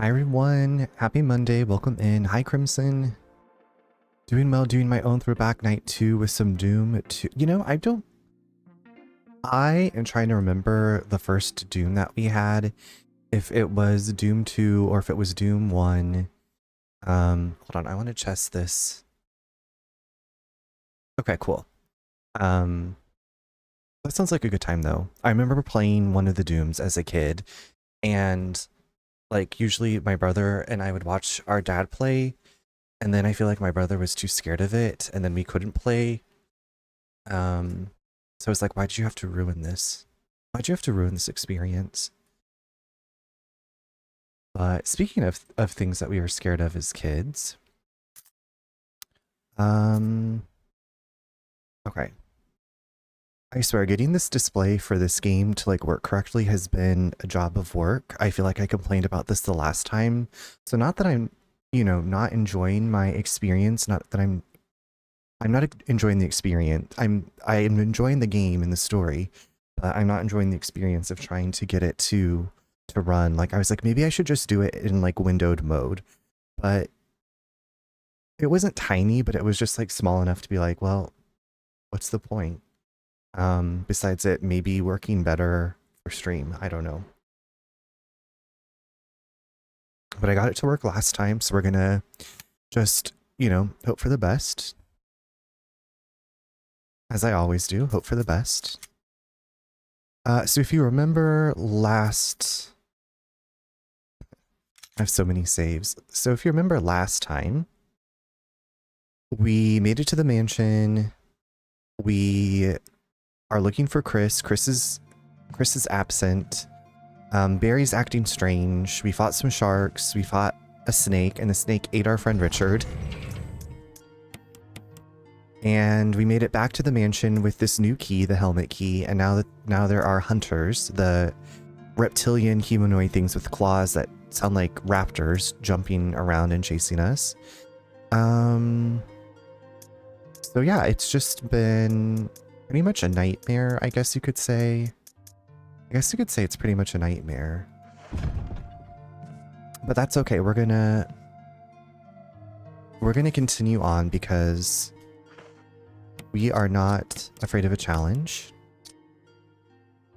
Hi everyone, happy Monday, welcome in. Hi Crimson. Doing well, doing my own throwback night 2 with some Doom 2. You know, I am trying to remember the first Doom that we had. If it was Doom 2 or if it was Doom 1. Hold on, I want to test this. Okay, cool. That sounds like a good time though. I remember playing one of the Dooms as a kid, and like usually my brother and I would watch our dad play, and then I feel like my brother was too scared of it and then we couldn't play. So it's like, why'd you have to ruin this? Why'd you have to ruin this experience? But speaking of things that we were scared of as kids, okay. I swear, getting this display for this game to like work correctly has been a job of work. I feel like I complained about this the last time. So not that I'm, you know, not enjoying my experience, not that I'm not enjoying the experience. I am enjoying the game and the story, but I'm not enjoying the experience of trying to get it to run. Like I was like, maybe I should just do it in like windowed mode, but it wasn't tiny, but it was just like small enough to be like, well, what's the point? Besides it maybe working better for stream. I don't know. But I got it to work last time, so we're gonna just, you know, hope for the best. As I always do, hope for the best. So if you remember last... I have so many saves. So if you remember last time, we made it to the mansion. We are looking for Chris. Chris is absent. Barry's acting strange. We fought some sharks. We fought a snake, and the snake ate our friend Richard. And we made it back to the mansion with this new key, the helmet key, and now there are hunters, the reptilian humanoid things with claws that sound like raptors jumping around and chasing us. So yeah, it's just been pretty much a nightmare, I guess you could say. I guess you could say it's pretty much a nightmare. But that's okay. We're gonna continue on because we are not afraid of a challenge.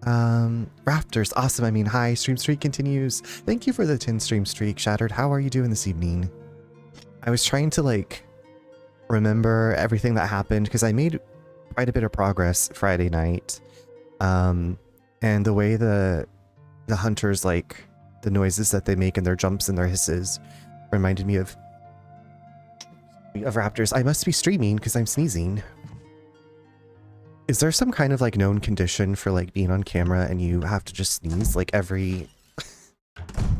Raptors, awesome. I mean, hi, stream streak continues. Thank you for the 10 stream streak, Shattered. How are you doing this evening? I was trying to like remember everything that happened because I made quite a bit of progress Friday night. And the way the hunters, like the noises that they make and their jumps and their hisses reminded me of raptors. I must be streaming because I'm sneezing. Is there some kind of like known condition for like being on camera and you have to just sneeze like every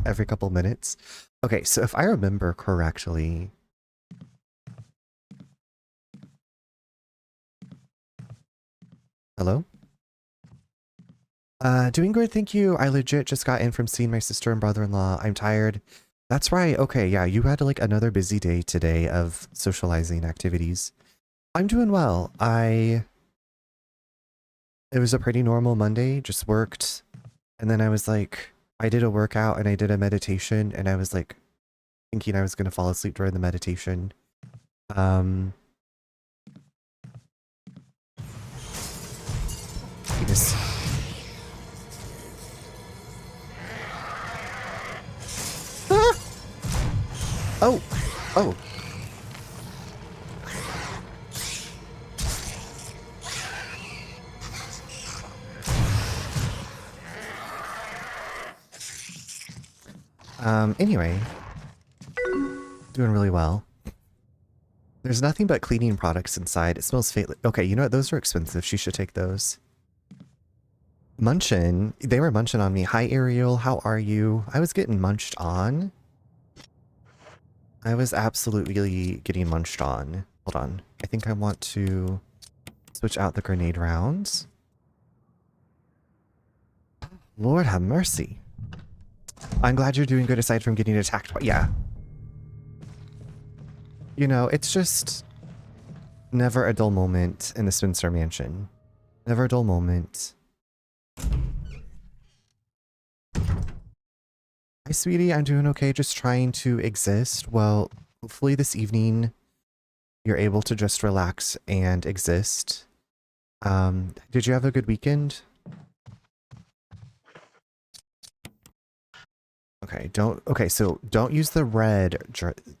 couple minutes? Okay, so if I remember correctly, hello? Doing good, thank you. I legit just got in from seeing my sister and brother-in-law. I'm tired. That's right. Okay, yeah, you had like another busy day today of socializing activities. I'm doing well. It was a pretty normal Monday, just worked. And then I was like, I did a workout and I did a meditation and I was like thinking I was going to fall asleep during the meditation. Yes. Ah! Oh, oh. Anyway, doing really well. There's nothing but cleaning products inside. It smells fatally. Okay, you know what? Those are expensive. She should take those. Munchin'. They were munching on me. Hi, Ariel. How are you? I was getting munched on. I was absolutely getting munched on. Hold on. I think I want to switch out the grenade rounds. Lord have mercy. I'm glad you're doing good aside from getting attacked. Yeah. You know, it's just never a dull moment in the Spencer Mansion. Never a dull moment. I sweetie, I'm doing okay, just trying to exist. Well, hopefully this evening you're able to just relax and exist. Did you have a good weekend? Okay, so don't use the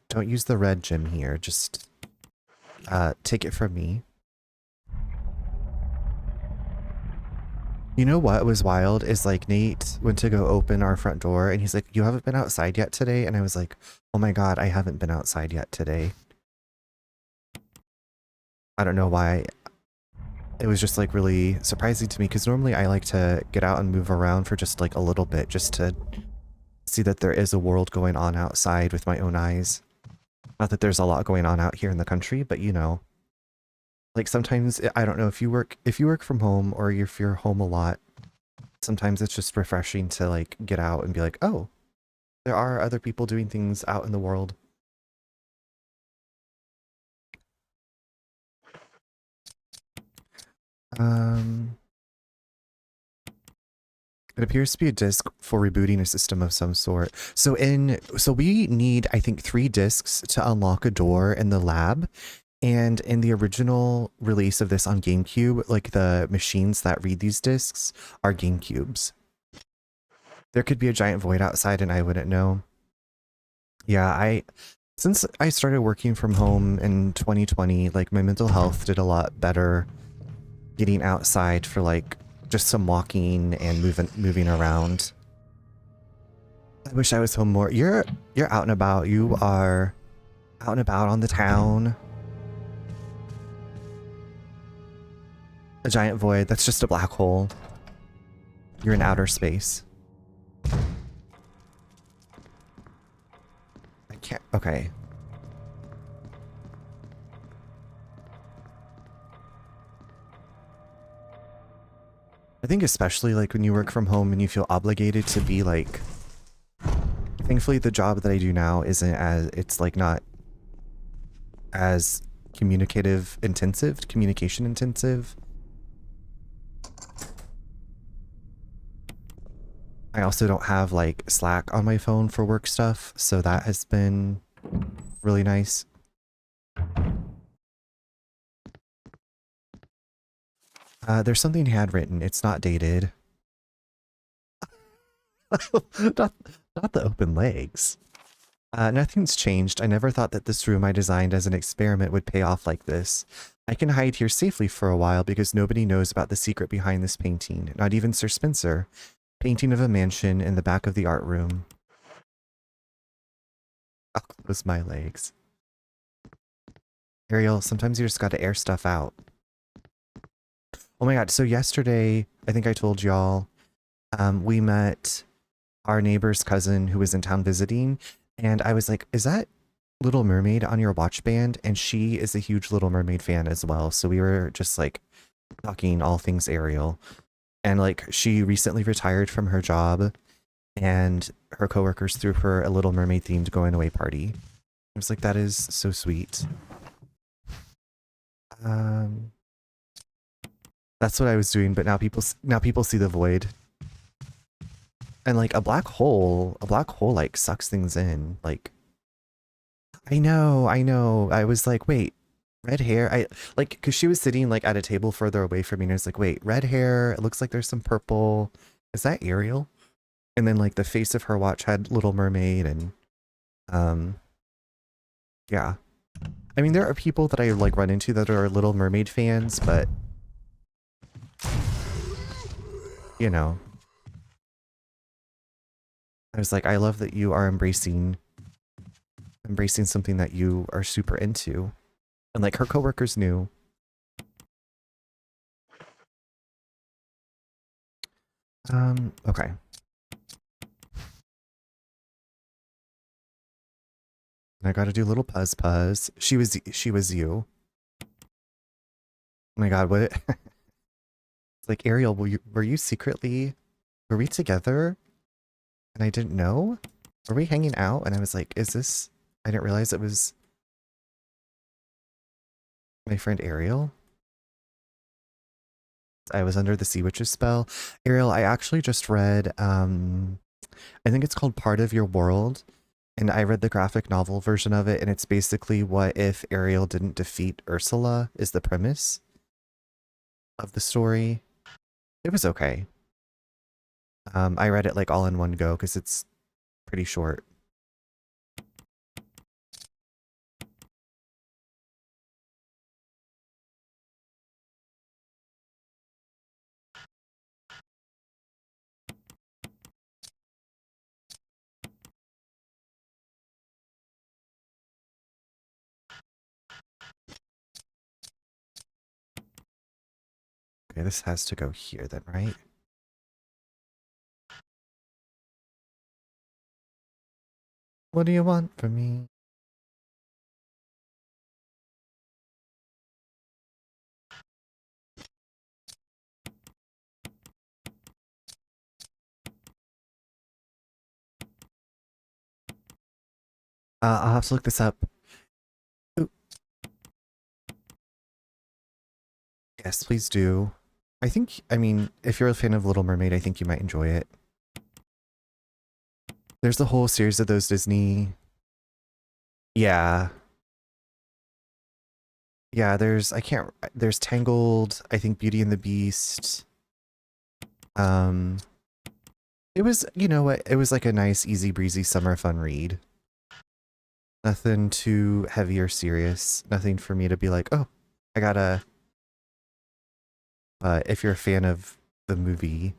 don't use the red gem here. Just take it from me. You know what was wild is like Nate went to go open our front door and he's like, "You haven't been outside yet today?" And I was like, "Oh my God, I haven't been outside yet today." I don't know why. It was just like really surprising to me because normally I like to get out and move around for just like a little bit just to see that there is a world going on outside with my own eyes. Not that there's a lot going on out here in the country, but you know, like sometimes I don't know if you work from home or if you're home a lot, sometimes it's just refreshing to like get out and be like, "Oh, there are other people doing things out in the world." Um It appears to be a disk for rebooting a system of some sort. So we need, I think, 3 disks to unlock a door in the lab. And in the original release of this on GameCube, like the machines that read these disks are GameCubes. There could be a giant void outside and I wouldn't know. Yeah, since I started working from home in 2020, like my mental health did a lot better getting outside for like just some walking and moving around. I wish I was home more. You're out and about. You are out and about on the town. A giant void. That's just a black hole. You're in outer space. I can't. Okay. I think especially like when you work from home and you feel obligated to be like, thankfully the job that I do now isn't as, it's like not as communication intensive. I also don't have like Slack on my phone for work stuff, so that has been really nice. There's something handwritten. It's not dated. not, not the open legs. Nothing's changed. I never thought that this room I designed as an experiment would pay off like this. I can hide here safely for a while because nobody knows about the secret behind this painting. Not even Sir Spencer. Painting of a mansion in the back of the art room. I'll close my legs. Ariel, sometimes you just gotta air stuff out. Oh my god, so yesterday, I think I told y'all, we met our neighbor's cousin who was in town visiting, and I was like, "Is that Little Mermaid on your watch band?" And she is a huge Little Mermaid fan as well, so we were just like talking all things Ariel. And like she recently retired from her job and her coworkers threw her a Little Mermaid themed going away party. I was like, that is so sweet. That's what I was doing, but now people see the void. And like a black hole like sucks things in. Like I know. I was like, wait, red hair. I like because she was sitting like at a table further away from me, and I was like, wait, red hair. It looks like there's some purple. Is that Ariel? And then like the face of her watch had Little Mermaid, and yeah. I mean, there are people that I like run into that are Little Mermaid fans, but you know, I was like, I love that you are embracing something that you are super into. And like her coworkers knew. Okay. I gotta do little puzz. She was you. Oh my god, what it's like, Ariel, were you secretly, were we together? And I didn't know? Were we hanging out? And I was like, is this, I didn't realize it was my friend Ariel. I was under the Sea Witch's spell. Ariel, I actually just read I think it's called Part of Your World. And I read the graphic novel version of it, and it's basically what if Ariel didn't defeat Ursula is the premise of the story. It was okay. I read it like all in one go because it's pretty short. Okay, this has to go here then, right? What do you want from me? I'll have to look this up. Ooh. Yes, please do. I mean, if you're a fan of Little Mermaid, I think you might enjoy it. There's a whole series of those Disney. Yeah. Yeah, there's Tangled, I think Beauty and the Beast. Um, it was, you know what, it was like a nice, easy breezy summer fun read. Nothing too heavy or serious. Nothing for me to be like, oh, I gotta. If you're a fan of the movie.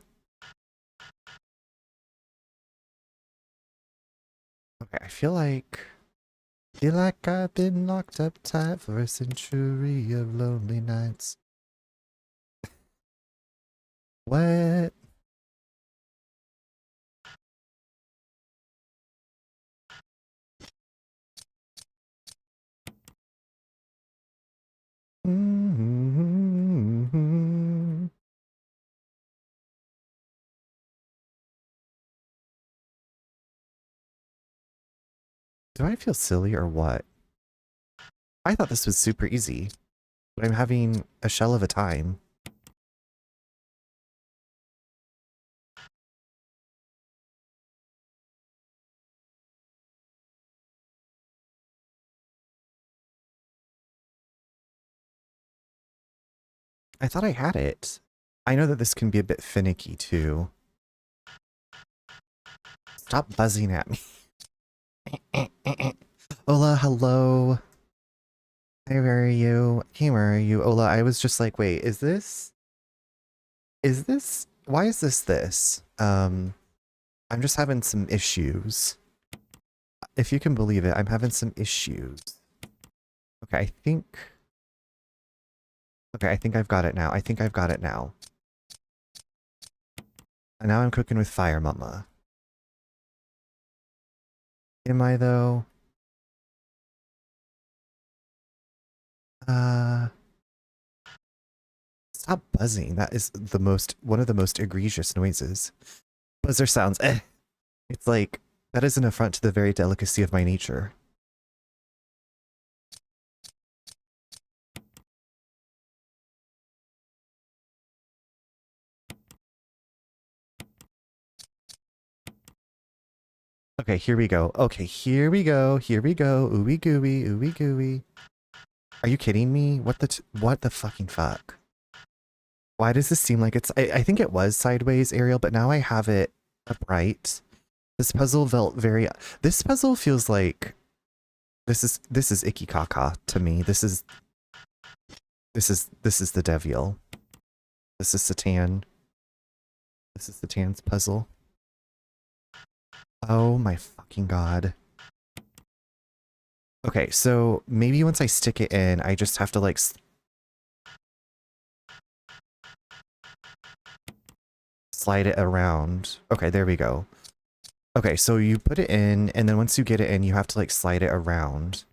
Okay, I feel like I've been locked up tight for a century of lonely nights. What? Mm-hmm. Do I feel silly or what? I thought this was super easy, but I'm having a shell of a time. I thought I had it. I know that this can be a bit finicky too. Stop buzzing at me. Ola, hello. Hey, where are you? Hey, where are you? Ola, I was just like, wait, why is this? I'm just having some issues. If you can believe it, I'm having some issues. Okay, I think I've got it now. I think I've got it now. And now I'm cooking with fire, mama. Am I though? Uh, Stop buzzing. That is one of the most egregious noises. Buzzer sounds, eh. It's like, that is an affront to the very delicacy of my nature. Okay, here we go. Okay, here we go. Here we go. Ooey gooey, ooey gooey. Are you kidding me? What the fucking fuck? Why does this seem like it's... I think it was sideways, Ariel, but now I have it upright. This puzzle felt very... This puzzle feels like... This is icky caca to me. This is the Devil. This is Satan. This is Satan's puzzle. Oh my fucking god. Okay, so maybe once I stick it in, I just have to like... slide it around. Okay, there we go. Okay, so you put it in, and then once you get it in, you have to like slide it around.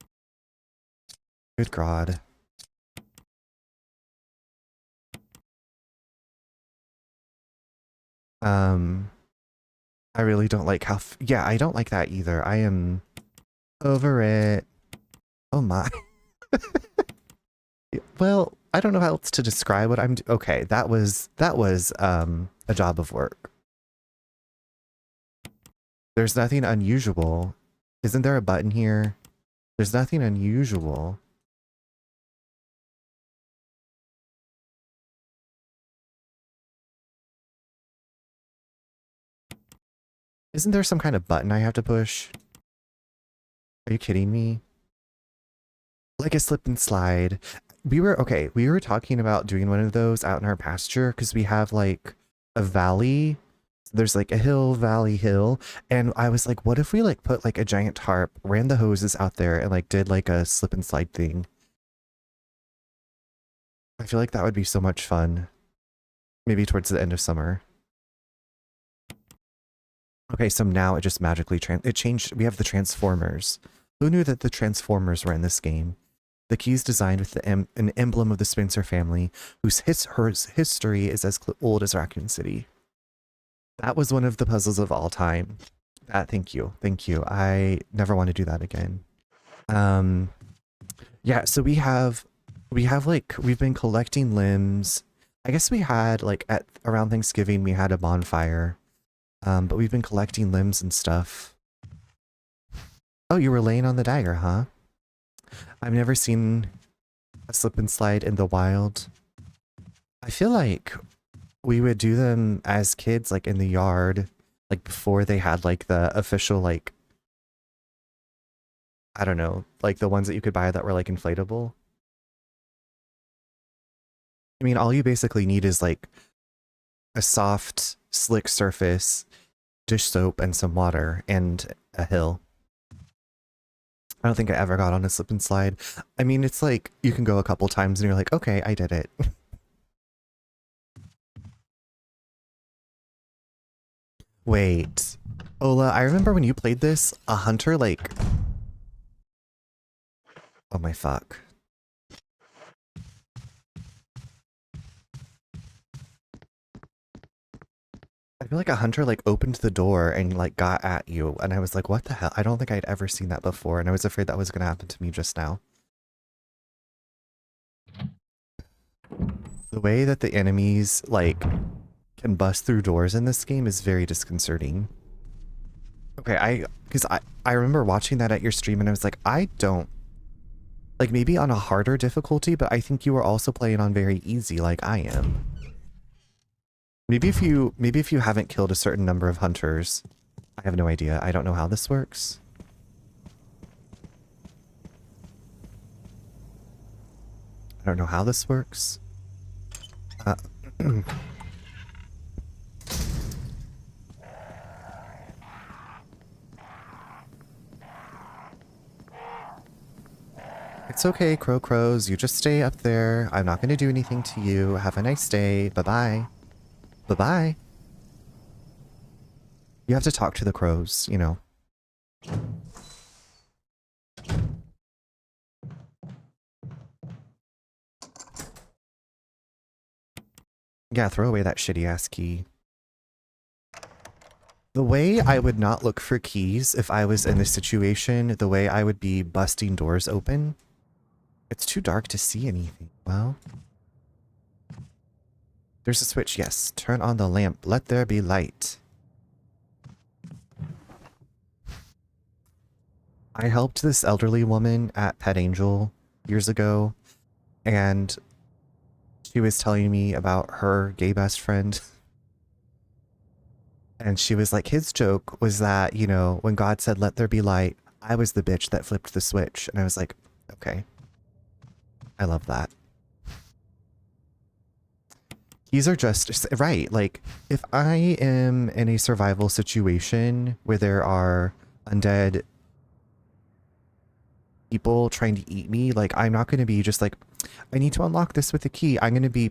Good god. I really don't like how... yeah, I don't like that either. I am over it. Oh my. Well, I don't know how else to describe what I'm... okay, that was a job of work. There's nothing unusual. Isn't there a button here? There's nothing unusual. Isn't there some kind of button I have to push? Are you kidding me? Like a slip and slide. We were talking about doing one of those out in our pasture because we have like a valley. There's like a hill, valley, hill. And I was like, what if we like put like a giant tarp, ran the hoses out there and like did like a slip and slide thing? I feel like that would be so much fun. Maybe towards the end of summer. Okay, so now it just magically it changed. We have the Transformers. Who knew that the Transformers were in this game? The key is designed with an emblem of the Spencer family, whose history is as old as Raccoon City. That was one of the puzzles of all time. Thank you. Thank you. I never want to do that again. Yeah, so we've been collecting limbs. I guess we had like around Thanksgiving we had a bonfire. But we've been collecting limbs and stuff. Oh, you were laying on the dagger, huh? I've never seen a slip and slide in the wild. I feel like we would do them as kids, like in the yard, like before they had like the official, like, I don't know, like the ones that you could buy that were like inflatable. I mean, all you basically need is like a soft, slick surface, dish soap, and some water, and a hill. I don't think I ever got on a slip and slide. I mean, it's like you can go a couple times and you're like, okay, I did it. Wait. Ola, I remember when you played this, a hunter like... Oh my fuck. I feel like a hunter like opened the door and like got at you, and I was like, what the hell? I don't think I'd ever seen that before, and I was afraid that was gonna happen to me just now. The way that the enemies like can bust through doors in this game is very disconcerting. Okay, because I remember watching that at your stream and I was like, I don't like, maybe on a harder difficulty, but I think you were also playing on very easy like I am. Maybe if you haven't killed a certain number of hunters, I have no idea. I don't know how this works. I don't know how this works. It's okay, crows. You just stay up there. I'm not going to do anything to you. Have a nice day. Bye-bye. Bye-bye. You have to talk to the crows, you know. Yeah, throw away that shitty-ass key. The way I would not look for keys if I was in this situation, the way I would be busting doors open. It's too dark to see anything. Well... There's a switch, yes. Turn on the lamp. Let there be light. I helped this elderly woman at Pet Angel years ago, and she was telling me about her gay best friend. And she was like, his joke was that, you know, when God said, let there be light, I was the bitch that flipped the switch. And I was like, okay. I love that. These are just, right, like, if I am in a survival situation where there are undead people trying to eat me, like, I'm not going to be just like, I need to unlock this with a key. I'm going to be...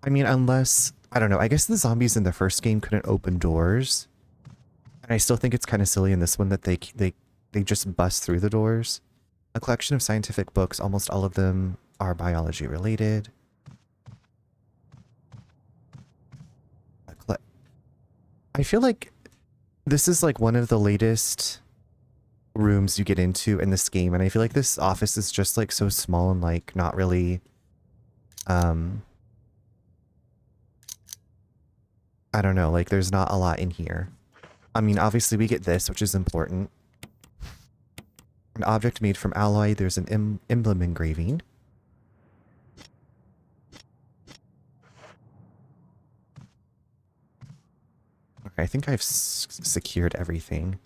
I mean, unless, I don't know, I guess the zombies in the first game couldn't open doors. And I still think it's kind of silly in this one that they just bust through the doors. A collection of scientific books, almost all of them are biology related. I feel like this is like one of the latest rooms you get into in this game, and I feel like this office is just like so small and like not really I don't know, like there's not a lot in here. I mean, obviously we get this, which is important. An object made from alloy. There's an emblem engraving. Okay, I think I've secured everything.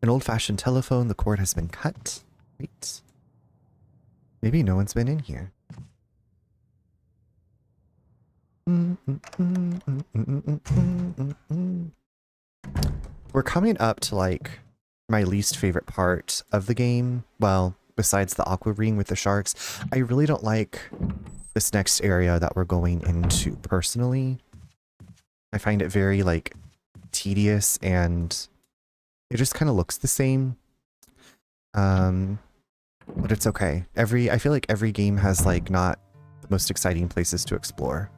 An old-fashioned telephone. The cord has been cut. Wait. Maybe no one's been in here. We're coming up to, like, my least favorite part of the game. Well, besides the aqua ring with the sharks. I really don't like this next area that we're going into personally. I find it very, like, tedious, and it just kind of looks the same. But it's okay. I feel like every game has, like, not the most exciting places to explore.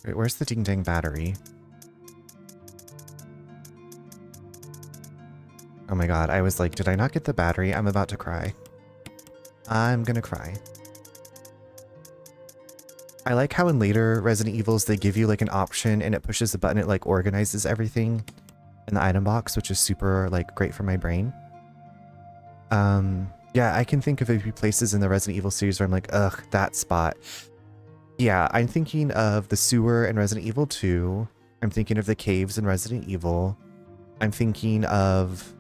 Wait, where's the ding dang battery? Oh my god, I was like, did I not get the battery? I'm about to cry. I'm gonna cry. I like how in later Resident Evils they give you like an option and it pushes a button, it like organizes everything in the item box, which is super like great for my brain. Yeah, I can think of a few places in the Resident Evil series where I'm like, ugh, that spot. Yeah, I'm thinking of the sewer in Resident Evil 2. I'm thinking of the caves in Resident Evil. I'm thinking of...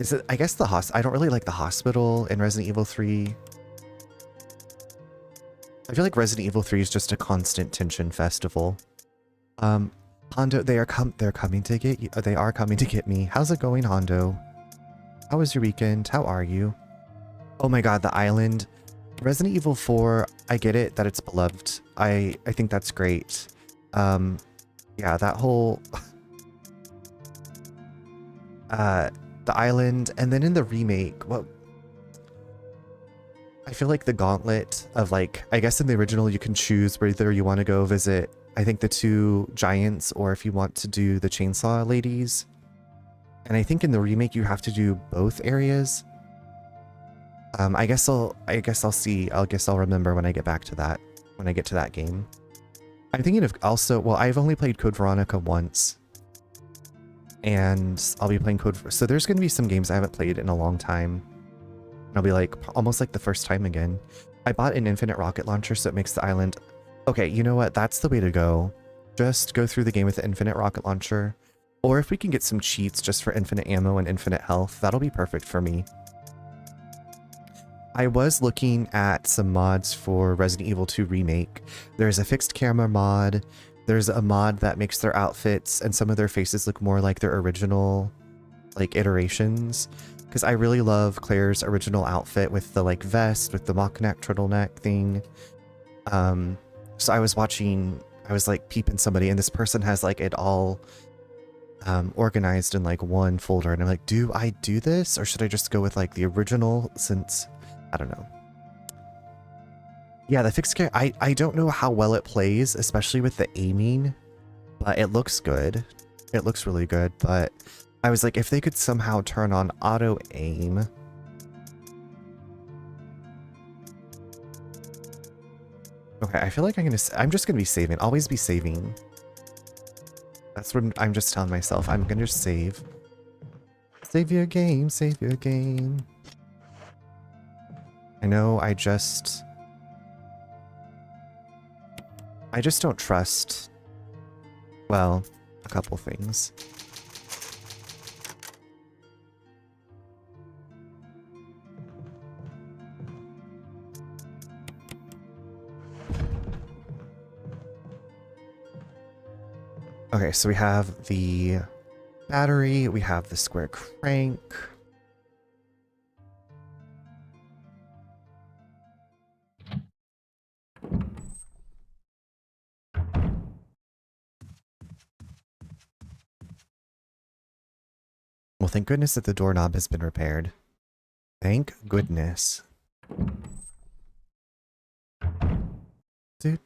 Is it... I guess the I don't really like the hospital in Resident Evil 3. I feel like Resident Evil 3 is just a constant tension festival. Hondo, they're coming to get you. They are coming to get me. How's it going, Hondo? How was your weekend? How are you? Oh my god, the island... Resident Evil 4, I get it that it's beloved. I think that's great. Yeah, that whole the island, and then in the remake, well, I feel like the gauntlet of like, I guess in the original you can choose whether you want to go visit, I think the two giants, or if you want to do the chainsaw ladies. And I think in the remake you have to do both areas. I guess I'll see. I guess I'll remember when I get back to that, when I get to that game. I'm thinking of also, well, I've only played Code Veronica once. And I'll be playing so there's going to be some games I haven't played in a long time. And I'll be like, almost like the first time again. I bought an infinite rocket launcher, so it makes the island... Okay, you know what? That's the way to go. Just go through the game with the infinite rocket launcher. Or if we can get some cheats just for infinite ammo and infinite health, that'll be perfect for me. I was looking at some mods for Resident Evil 2 Remake. There's a fixed camera mod. There's a mod that makes their outfits and some of their faces look more like their original, like, iterations. Because I really love Claire's original outfit with the, like, vest, with the mock neck, turtleneck thing. So I was watching, I was, like, peeping somebody, and this person has, like, it all organized in, like, one folder. And I'm like, do I do this? Or should I just go with, like, the original since... I don't know. Yeah, the fixed camera, I don't know how well it plays, especially with the aiming, but it looks good. It looks really good, but I was like, if they could somehow turn on auto aim. Okay, I feel like I'm just gonna be saving. Always be saving. That's what I'm just telling myself. I'm gonna just save. Save your game, save your game. I know I just don't trust, well, a couple things. Okay, so we have the battery. We have the square crank. Well, thank goodness that the doorknob has been repaired. Thank goodness. For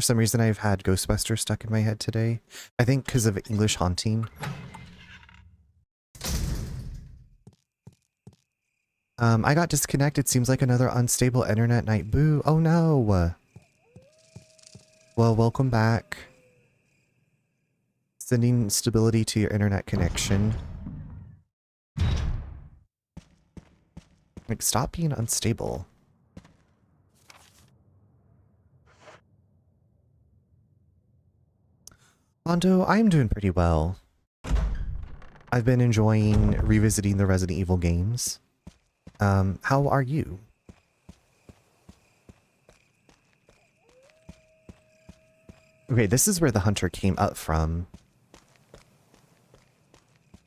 some reason, I've had Ghostbusters stuck in my head today. I think because of English Haunting. I got disconnected. Seems like another unstable internet night. Boo. Oh no. Well, welcome back. Sending stability to your internet connection. Like, stop being unstable. Mondo, I'm doing pretty well. I've been enjoying revisiting the Resident Evil games. How are you? Okay, this is where the hunter came up from.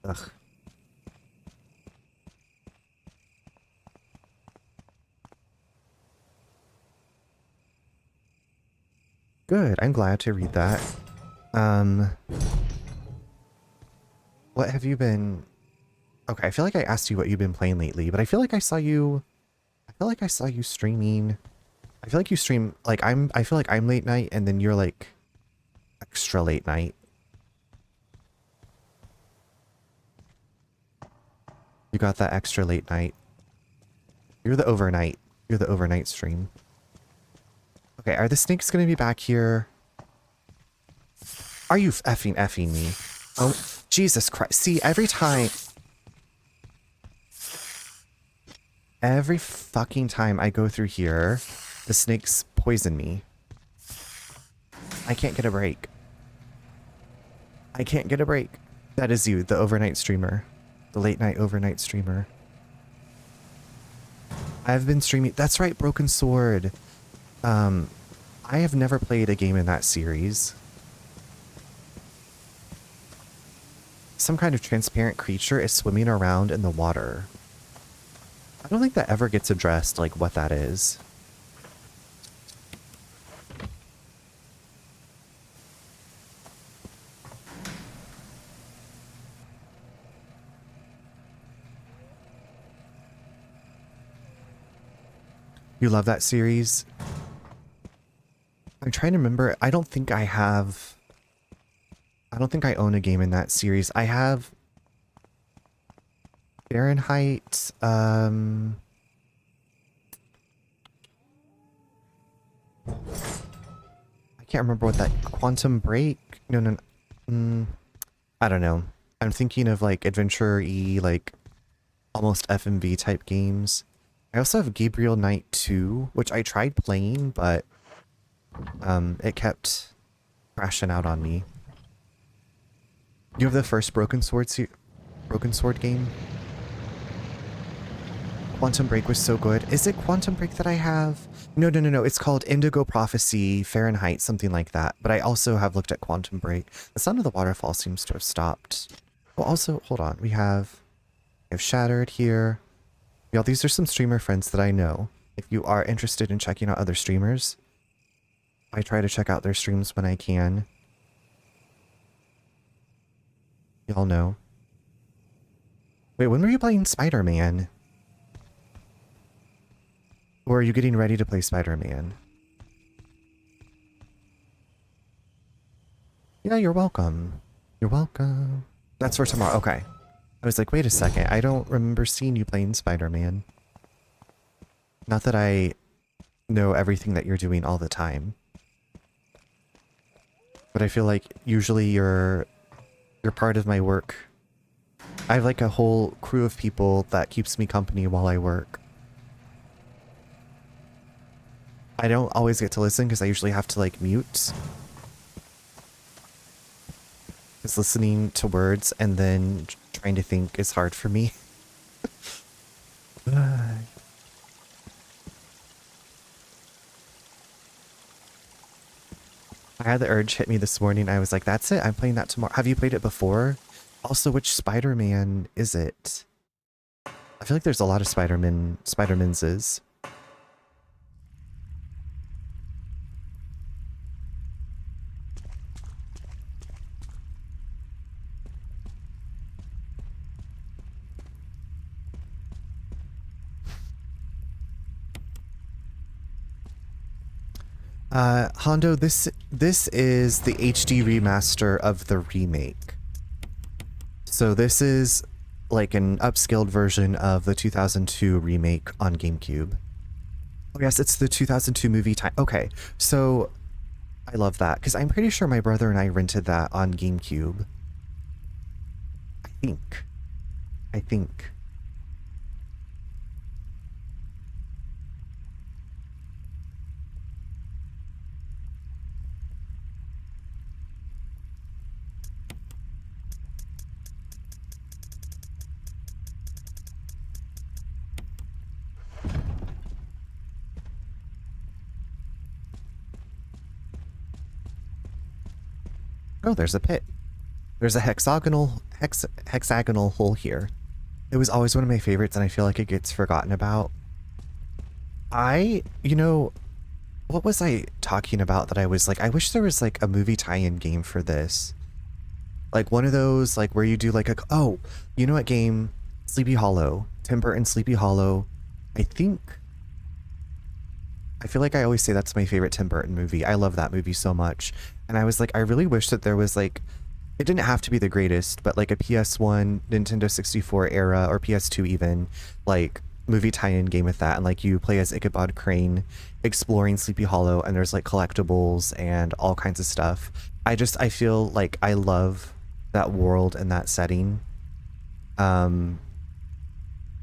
Ugh. Good, I'm glad to read that. What have you been... Okay, I feel like I asked you what you've been playing lately, but I feel like I saw you... streaming. I feel like you stream... Like, I feel like I'm late night, and then you're, like, extra late night. You got that extra late night. You're the overnight. You're the overnight stream. Okay, are the snakes gonna be back here? Are you effing me? Oh, Jesus Christ. See, every fucking time I go through here, the snakes poison me. I can't get a break. I can't get a break. That is you, the overnight streamer. The late night overnight streamer. I've been streaming... That's right, Broken Sword. I have never played a game in that series. Some kind of transparent creature is swimming around in the water. I don't think that ever gets addressed, like, what that is. You love that series? I'm trying to remember. I don't think I own a game in that series. I have Fahrenheit, I can't remember what that... Quantum Break? No. I don't know. I'm thinking of, like, adventure-y, like, almost FMV type games. I also have Gabriel Knight 2, which I tried playing, but it kept crashing out on me. You have the first Broken Sword game? Quantum Break was so good. Is it Quantum Break that I have? No. It's called Indigo Prophecy, Fahrenheit, something like that. But I also have looked at Quantum Break. The sound of the waterfall seems to have stopped. Oh, also, hold on. We have Shattered here. Y'all, these are some streamer friends that I know. If you are interested in checking out other streamers, I try to check out their streams when I can. Y'all know. Wait, when were you playing Spider-Man? Or are you getting ready to play Spider-Man? Yeah, you're welcome. You're welcome. That's for tomorrow. Okay. I was like, wait a second. I don't remember seeing you playing Spider-Man. Not that I know everything that you're doing all the time. But I feel like usually you're part of my work. I have like a whole crew of people that keeps me company while I work. I don't always get to listen because I usually have to like mute. Because listening to words and then trying to think is hard for me. I had the urge hit me this morning. I was like, that's it. I'm playing that tomorrow. Have you played it before? Also, which Spider-Man is it? I feel like there's a lot of Spider-Mans. Hondo, this is the HD remaster of the remake. So this is like an upscaled version of the 2002 remake on GameCube. Oh yes, it's the 2002 movie time. Okay, so I love that because I'm pretty sure my brother and I rented that on GameCube. I think. Oh, there's a pit. There's a hexagonal hole here. It was always one of my favorites, and I feel like it gets forgotten about. You know, what was I talking about that I was like, I wish there was like a movie tie-in game for this. Like one of those, like where you do like oh, you know what game? Sleepy Hollow. Tim Burton's Sleepy Hollow. I feel like I always say that's my favorite Tim Burton movie. I love that movie so much. And I was like, I really wish that there was like, it didn't have to be the greatest, but like a PS1, Nintendo 64 era, or PS2 even, like movie tie-in game with that. And like you play as Ichabod Crane exploring Sleepy Hollow, and there's like collectibles and all kinds of stuff. I feel like I love that world and that setting. And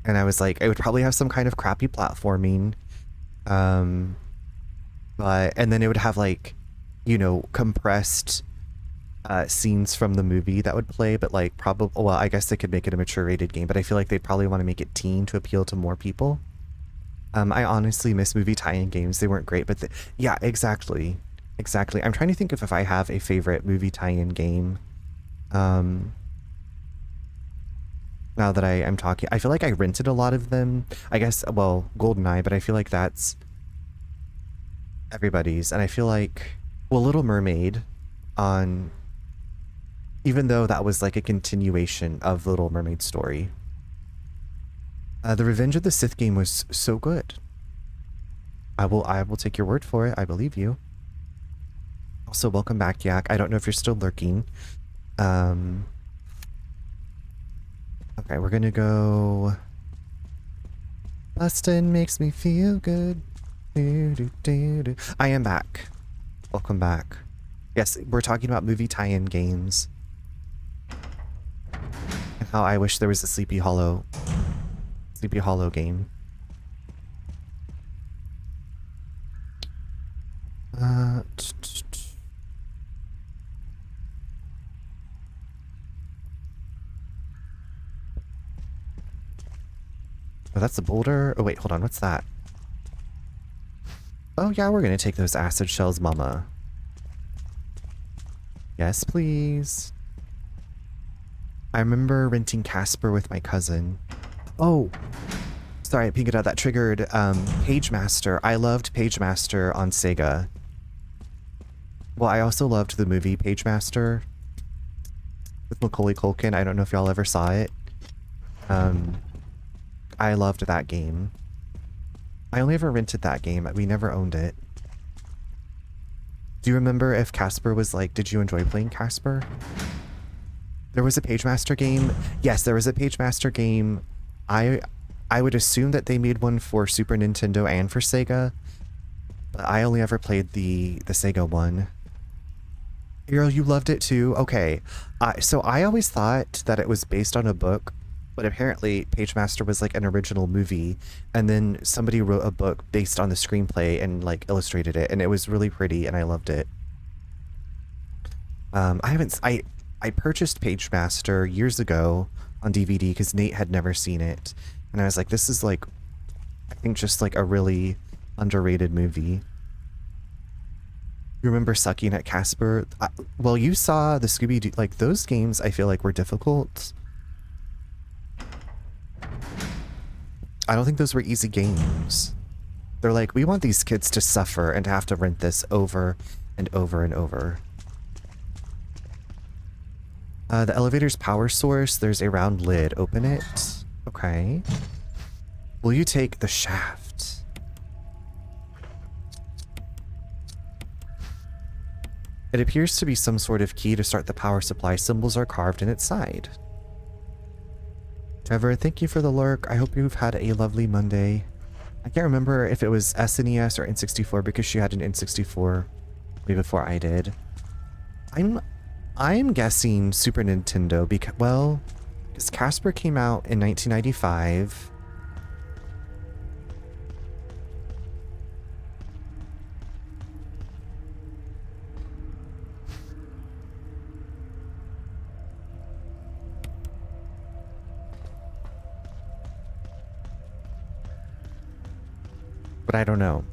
I was like, it would probably have some kind of crappy platforming. But, and then it would have like, you know, compressed scenes from the movie that would play, but like probably, well, I guess they could make it a mature rated game, but I feel like they'd probably want to make it teen to appeal to more people. I honestly miss movie tie-in games. They weren't great, but yeah, exactly. I'm trying to think if I have a favorite movie tie-in game. Now that I'm talking, I feel like I rented a lot of them. I guess, well, GoldenEye, but I feel like that's everybody's. And I feel like, well, Little Mermaid on, even though that was like a continuation of the Little Mermaid story. The Revenge of the Sith game was so good. I will take your word for it. I believe you. Also, welcome back, Yak. I don't know if you're still lurking. Okay, we're gonna go. Bustin' makes me feel good. I am back. Welcome back. Yes, we're talking about movie tie-in games. And how I wish there was a Sleepy Hollow game. Oh, that's a boulder. Oh, wait, hold on. What's that? Oh, yeah, we're going to take those acid shells, mama. Yes, please. I remember renting Casper with my cousin. Oh, sorry, peeking out that triggered Pagemaster. I loved Pagemaster on Sega. Well, I also loved the movie Pagemaster with Macaulay Culkin. I don't know if y'all ever saw it. I loved that game. I only ever rented that game. We never owned it. Do you remember if Casper was like, did you enjoy playing Casper? There was a Pagemaster game. Yes, there was a Pagemaster game. I would assume that they made one for Super Nintendo and for Sega. But I only ever played the Sega one. Ariel, you loved it too? Okay. So I always thought that it was based on a book, but apparently Pagemaster was like an original movie, and then somebody wrote a book based on the screenplay and like illustrated it, and it was really pretty, and I loved it. I purchased Pagemaster years ago on DVD because Nate had never seen it, and I was like, this is like, I think just like a really underrated movie. You remember sucking at Casper? Well, you saw the Scooby-Doo, like those games I feel like were difficult. I don't think those were easy games. They're like, we want these kids to suffer and to have to rent this over and over and over. The elevator's power source, there's a round lid. Open it. Okay. Will you take the shaft? It appears to be some sort of key to start the power supply. Symbols are carved in its side. Trevor, thank you for the lurk. I hope you've had a lovely Monday. I can't remember if it was SNES or N64 because she had an N64 way before I did. I'm guessing Super Nintendo because, well, because Casper came out in 1995. But I don't know.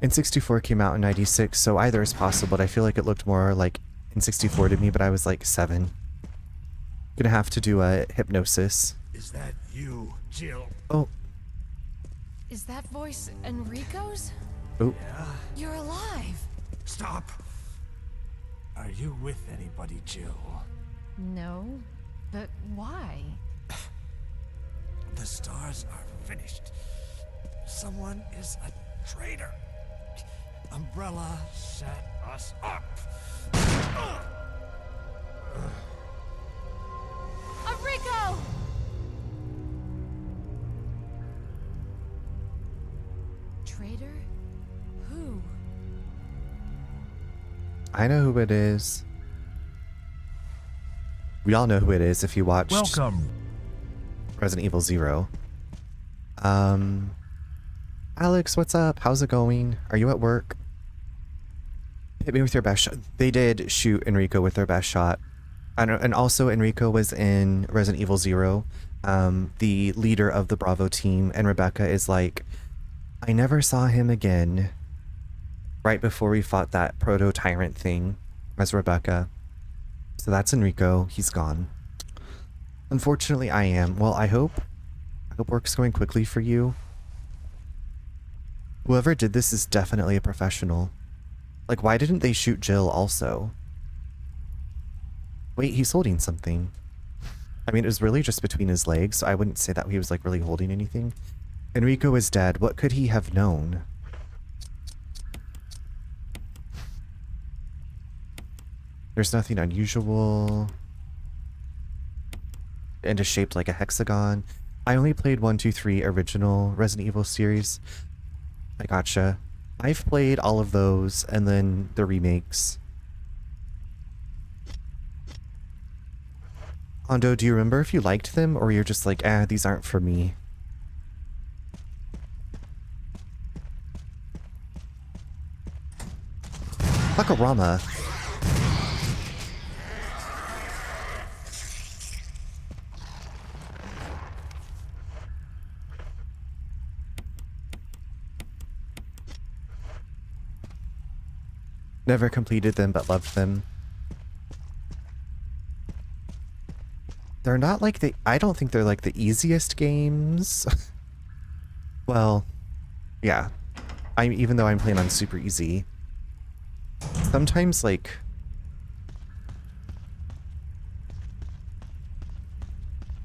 N64 came out in 96, so either is possible, but I feel like it looked more like N64 to me, but I was like 7. Gonna have to do a hypnosis. Is that you, Jill? Oh. Is that voice Enrico's? Oh. Yeah? You're alive. Stop! Are you with anybody, Jill? No, but why? The stars are finished. Someone is a traitor. Umbrella set us up. Enrico! Traitor? Who? I know who it is. We all know who it is if you watched Welcome. Resident Evil 0. Alex, what's up? How's it going? Are you at work? Hit me with your best shot. They did shoot Enrico with their best shot. And also Enrico was in Resident Evil 0, the leader of the Bravo team, and Rebecca is like, I never saw him again. Right before we fought that proto-tyrant thing as Rebecca. So that's Enrico. He's gone. Unfortunately, I am. Well, I hope work's going quickly for you. Whoever did this is definitely a professional. Like, why didn't they shoot Jill also? Wait, he's holding something. I mean, it was really just between his legs, so I wouldn't say that he was, like, really holding anything. Enrico is dead. What could he have known? There's nothing unusual. And is shaped like a hexagon. I only played 1, 2, 3 original Resident Evil series. I gotcha. I've played all of those and then the remakes. Hondo, do you remember if you liked them or you're just like, these aren't for me? Hakarama. Never completed them, but loved them. They're not like I don't think they're like the easiest games. Well, yeah. Even though I'm playing on super easy. Sometimes, like...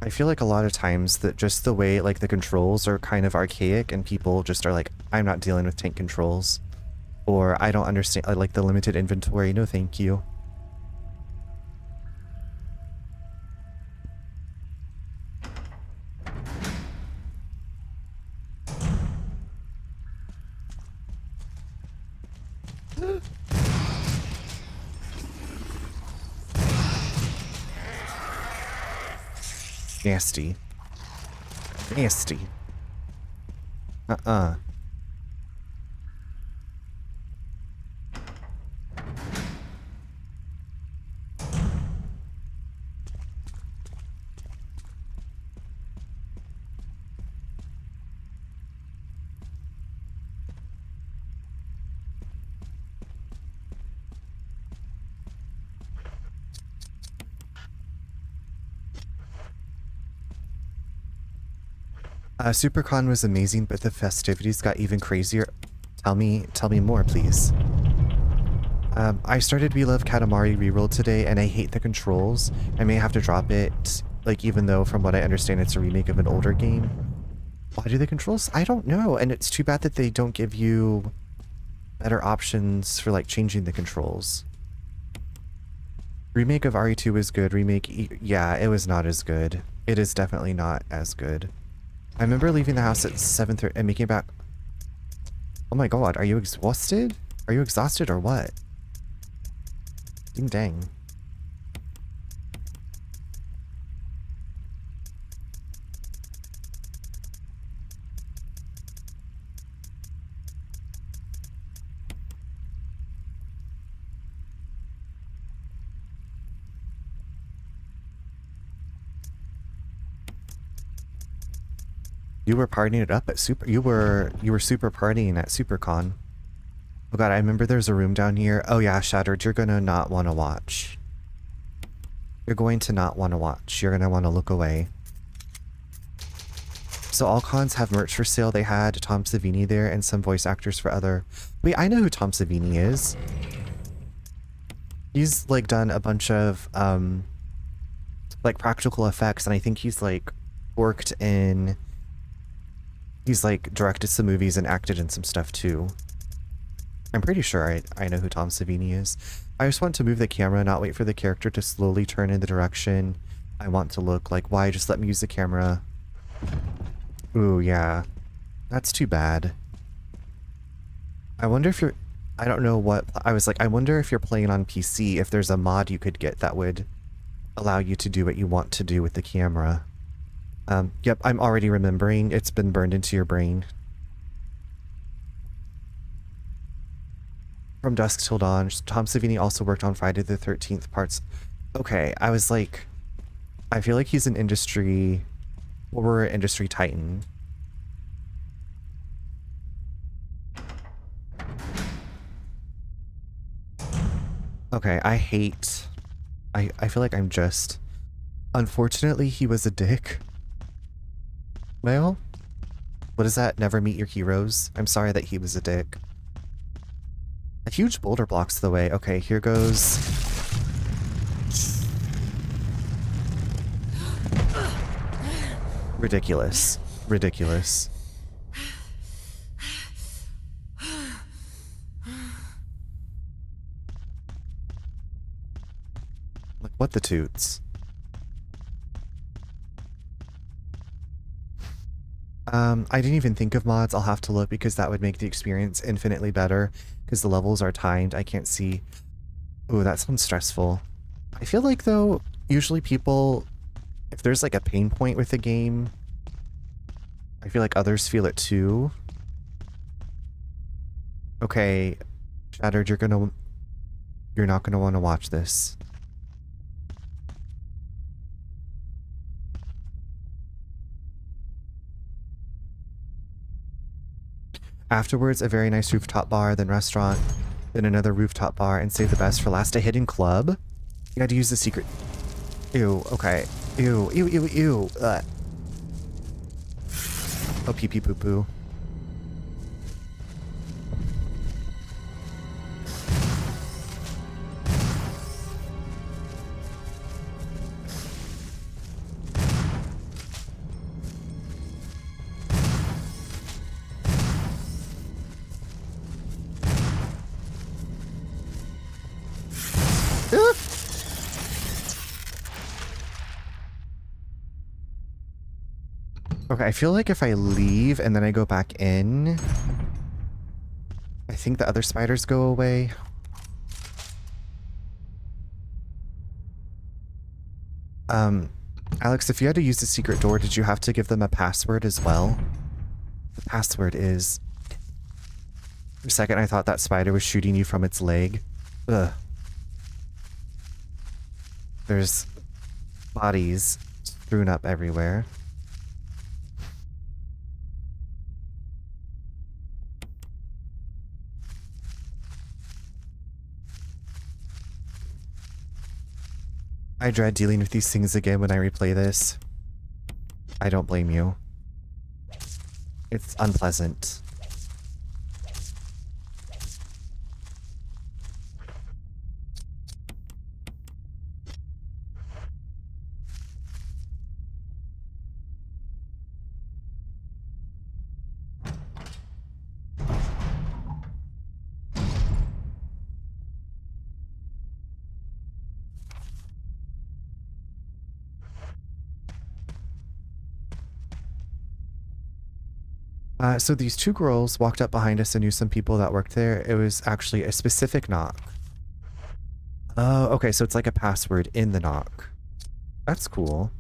I feel like a lot of times that just the way, like, the controls are kind of archaic and people just are like, I'm not dealing with tank controls. Or I don't understand, like, the limited inventory. No, thank you. Nasty. Nasty. Uh-uh. SuperCon was amazing, but the festivities got even crazier. Tell me more, please. I started We Love Katamari reroll today, and I hate the controls. I may have to drop it, like, even though from what I understand it's a remake of an older game. Why do the controls? I don't know, and it's too bad that they don't give you better options for, like, changing the controls. Remake of RE2 was good. Yeah, it was not as good. It is definitely not as good. I remember leaving the house at 7:30 and making it back. Oh my god, are you exhausted? Are you exhausted or what? Ding dang. You were partying it up at you were super partying at SuperCon. Oh god, I remember there's a room down here. Oh yeah, Shattered, you're gonna not want to watch. You're going to not want to watch. You're gonna want to look away. So all cons have merch for sale. They had Tom Savini there and some voice actors for other... Wait, I know who Tom Savini is. He's like done a bunch of like practical effects, and I think he's like worked in... He's like directed some movies and acted in some stuff too. I'm pretty sure I know who Tom Savini is. I just want to move the camera, not wait for the character to slowly turn in the direction I want to look. Like, why? Just let me use the camera. Ooh, yeah. That's too bad. I wonder if you're... I don't know what... I was like, I wonder if you're playing on PC, if there's a mod you could get that would allow you to do what you want to do with the camera. Yep, I'm already remembering. It's been burned into your brain. From Dusk Till Dawn. Tom Savini also worked on Friday the 13th parts. Okay, I was like... I feel like he's an industry... horror industry titan. Okay, I hate... I feel like I'm just... Unfortunately, he was a dick. Well, what is that? Never meet your heroes? I'm sorry that he was a dick. A huge boulder blocks the way. Okay, here goes... Ridiculous. Ridiculous. Like, what the toots? I didn't even think of mods. I'll have to look because that would make the experience infinitely better because the levels are timed. I can't see. Ooh, that sounds stressful. I feel like, though, usually people, if there's like a pain point with the game, I feel like others feel it too. Okay, Shattered, you're not gonna want to watch this. Afterwards, a very nice rooftop bar, then restaurant, then another rooftop bar, and save the best for last, a hidden club? You had to use the secret... Ew, okay. Ew, ew, ew, ew. Ugh. Oh, pee pee poo poo. Okay, I feel like if I leave and then I go back in, I think the other spiders go away. Alex, if you had to use the secret door, did you have to give them a password as well? the password is. For a second, I thought that spider was shooting you from its leg. Ugh. There's bodies strewn up everywhere. I dread dealing with these things again when I replay this. I don't blame you. It's unpleasant. So these two girls walked up behind us and knew some people that worked there. It was actually a specific knock. Oh, okay, so it's like a password in the knock. That's cool.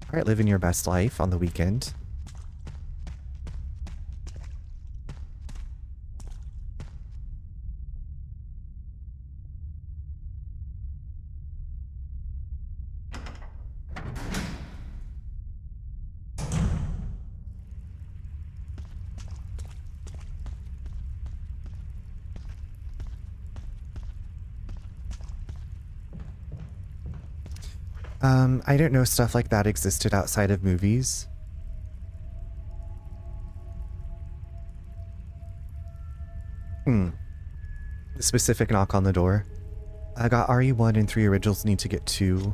Alright, living your best life on the weekend. I didn't know stuff like that existed outside of movies. The specific knock on the door. I got RE1 and 3 originals, need to get 2.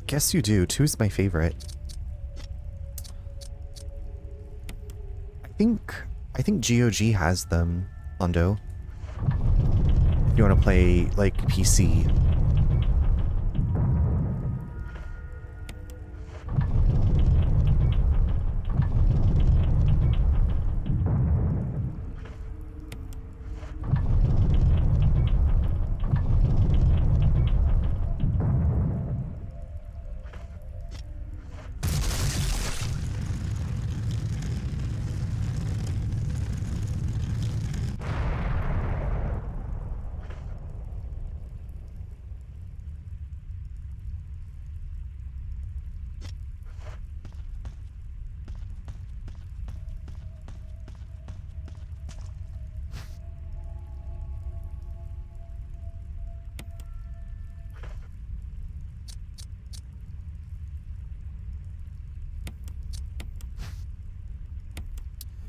Guess you do. 2 is my favorite. I think GOG has them, Londo. If you want to play, like, PC.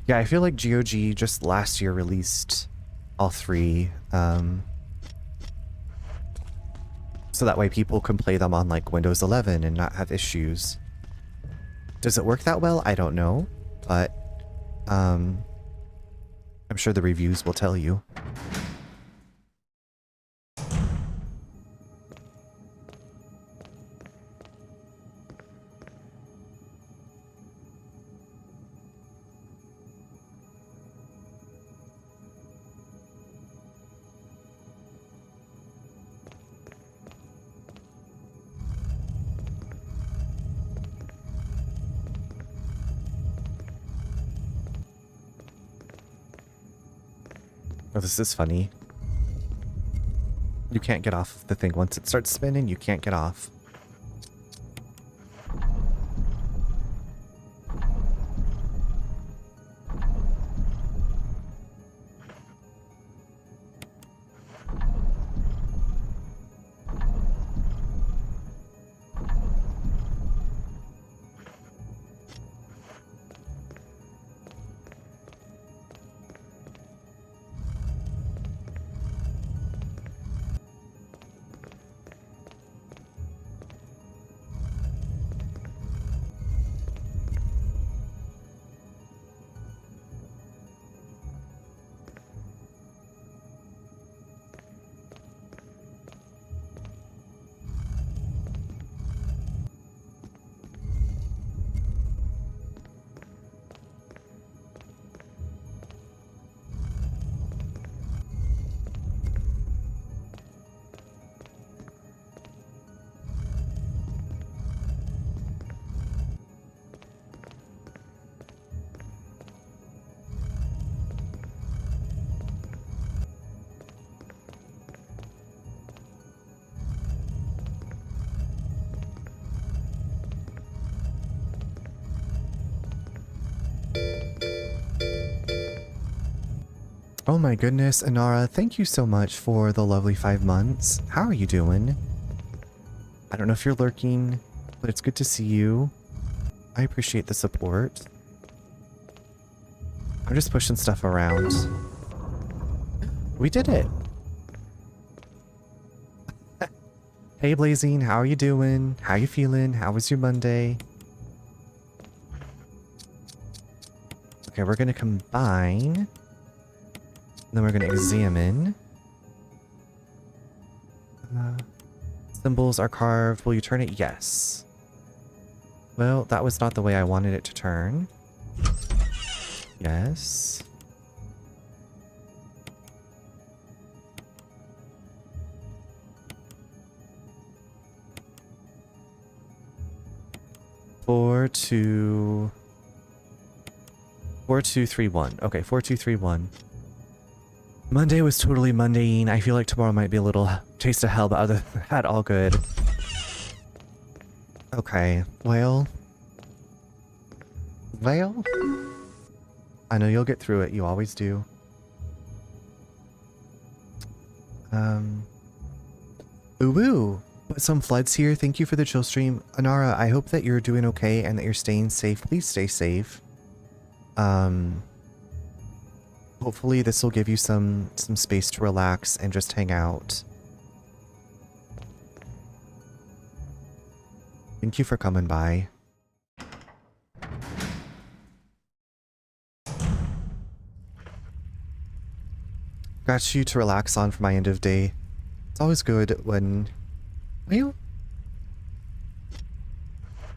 Yeah, I feel like GOG just last year released all 3, so that way people can play them on like Windows 11 and not have issues. Does it work that well? I don't know, but I'm sure the reviews will tell you. Oh, this is funny. You can't get off the thing. Once it starts spinning, you can't get off. Oh my goodness, Inara, thank you so much for the lovely 5 months. How are you doing? I don't know if you're lurking, but it's good to see you. I appreciate the support. I'm just pushing stuff around. We did it! Hey Blazing, how are you doing? How you feeling? How was your Monday? Okay, we're gonna combine. Then we're gonna examine. Symbols are carved. Will you turn it? Yes. Well, that was not the way I wanted it to turn. Yes. Four, two, 4231. Okay, 4231. Monday was totally mundane. I feel like tomorrow might be a little taste of hell, but other than that, all good. Okay, well. Well. I know you'll get through it. You always do. Ooh, but some floods here. Thank you for the chill stream. Anara, I hope that you're doing okay and that you're staying safe. Please stay safe. Hopefully this will give you some space to relax and just hang out. Thank you for coming by. Got you to relax on for my end of day. It's always good when... Well,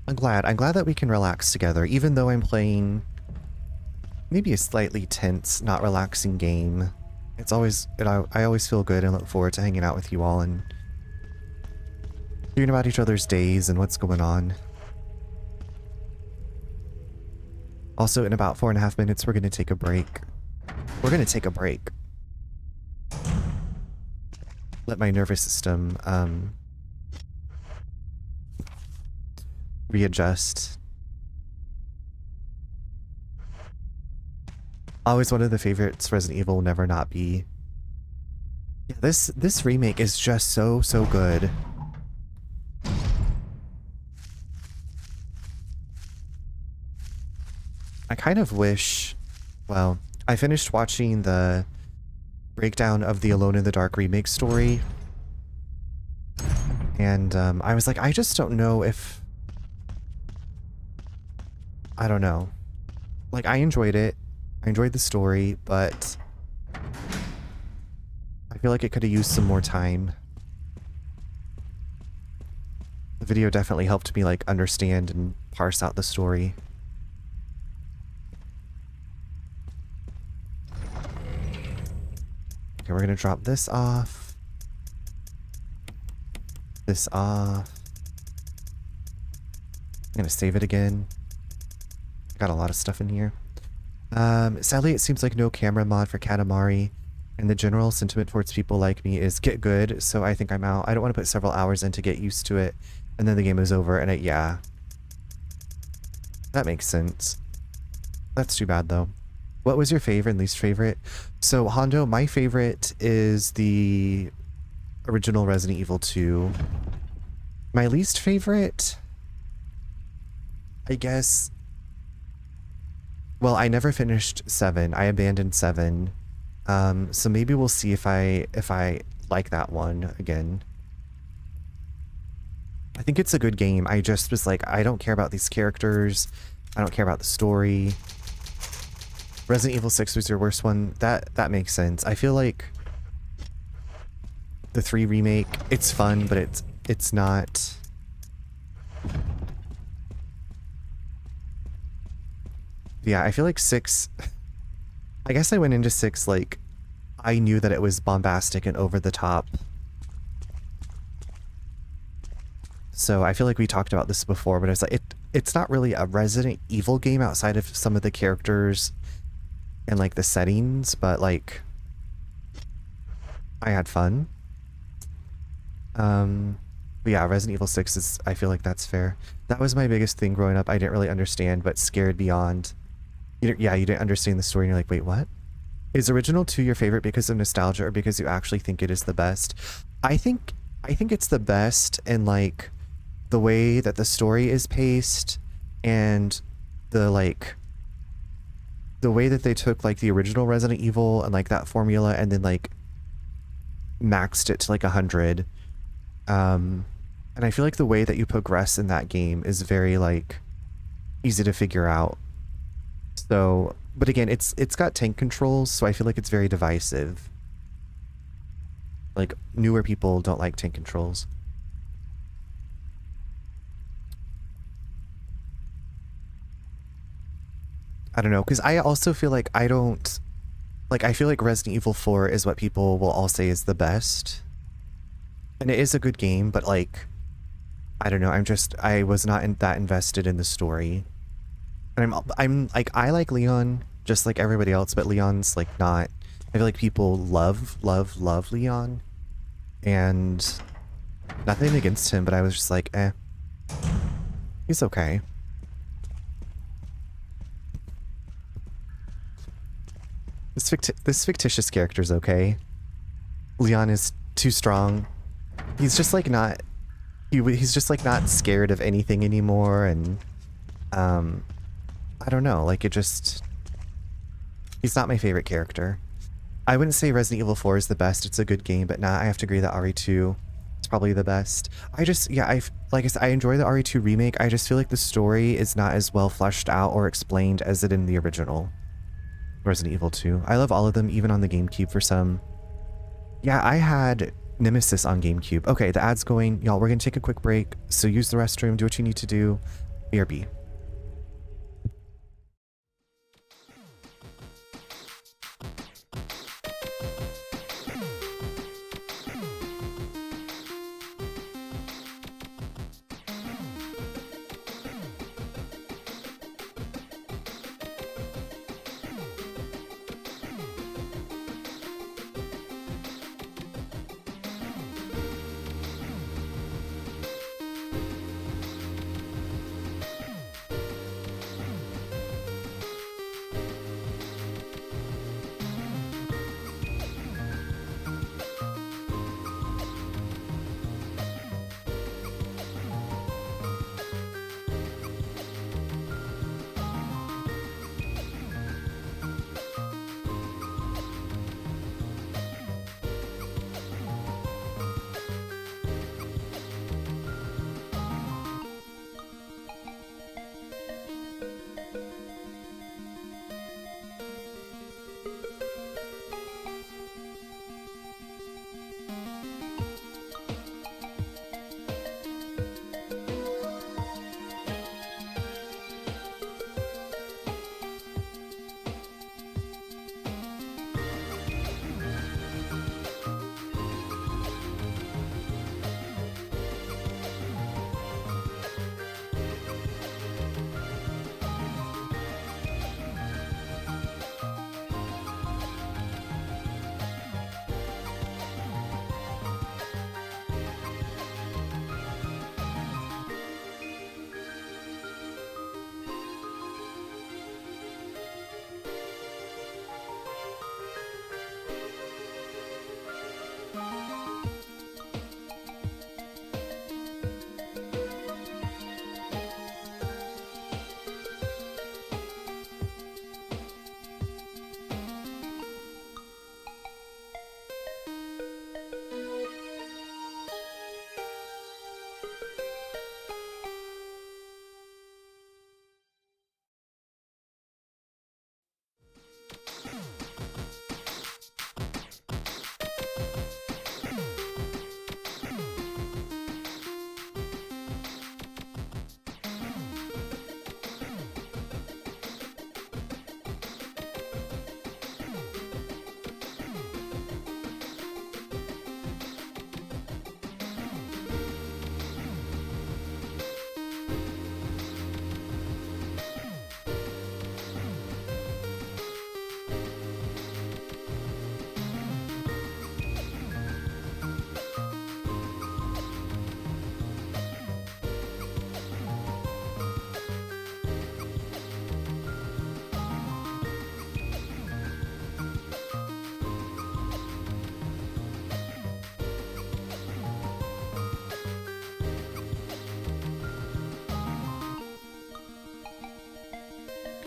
I'm glad that we can relax together, even though I'm playing maybe a slightly tense, not relaxing game. It's always... I always feel good and look forward to hanging out with you all and hearing about each other's days and what's going on. Also, in about 4.5 minutes, we're going to take a break. We're going to take a break. Let my nervous system readjust. Always one of the favorites. Resident Evil will never not be. Yeah, this remake is just so good. I kind of wish, well, I finished watching the breakdown of the Alone in the Dark remake story, and I was like, I just don't know if... I don't know. Like, I enjoyed it. I enjoyed the story, but I feel like it could have used some more time. The video definitely helped me, like, understand and parse out the story. Okay, we're gonna drop this off. This off. I'm gonna save it again. Got a lot of stuff in here. Sadly, it seems like no camera mod for Katamari, and the general sentiment towards people like me is get good, so I think I'm out. I don't want to put several hours in to get used to it, and then the game is over, and yeah. That makes sense. That's too bad, though. What was your favorite and least favorite? So, Hondo, my favorite is the original Resident Evil 2. My least favorite, I guess... Well, I never finished 7. I abandoned 7. So maybe we'll see if I like that one again. I think it's a good game. I just was like, I don't care about these characters. I don't care about the story. Resident Evil 6 was your worst one. That makes sense. I feel like the 3 remake, it's fun, but it's not... Yeah, I feel like 6... I guess I went into 6 like I knew that it was bombastic and over the top. So I feel like we talked about this before, but it's like it's not really a Resident Evil game outside of some of the characters and like the settings, but like I had fun. But yeah, Resident Evil 6 is, I feel like that's fair. That was my biggest thing growing up. I didn't really understand, but scared beyond. You didn't understand the story and you're like, wait, what? Is original 2 your favorite because of nostalgia or because you actually think it is the best? I think it's the best in like the way that the story is paced and the like the way that they took like the original Resident Evil and like that formula and then like maxed it to like 100. And I feel like the way that you progress in that game is very like easy to figure out. So, but again, it's got tank controls, so I feel like it's very divisive. Like newer people don't like tank controls. I don't know, because I also feel like I feel like Resident Evil 4 is what people will all say is the best. And it is a good game, but like, I don't know, I was not that invested in the story. And I'm like, I like Leon just like everybody else, but Leon's like not, I feel like people love Leon. And nothing against him, but I was just like, eh, he's okay. This fictitious character's okay. Leon is too strong. He's just like not, he's just like not scared of anything anymore, and I don't know, like he's not my favorite character. I wouldn't say Resident Evil 4 is the best. It's a good game, but nah, I have to agree that RE2 is probably the best. Like I said, I enjoy the RE2 remake. I just feel like the story is not as well fleshed out or explained as it in the original Resident Evil 2. I love all of them, even on the GameCube for some. Yeah, I had Nemesis on GameCube. Okay, the ad's going. Y'all, we're gonna take a quick break. So use the restroom, do what you need to do. BRB.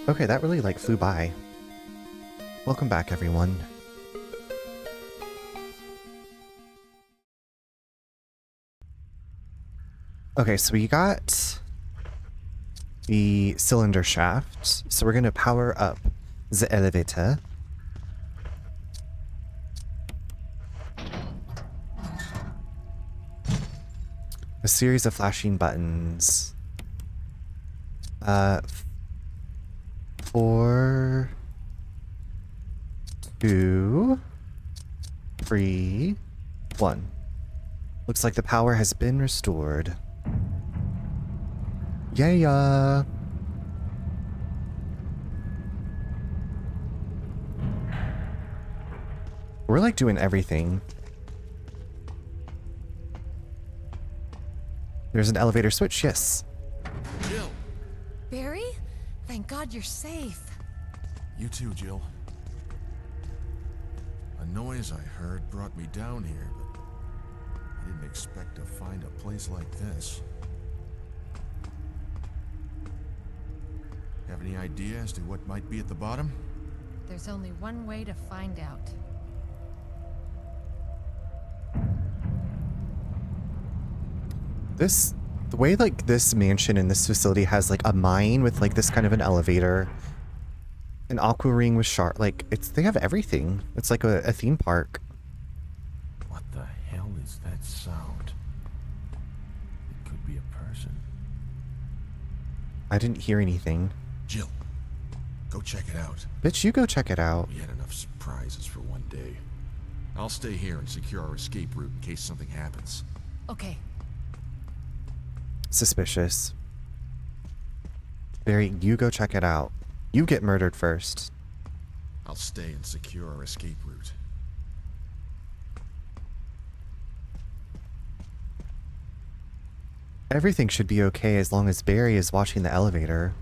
Okay, that really like flew by. Welcome back, everyone. Okay, so we got the cylinder shaft. So we're gonna power up the elevator. A series of flashing buttons. 4, 2, 3, 1. Looks like the power has been restored. Yeah. We're like doing everything. There's an elevator switch, yes. Jill! Barry? Thank God you're safe. You too, Jill. A noise I heard brought me down here, but I didn't expect to find a place like this. Have any idea as to what might be at the bottom? There's only one way to find out. The way like this mansion and this facility has like a mine with like this kind of an elevator, an aqua ring with shark, like they have everything. It's like a theme park. What the hell is that sound? It could be a person. I didn't hear anything. Jill, go check it out. Bitch, you go check it out. We had enough surprises for one day. I'll stay here and secure our escape route in case something happens. Okay. Suspicious. Barry, you go check it out. You get murdered first. I'll stay and secure our escape route. Everything should be okay as long as Barry is watching the elevator.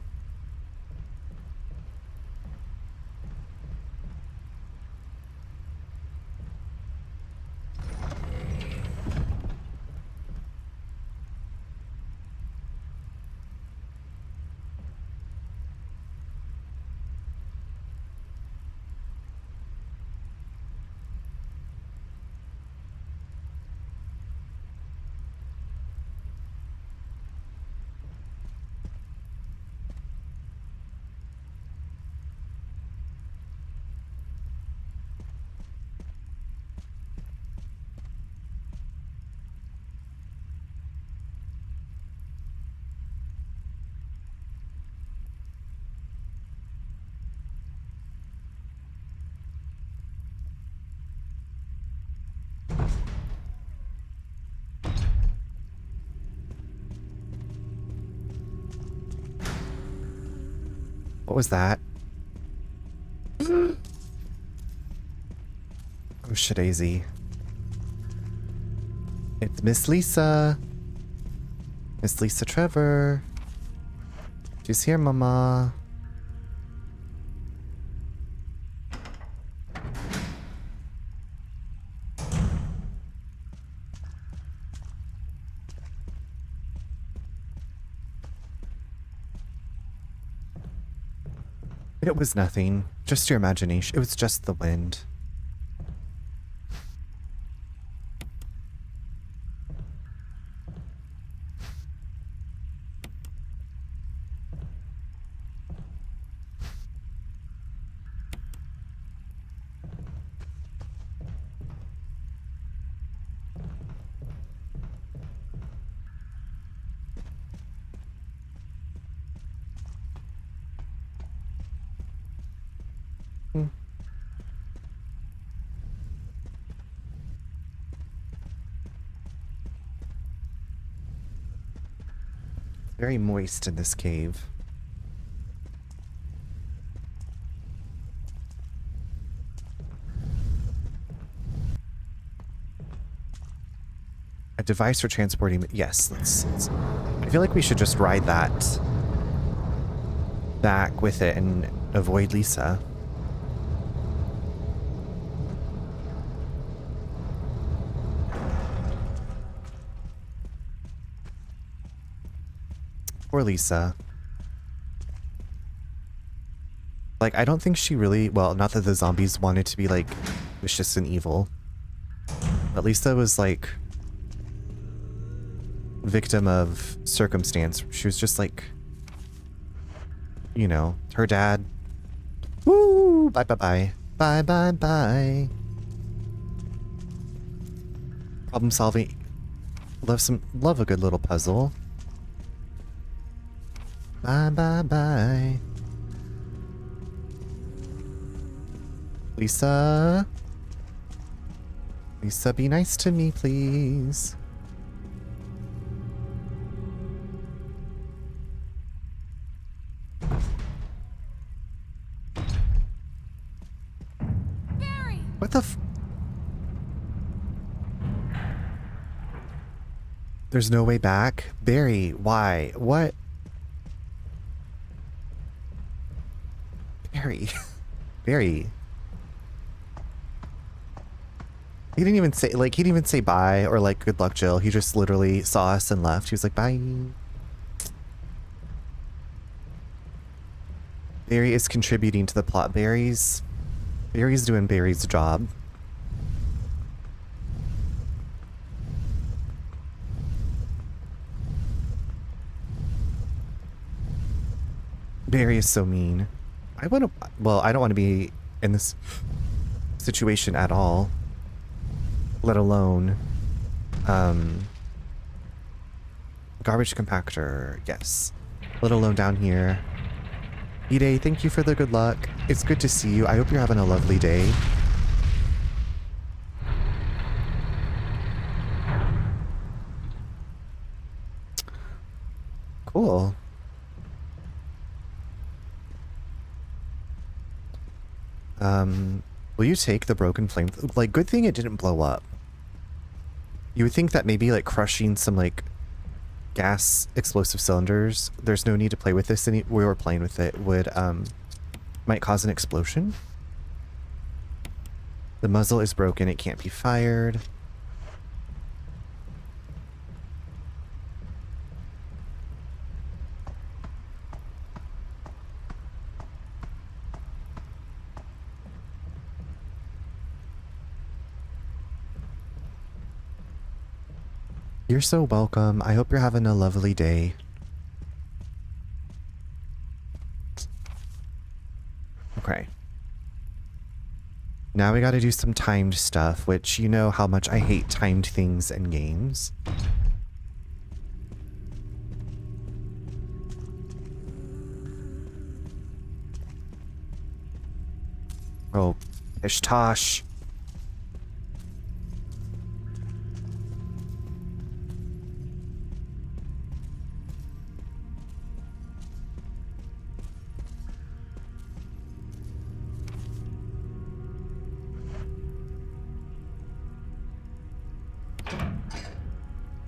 What was that? Oh, shadazy. It's Miss Lisa. Miss Lisa Trevor. She's here, Mama. It was nothing. Just your imagination. It was just the wind. Very moist in this cave. A device for transporting. Yes, let's. I feel like we should just ride that back with it and avoid Lisa. Poor Lisa. Like, I don't think she really, well, not that the zombies wanted to be like vicious and evil. But Lisa was like victim of circumstance. She was just like, you know, her dad. Woo! Bye bye bye. Bye bye bye. Problem solving. Love a good little puzzle. Bye bye bye. Lisa? Lisa, be nice to me, please. Barry! What the f- There's no way back? Barry, why? What? Barry. Barry. He didn't even say, like, he didn't even say bye or, like, good luck, Jill. He just literally saw us and left. He was like, bye. Barry is contributing to the plot. Barry's doing Barry's job. Barry is so mean. I don't want to be in this situation at all. Let alone, garbage compactor, yes. Let alone down here. Ide, thank you for the good luck. It's good to see you. I hope you're having a lovely day. Cool. Will you take the broken flame? Like, good thing it didn't blow up. You would think that maybe, like, crushing some, like, gas explosive cylinders, there's no need to play with this we were playing with it, would, might cause an explosion. The muzzle is broken. It can't be fired. You're so welcome. I hope you're having a lovely day. Okay. Now we gotta do some timed stuff, which you know how much I hate timed things in games. Oh, pish tosh.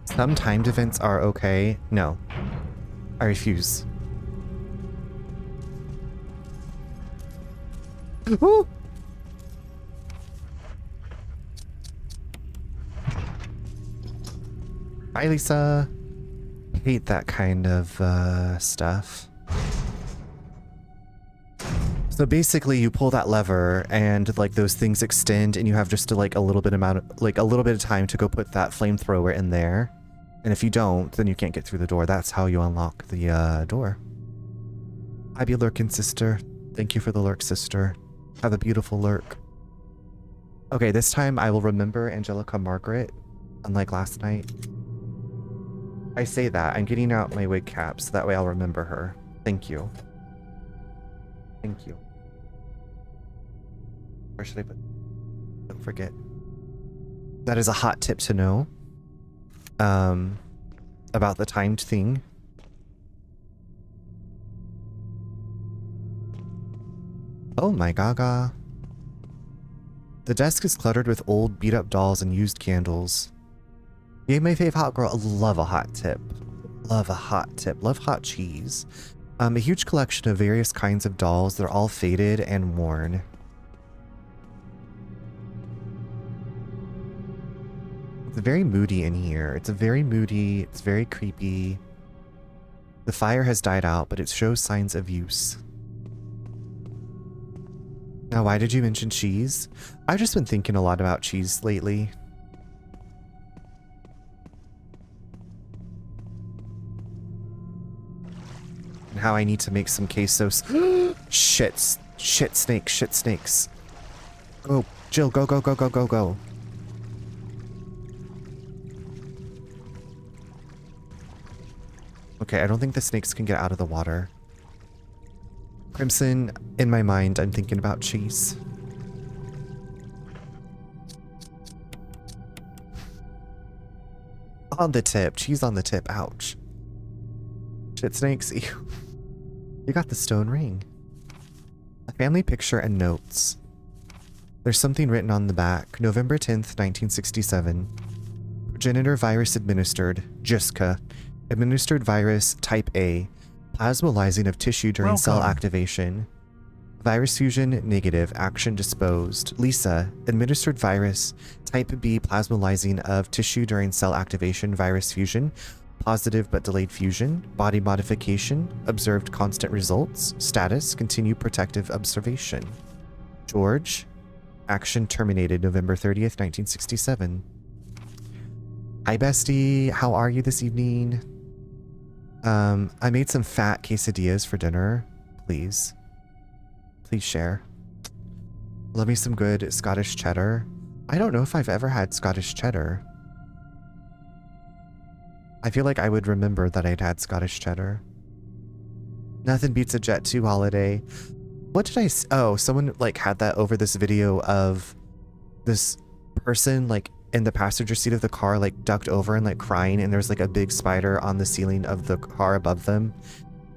Some timed events are okay. No. I refuse. Ooh! Hi, Lisa. Hate that kind of stuff. So basically you pull that lever and like those things extend and you have just like a little bit of time to go put that flamethrower in there. And if you don't, then you can't get through the door. That's how you unlock the door. Hi, be lurking, sister. Thank you for the lurk, sister. Have a beautiful lurk. Okay, this time I will remember Angelica Margaret, unlike last night. I say that. I'm getting out my wig cap so that way I'll remember her. Thank you. Thank you. Where should I put? Don't forget. That is a hot tip to know. About the timed thing. Oh my gaga. The desk is cluttered with old beat up dolls and used candles. Yay, my fave hot girl. Love a hot tip. Love a hot tip. Love hot cheese. A huge collection of various kinds of dolls. They're all faded and worn. It's very moody in here. It's very creepy. The fire has died out, but it shows signs of use. Now, why did you mention cheese? I've just been thinking a lot about cheese lately. And how I need to make some quesos. Shit. Shit snakes. Shit snakes. Go. Jill, go, go, go, go, go, go. Okay, I don't think the snakes can get out of the water. Crimson, in my mind, I'm thinking about cheese. On the tip. Cheese on the tip. Ouch. Shit snakes. Ew. You got the stone ring. A family picture and notes. There's something written on the back. November 10th, 1967. Progenitor virus administered. JISCA. Administered virus type A. Plasmolysing of tissue during cell activation. Virus fusion negative. Action disposed. Lisa. Administered virus type B. Plasmolysing of tissue during cell activation. Virus fusion. Positive but delayed fusion. Body modification. Observed constant results. Status. Continue protective observation. George. Action terminated November 30th, 1967. Hi, bestie. How are you this evening? I made some fat quesadillas for dinner. Please. Please share. Love me some good Scottish cheddar. I don't know if I've ever had Scottish cheddar. I feel like I would remember that I'd had Scottish cheddar. Nothing beats a Jet 2 holiday. What did I... Oh, someone like had that over this video of this person like in the passenger seat of the car like ducked over and like crying, and there's like a big spider on the ceiling of the car above them,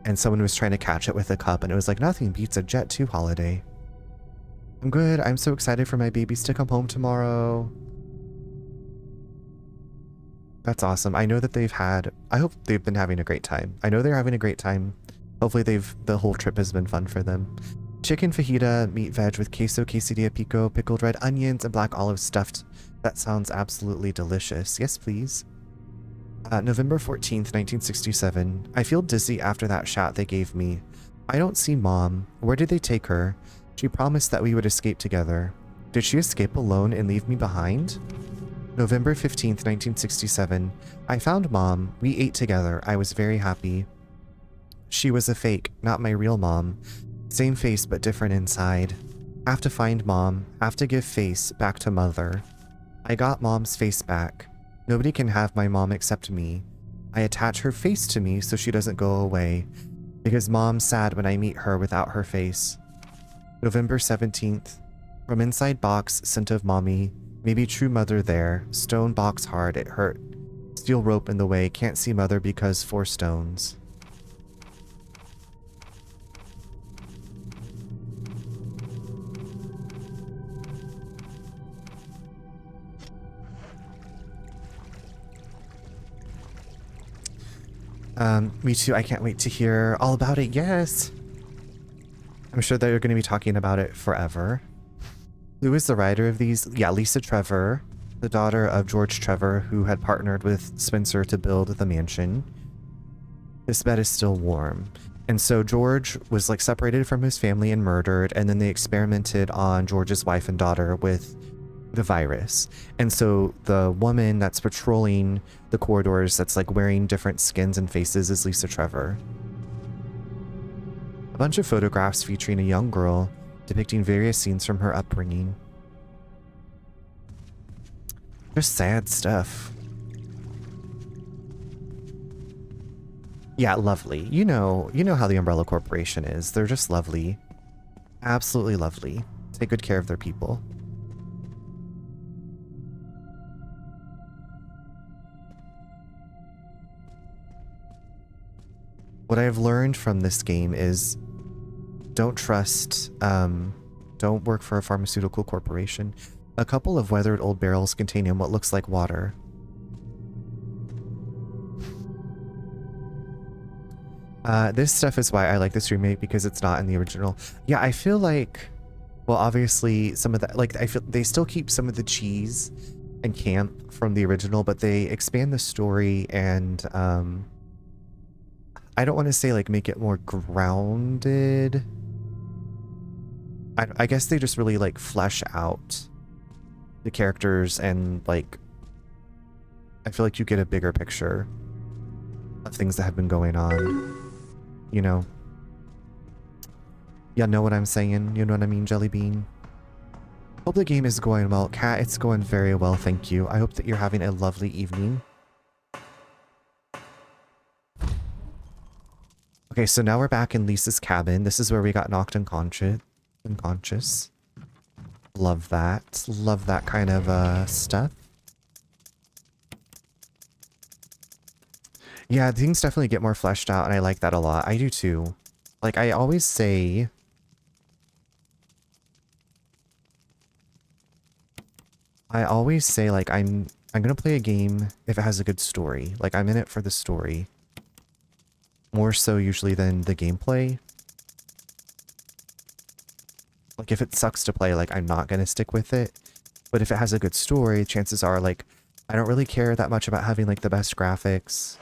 and someone was trying to catch it with a cup, and it was like, nothing beats a Jet 2 holiday. I'm good. I'm so excited for my babies to come home tomorrow. That's awesome. I know that they've had... I hope they've been having a great time. I know they're having a great time. Hopefully the whole trip has been fun for them. Chicken fajita, meat veg with queso, quesadilla pico, pickled red onions, and black olives stuffed. That sounds absolutely delicious. Yes, please. November 14th, 1967. I feel dizzy after that shot they gave me. I don't see Mom. Where did they take her? She promised that we would escape together. Did she escape alone and leave me behind? November 15th, 1967. I found Mom. We ate together. I was very happy. She was a fake, not my real mom. Same face but different inside. Have to find Mom. Have to give face back to Mother. I got Mom's face back. Nobody can have my mom except me. I attach her face to me so she doesn't go away, because Mom's sad when I meet her without her face. November 17th. From inside box, scent of mommy. Maybe true mother there. Stone box hard, it hurt. Steel rope in the way, can't see mother because 4 stones. Me too. I can't wait to hear all about it. Yes. I'm sure they're going to be talking about it forever. Who is the writer of these? Yeah, Lisa Trevor, the daughter of George Trevor, who had partnered with Spencer to build the mansion. This bed is still warm. And so George was like separated from his family and murdered, and then they experimented on George's wife and daughter with the virus. And so the woman that's patrolling the corridors that's like wearing different skins and faces is Lisa Trevor. A bunch of photographs featuring a young girl depicting various scenes from her upbringing. Just sad stuff. Yeah, lovely. You know how the Umbrella Corporation is. They're just lovely. Absolutely lovely. Take good care of their people. What I've learned from this game is don't trust, don't work for a pharmaceutical corporation. A couple of weathered old barrels containing what looks like water. This stuff is why I like this remake, because it's not in the original. Yeah, I feel like, well, obviously some of that, like, I feel they still keep some of the cheese and camp from the original, but they expand the story and, I don't want to say like make it more grounded. I guess they just really like flesh out the characters, and like I feel like you get a bigger picture of things that have been going on, you know. Yeah, know what I'm saying? You know what I mean, Jelly Bean? Hope the game is going well. Kat, it's going very well, thank you. I hope that you're having a lovely evening. Okay, so now we're back in Lisa's cabin. This is where we got knocked unconscious. Love that. Love that kind of stuff. Yeah, things definitely get more fleshed out, and I like that a lot. I do too. Like, I always say... like, I'm gonna play a game if it has a good story. Like, I'm in it for the story. More so usually than the gameplay. Like, if it sucks to play, like, I'm not gonna stick with it. But if it has a good story, chances are, like, I don't really care that much about having, like, the best graphics.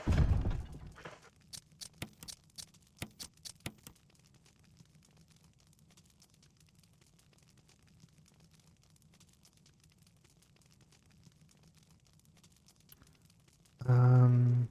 Um...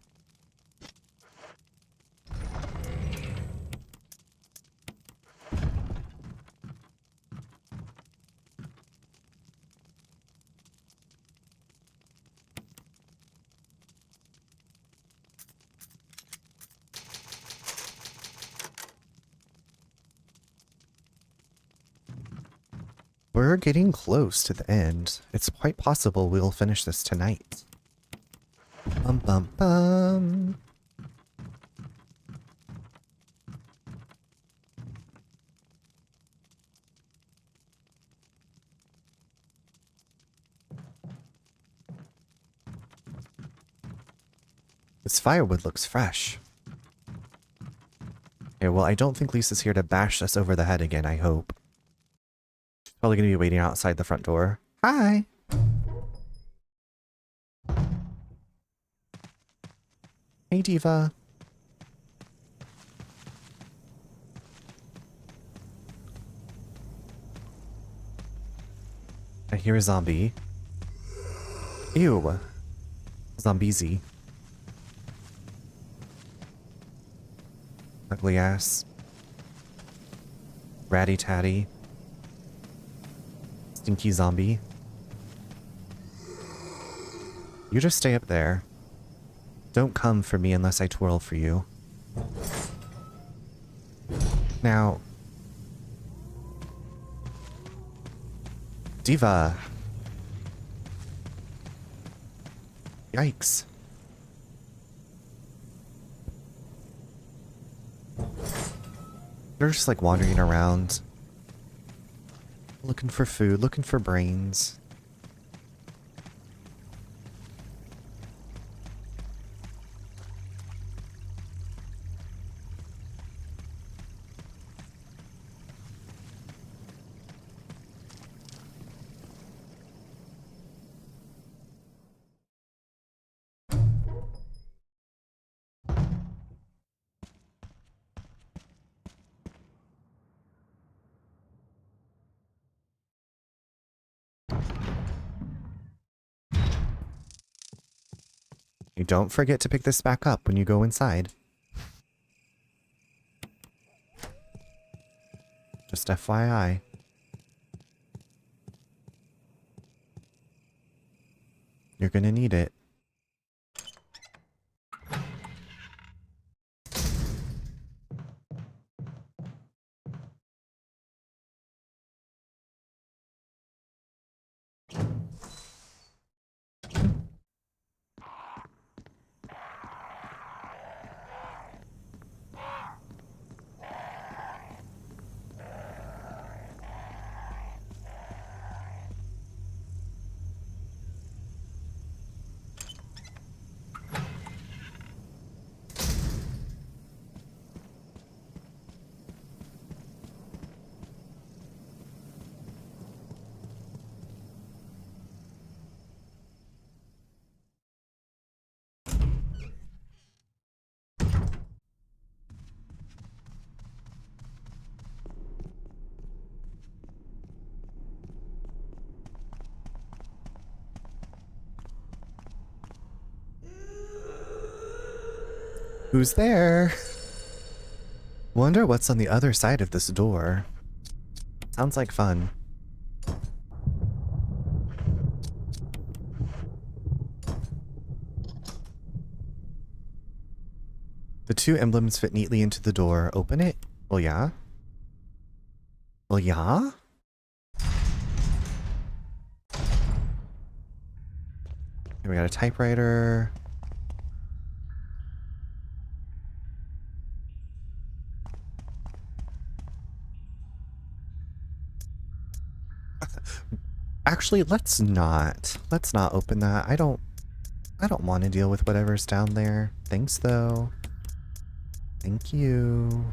We're getting close to the end. It's quite possible we'll finish this tonight. Bum bum bum. This firewood looks fresh. Okay, well, I don't think Lisa's here to bash us over the head again, I hope. Probably gonna be waiting outside the front door. Hi! Hey, Diva. I hear a zombie. Ew. Zombiesy. Ugly ass. Ratty tatty. Stinky zombie. You just stay up there. Don't come for me unless I twirl for you. Now... Diva! Yikes. They're just like wandering around. Looking for food, looking for brains. You don't forget to pick this back up when you go inside. Just FYI. You're gonna need it. Who's there? Wonder what's on the other side of this door. Sounds like fun. The two emblems fit neatly into the door. Open it? Well, yeah. Well, yeah? Here we got a typewriter. Actually, let's not open that. I don't want to deal with whatever's down there. Thanks though. Thank you.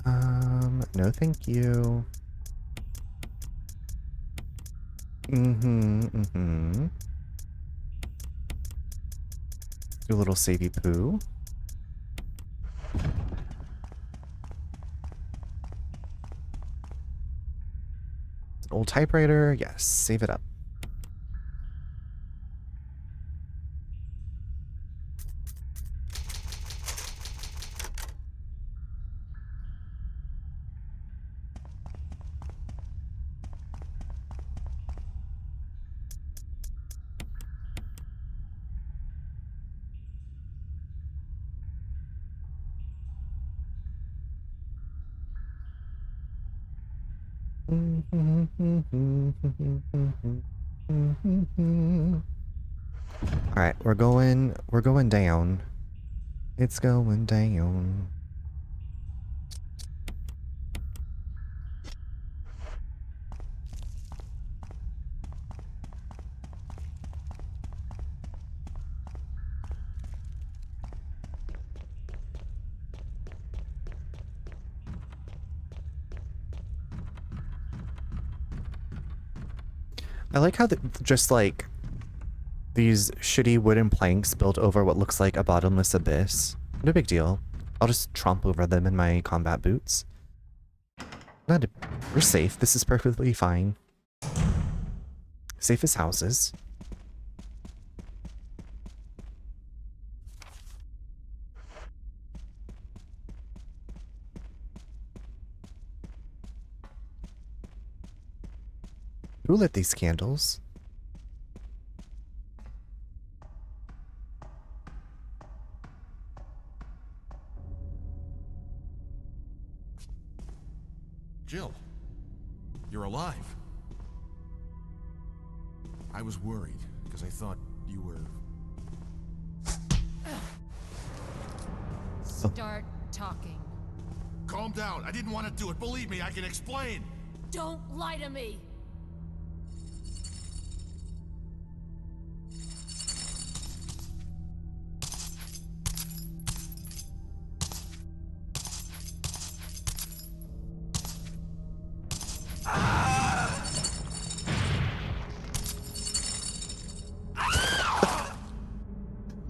No thank you. Do a little savey poo. Old typewriter, yes, save it up. All right, we're going down. It's going down. I like how just like these shitty wooden planks built over what looks like a bottomless abyss. No big deal. I'll just tromp over them in my combat boots. We're safe. This is perfectly fine. Safe as houses. Who lit these candles? Jill, you're alive. I was worried because I thought you were... Start talking. Calm down. I didn't want to do it. Believe me, I can explain. Don't lie to me.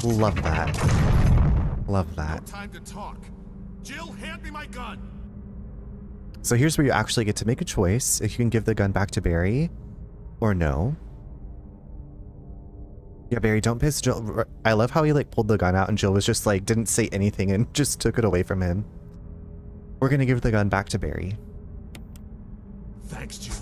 Love that. Love that. No time to talk. Jill, hand me my gun. So here's where you actually get to make a choice. If you can give the gun back to Barry or no. Yeah, Barry, don't piss Jill. I love how he like pulled the gun out and Jill was just like, didn't say anything and just took it away from him. We're gonna give the gun back to Barry. Thanks, Jill.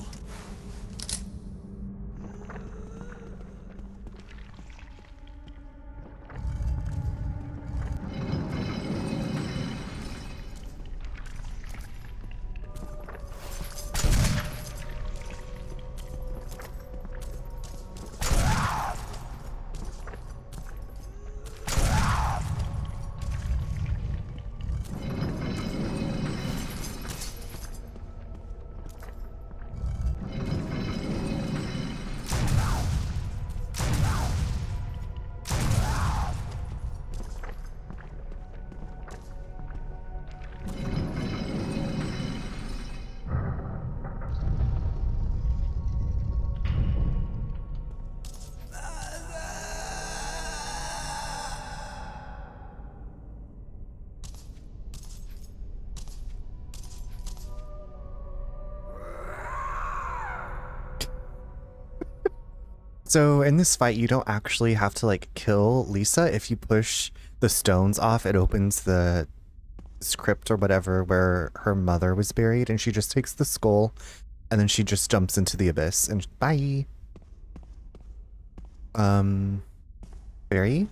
So in this fight, you don't actually have to like kill Lisa. If you push the stones off, it opens the crypt or whatever where her mother was buried, and she just takes the skull and then she just jumps into the abyss and bye. Barry?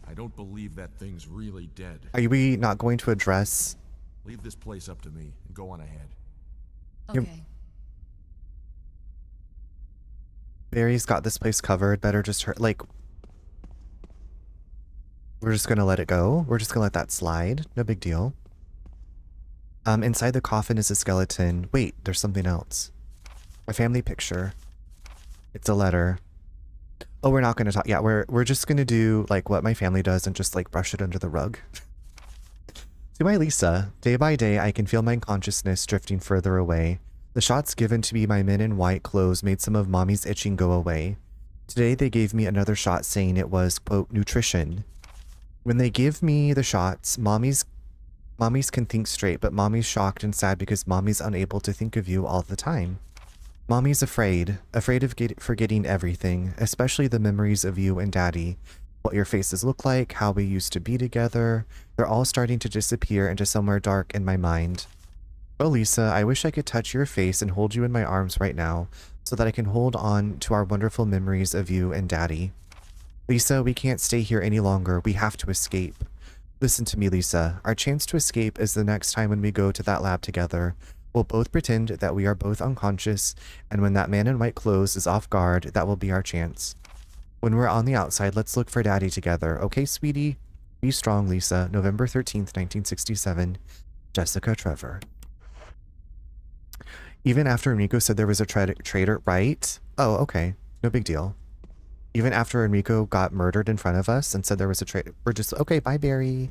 I don't believe that thing's really dead. Are we not going to address... Leave this place up to me and go on ahead. Okay. Barry's got this place covered. Better just hurt. Like, we're just gonna let it go. We're just gonna let that slide. No big deal. Inside the coffin is a skeleton. Wait, there's something else. A family picture. It's a letter. Oh, we're not gonna talk. Yeah, we're just gonna do like what my family does and just like brush it under the rug. To my Lisa, day by day I can feel my consciousness drifting further away. The shots given to me by men in white clothes made some of Mommy's itching go away. Today they gave me another shot saying it was, quote, nutrition. When they give me the shots, Mommy's can think straight, but Mommy's shocked and sad because Mommy's unable to think of you all the time. Mommy's afraid of forgetting everything, especially the memories of you and Daddy. What your faces look like, how we used to be together. They're all starting to disappear into somewhere dark in my mind. Oh, Lisa, I wish I could touch your face and hold you in my arms right now so that I can hold on to our wonderful memories of you and Daddy. Lisa, we can't stay here any longer. We have to escape. Listen to me, Lisa. Our chance to escape is the next time when we go to that lab together. We'll both pretend that we are both unconscious, and when that man in white clothes is off guard, that will be our chance. When we're on the outside, let's look for Daddy together. Okay, sweetie? Be strong, Lisa. November 13th, 1967. Jessica Trevor. Even after Enrico said there was a traitor, right? Oh, okay. No big deal. Even after Enrico got murdered in front of us and said there was a traitor, we're just, okay, bye, Barry.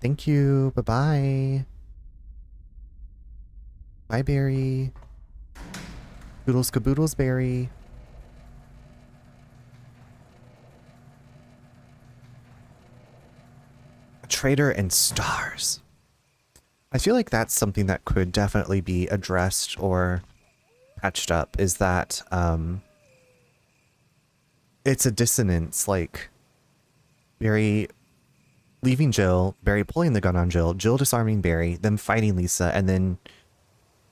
Thank you. Bye-bye. Bye, Barry. Doodles caboodles, Barry. A traitor and stars. I feel like that's something that could definitely be addressed or patched up, is that it's a dissonance, like Barry leaving Jill, Barry pulling the gun on Jill, Jill disarming Barry, them fighting Lisa, and then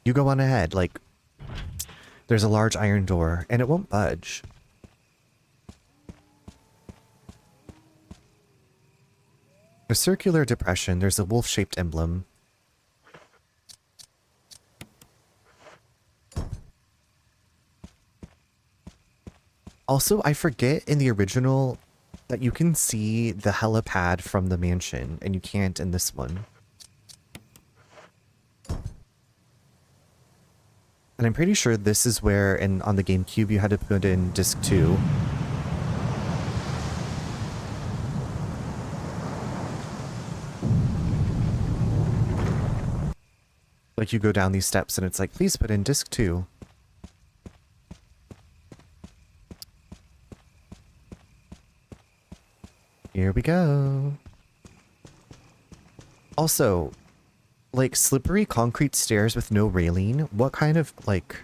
you go on ahead. Like, there's a large iron door and it won't budge. A circular depression, there's a wolf-shaped emblem. Also, I forget in the original that you can see the helipad from the mansion, and you can't in this one. And I'm pretty sure this is where, on the GameCube, you had to put in disc 2. Like, you go down these steps and it's like, please put in disc 2. Here we go. Also, like, slippery concrete stairs with no railing. What kind of, like,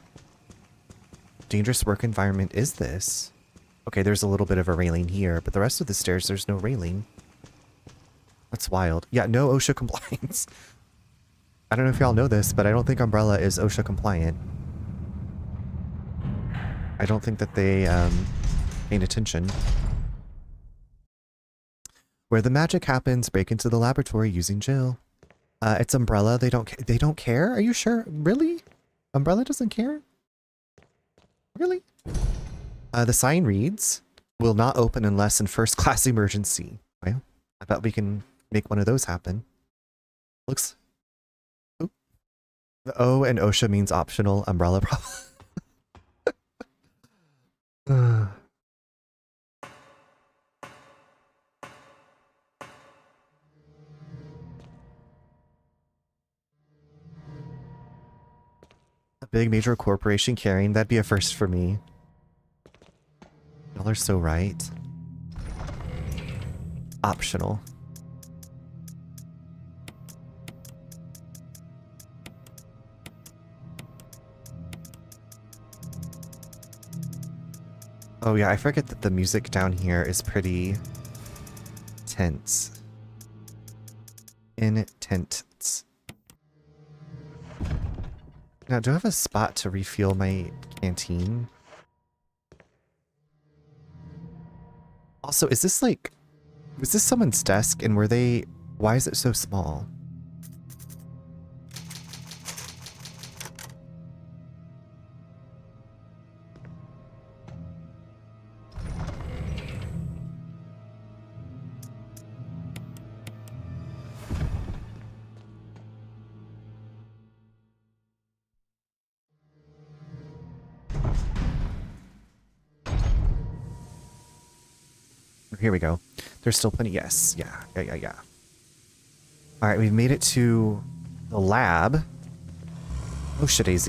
dangerous work environment is this? Okay, there's a little bit of a railing here, but the rest of the stairs, there's no railing. That's wild. Yeah, no OSHA compliance. I don't know if y'all know this, but I don't think Umbrella is OSHA compliant. I don't think that they, paid attention. Where the magic happens, break into the laboratory using Jill. It's Umbrella. They don't care? Are you sure? Really? Umbrella doesn't care? Really? The sign reads, will not open unless in first class emergency. Well, I bet we can make one of those happen. Looks... Oop. The O and OSHA means optional. Umbrella problem. A big major corporation carrying, that'd be a first for me. Y'all are so right. Optional. Oh yeah, I forget that the music down here is pretty tense. Intense. Now, do I have a spot to refuel my canteen? Also, is this like... Was this someone's desk and were they... Why is it so small? Here we go. There's still plenty. Yes. Yeah. All right, we've made it to the lab. Oh shit, AZ.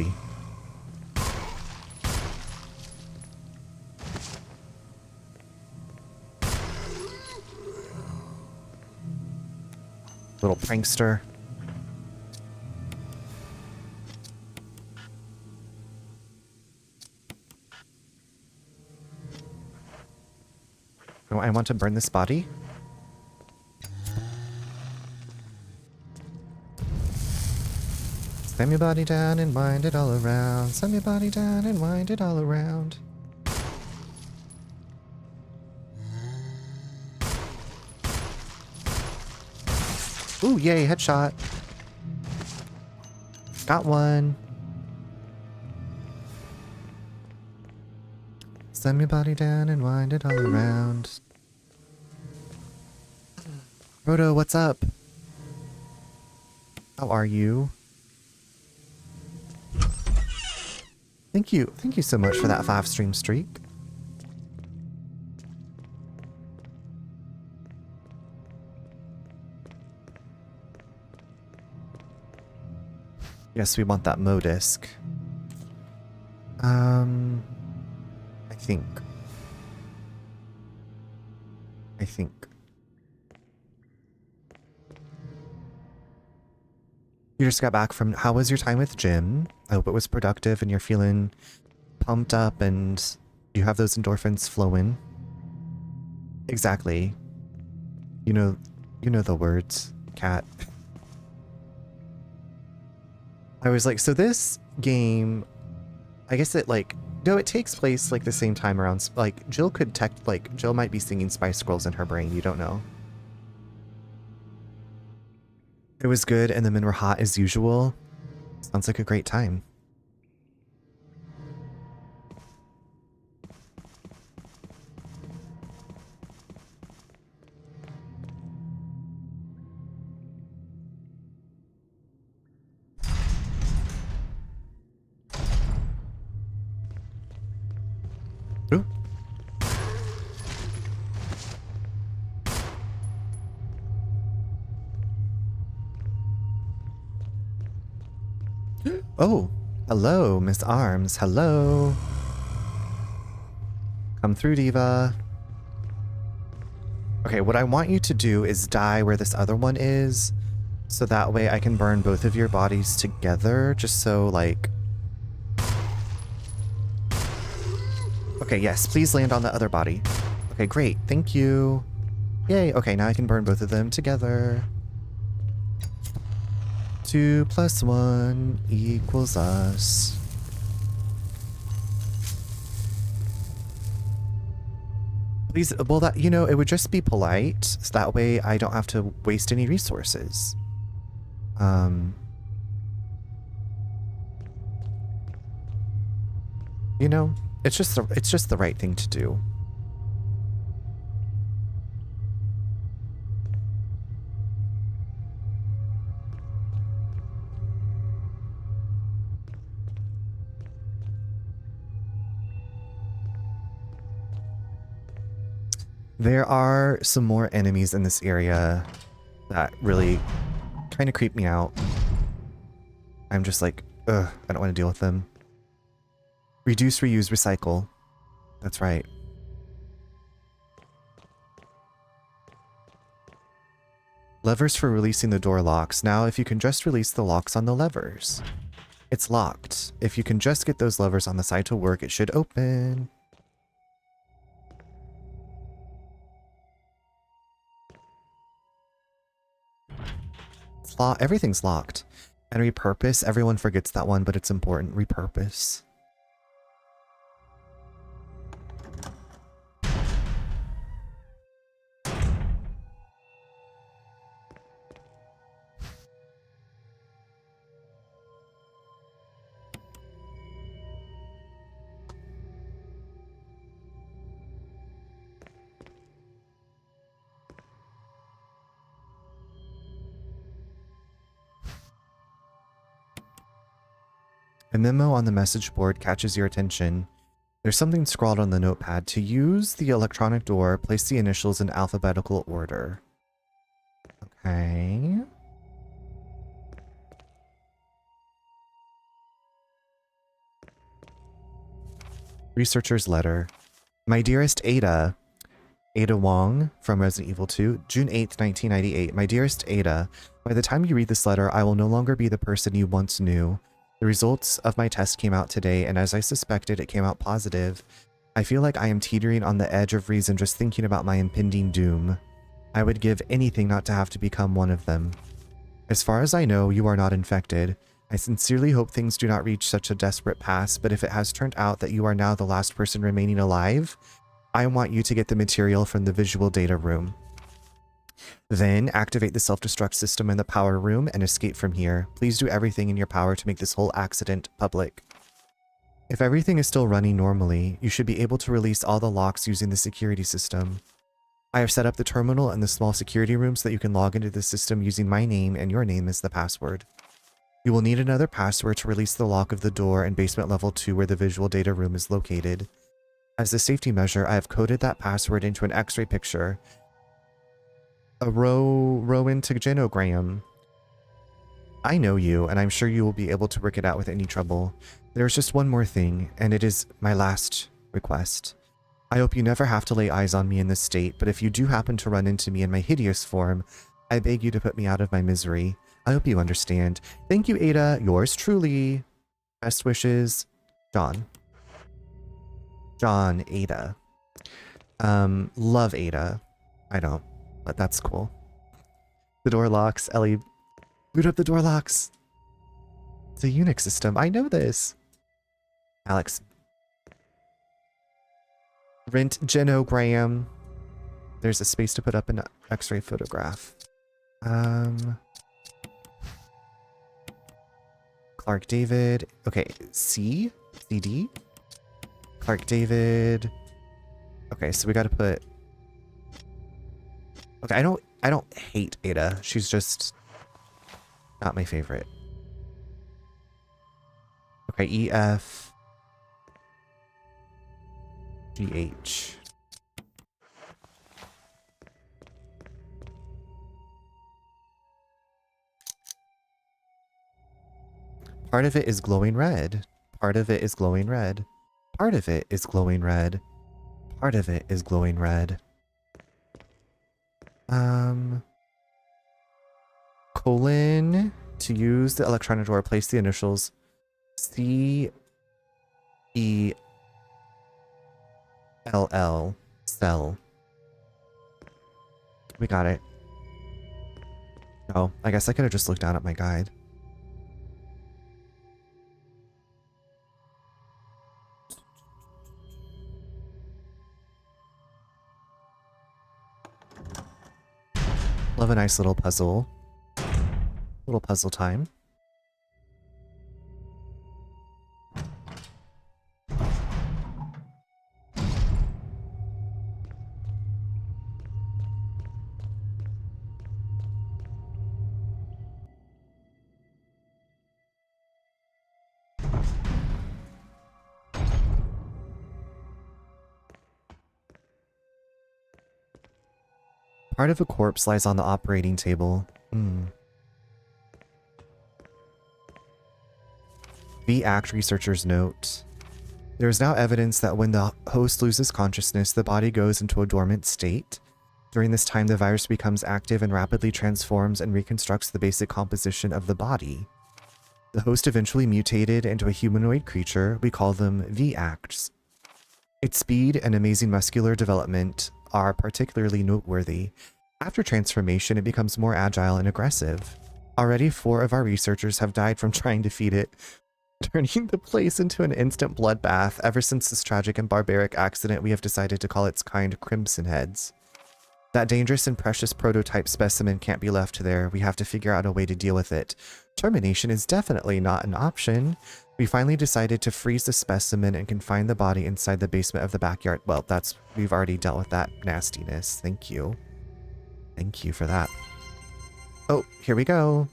Little prankster. Oh, I want to burn this body. Slam your body down and wind it all around. Slam your body down and wind it all around. Ooh, yay, headshot. Got one. Slam your body down and wind it all around. Roto, what's up? How are you? Thank you so much for that 5-stream streak. Yes, we want that Mo disc. I think. You just got back from... How was your time with Jim? I hope it was productive and you're feeling pumped up and you have those endorphins flowing. Exactly. You know the words, cat. I was like, so this game, I guess it like... No, it takes place like the same time around... Like, Jill could Jill might be singing Spice Girls in her brain, you don't know. It was good, and the men were hot as usual. Sounds like a great time. Ooh. Oh, hello, Miss Arms. Hello. Come through, Diva. Okay, what I want you to do is die where this other one is, so that way I can burn both of your bodies together, just so, like... Okay, yes, please land on the other body. Okay, great, thank you. Yay, okay, now I can burn both of them together. 2 + 1 = us. Please, well, that, you know, it would just be polite, so that way I don't have to waste any resources. You know, it's just the right thing to do. There are some more enemies in this area that really kind of creep me out. I'm just like, ugh, I don't want to deal with them. Reduce, reuse, recycle. That's right. Levers for releasing the door locks. Now, if you can just release the locks on the levers. It's locked. If you can just get those levers on the side to work, it should open. Everything's locked. And repurpose, everyone forgets that one, but it's important. Repurpose. A memo on the message board catches your attention. There's something scrawled on the notepad. To use the electronic door, place the initials in alphabetical order. Okay. Researcher's letter. My dearest Ada. Ada Wong from Resident Evil 2, June 8th, 1998. My dearest Ada, by the time you read this letter, I will no longer be the person you once knew. The results of my test came out today, and as I suspected, it came out positive. I feel like I am teetering on the edge of reason just thinking about my impending doom. I would give anything not to have to become one of them. As far as I know, you are not infected. I sincerely hope things do not reach such a desperate pass, but if it has turned out that you are now the last person remaining alive, I want you to get the material from the visual data room. Then activate the self-destruct system in the power room and escape from here. Please do everything in your power to make this whole accident public. If everything is still running normally, you should be able to release all the locks using the security system. I have set up the terminal and the small security room so that you can log into the system using my name and your name as the password. You will need another password to release the lock of the door in basement level 2 where the visual data room is located. As a safety measure, I have coded that password into an X-ray picture. A rowintigenogram. I know you, and I'm sure you will be able to work it out with any trouble. There's just one more thing, and it is my last request. I hope you never have to lay eyes on me in this state, but if you do happen to run into me in my hideous form, I beg you to put me out of my misery. I hope you understand. Thank you, Ada. Yours truly. Best wishes, John. John, Ada. Love Ada. I don't, but that's cool. The door locks. Ellie, boot up the door locks. It's a Unix system. I know this. Alex. Rent genogram. There's a space to put up an X-ray photograph. Clark David. Okay, C? CD? Clark David. Okay, so we gotta put... Okay, I don't hate Ada. She's just not my favorite. Okay, EF. GH. Part of it is glowing red. Part of it is glowing red. Part of it is glowing red. Part of it is glowing red. Colon. To use the electronic door, place the initials CELL. Cell. We got it. Oh, I guess I could have just looked down at my guide. Love a nice little puzzle. Little puzzle time. Part of a corpse lies on the operating table. The ACT researcher's note. There is now evidence that when the host loses consciousness, the body goes into a dormant state. During this time, the virus becomes active and rapidly transforms and reconstructs the basic composition of the body. The host eventually mutated into a humanoid creature. We call them VACTs. Its speed and amazing muscular development are particularly noteworthy. After transformation, it becomes more agile and aggressive. Already 4 of our researchers have died from trying to feed it, turning the place into an instant bloodbath. Ever since this tragic and barbaric accident, we have decided to call its kind Crimson Heads. That dangerous and precious prototype specimen can't be left there. We have to figure out a way to deal with it. Termination is definitely not an option. We finally decided to freeze the specimen and confine the body inside the basement of the backyard. Well, we've already dealt with that nastiness. Thank you. Thank you for that. Oh, here we go.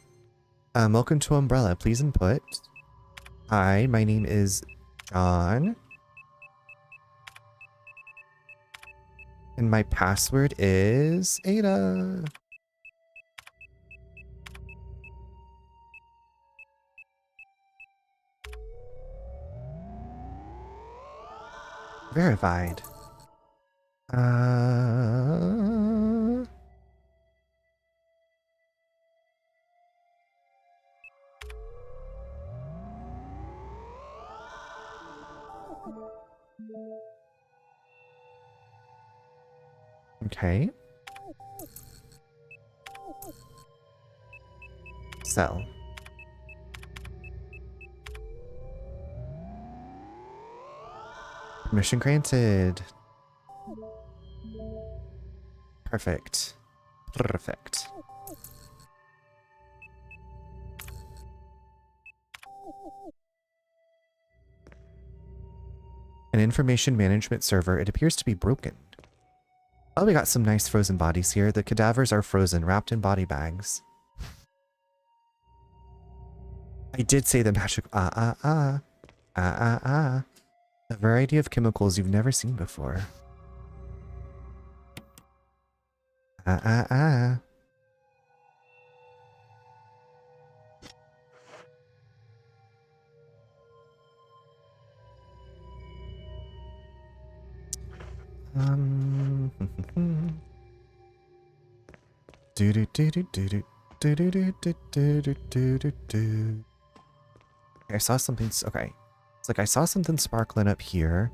Welcome to Umbrella. Please input. Hi, my name is John. And my password is Ada. Verified. Okay. Sell. Permission granted. Perfect. Perfect. An information management server. It appears to be broken. Oh, we got some nice frozen bodies here. The cadavers are frozen, wrapped in body bags. I did say the magic. A variety of chemicals you've never seen before. Do do do do do do do do do do do do do do. I saw something. Okay, it's like I saw something sparkling up here.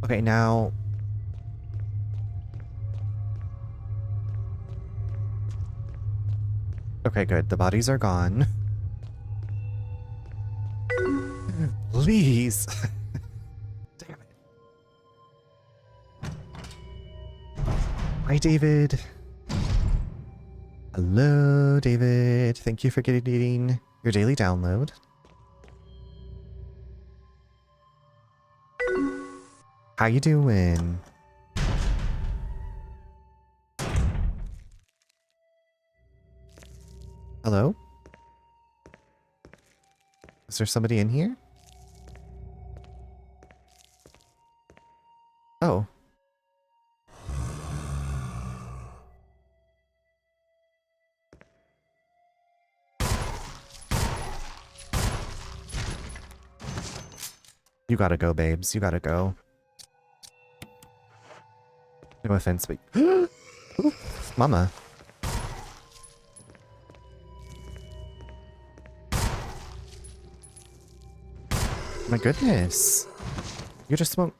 Okay, now. Okay, good. The bodies are gone. Please. Damn it. Hi, David. Hello, David. Thank you for getting your daily download. How you doing? Hello? Is there somebody in here? Oh. You gotta go, babes. You gotta go. No offense, but... Ooh, mama. My goodness. You just won't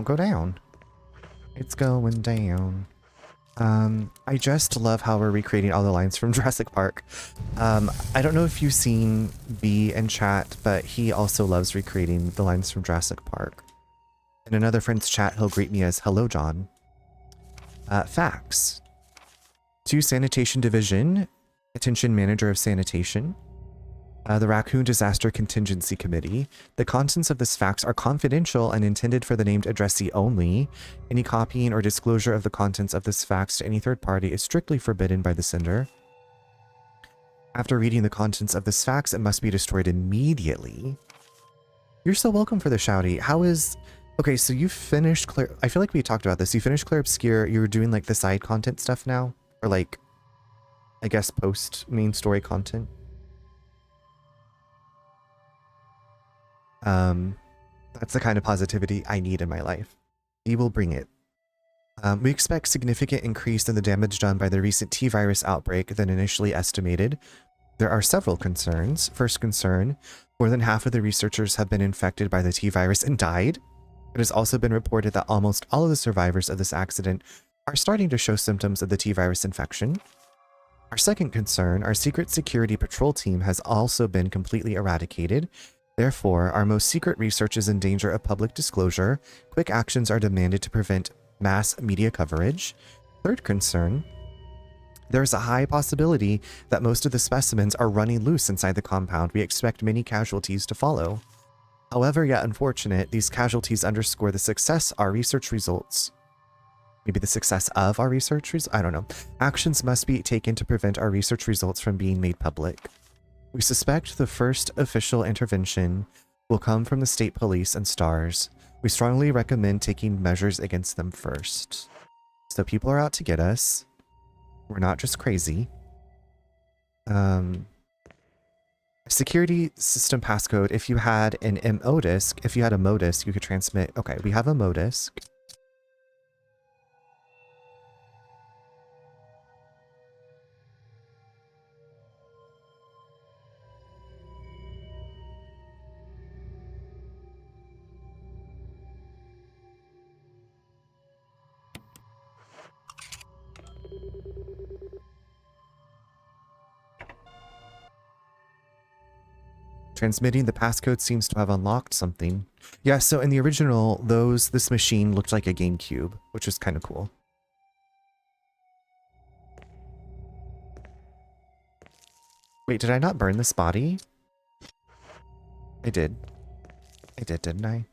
go down. It's going down. I just love how we're recreating all the lines from Jurassic Park. I don't know if you've seen B in chat, but he also loves recreating the lines from Jurassic Park. In another friend's chat, he'll greet me as, "Hello, John." Facts. To Sanitation Division, Attention Manager of Sanitation. The Raccoon Disaster Contingency Committee. The contents of this fax are confidential and intended for the named addressee only. Any copying or disclosure of the contents of this fax to any third party is strictly forbidden by the sender. After reading the contents of this fax, it must be destroyed immediately. You're so welcome for the shouty. How is... Okay, so you finished Claire... I feel like we talked about this. You finished Claire Obscure. You were doing like the side content stuff now? Or like, I guess post main story content? That's the kind of positivity I need in my life. He will bring it. We expect significant increase in the damage done by the recent T-virus outbreak than initially estimated. There are several concerns. First concern, more than half of the researchers have been infected by the T-virus and died. It has also been reported that almost all of the survivors of this accident are starting to show symptoms of the T-virus infection. Our second concern, our secret security patrol team has also been completely eradicated. Therefore, our most secret research is in danger of public disclosure. Quick actions are demanded to prevent mass media coverage. Third concern, there is a high possibility that most of the specimens are running loose inside the compound. We expect many casualties to follow. However, yet unfortunate, these casualties underscore the success our research results. Maybe the success of our research results? I don't know. Actions must be taken to prevent our research results from being made public. We suspect the first official intervention will come from the state police and STARS. We strongly recommend taking measures against them first. So people are out to get us. We're not just crazy. Security system passcode. If you had an MO-disk, if you had a MO-disk, you could transmit. Okay, we have a MO-disk. Transmitting the passcode seems to have unlocked something. Yeah, so in the original, this machine looked like a GameCube, which is kind of cool. Wait, did I not burn this body? I did. I did, didn't I?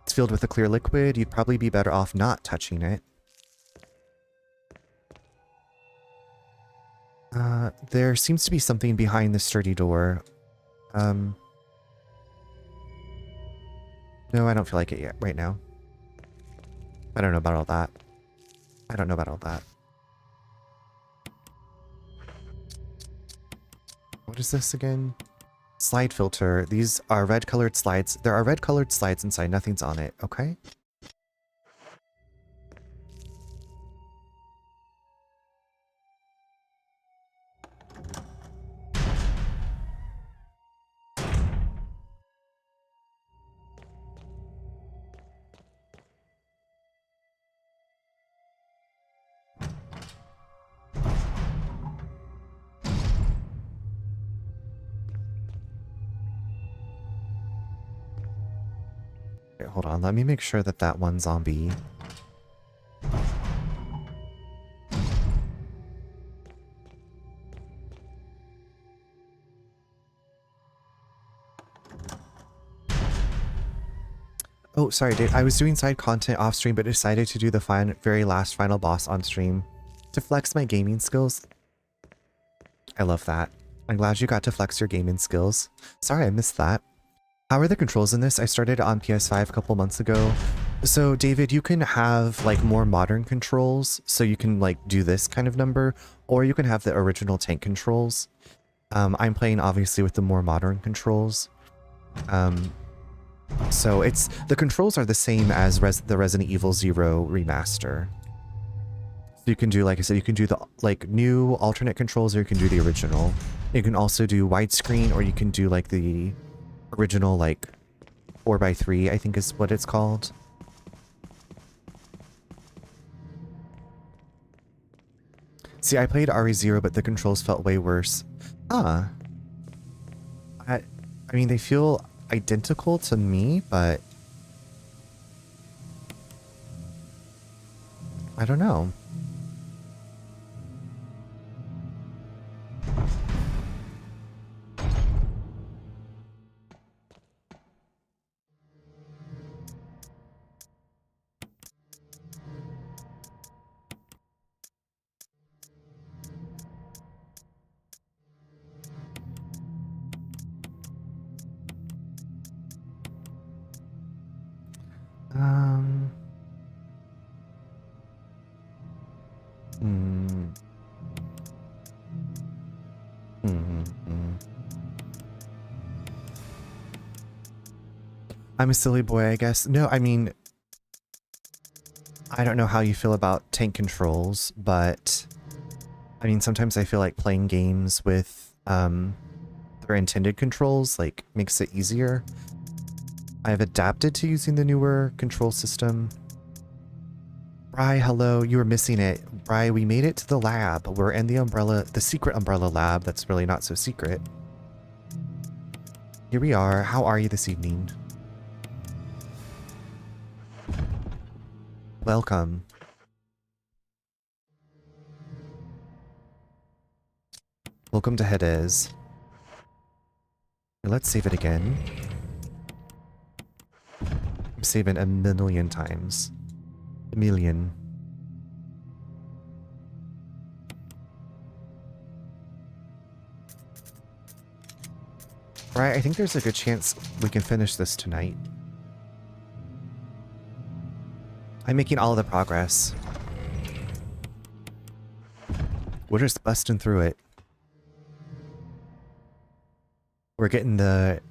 It's filled with a clear liquid. You'd probably be better off not touching it. There seems to be something behind the sturdy door. No, I don't feel like it yet, right now. I don't know about all that. I don't know about all that. What is this again? Slide filter. These are red colored slides. There are red colored slides inside. Nothing's on it. Okay. Okay, hold on. Let me make sure that that one zombie. Oh, sorry, Dave. I was doing side content off stream, but decided to do the very last final boss on stream to flex my gaming skills. I love that. I'm glad you got to flex your gaming skills. Sorry, I missed that. How are the controls in this? I started on PS5 a couple months ago. So, David, you can have like more modern controls, so you can like do this kind of number, or you can have the original tank controls. I'm playing obviously with the more modern controls. So the controls are the same as the Resident Evil 0 remaster. So you can do, like I said, you can do the like new alternate controls, or you can do the original. You can also do widescreen, or you can do like the original like 4x3, I think is what it's called. See, I played RE0, but the controls felt way worse. Huh. I mean, they feel identical to me, but I don't know. Hmm. I'm a silly boy, I guess. No, I mean, I don't know how you feel about tank controls, but I mean, sometimes I feel like playing games with their intended controls like makes it easier. I've adapted to using the newer control system. Bri, hello, you were missing it. Bri, we made it to the lab. We're in the secret umbrella lab that's really not so secret. Here we are. How are you this evening? Welcome. Welcome to Hedez. Let's save it again. I'm saving a million times. A million. Right, I think there's a good chance we can finish this tonight. I'm making all of the progress. We're just busting through it. We're getting the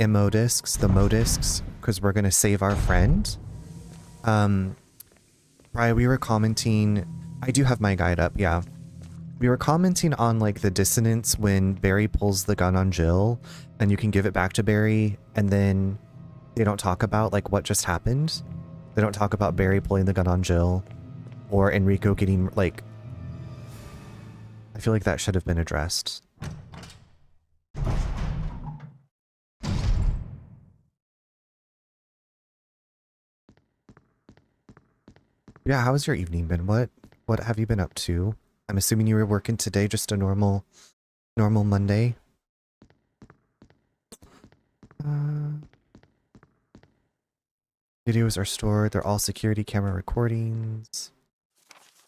MO discs, the MO discs, because we're gonna save our friend. Right, we were commenting. I do have my guide up, yeah. We were commenting on like the dissonance when Barry pulls the gun on Jill, and you can give it back to Barry, and then they don't talk about like what just happened. They don't talk about Barry pulling the gun on Jill, or Enrico getting like. I feel like that should have been addressed. Yeah, how's your evening been? What have you been up to? I'm assuming you were working today, just a normal Monday. Videos are stored. They're all security camera recordings.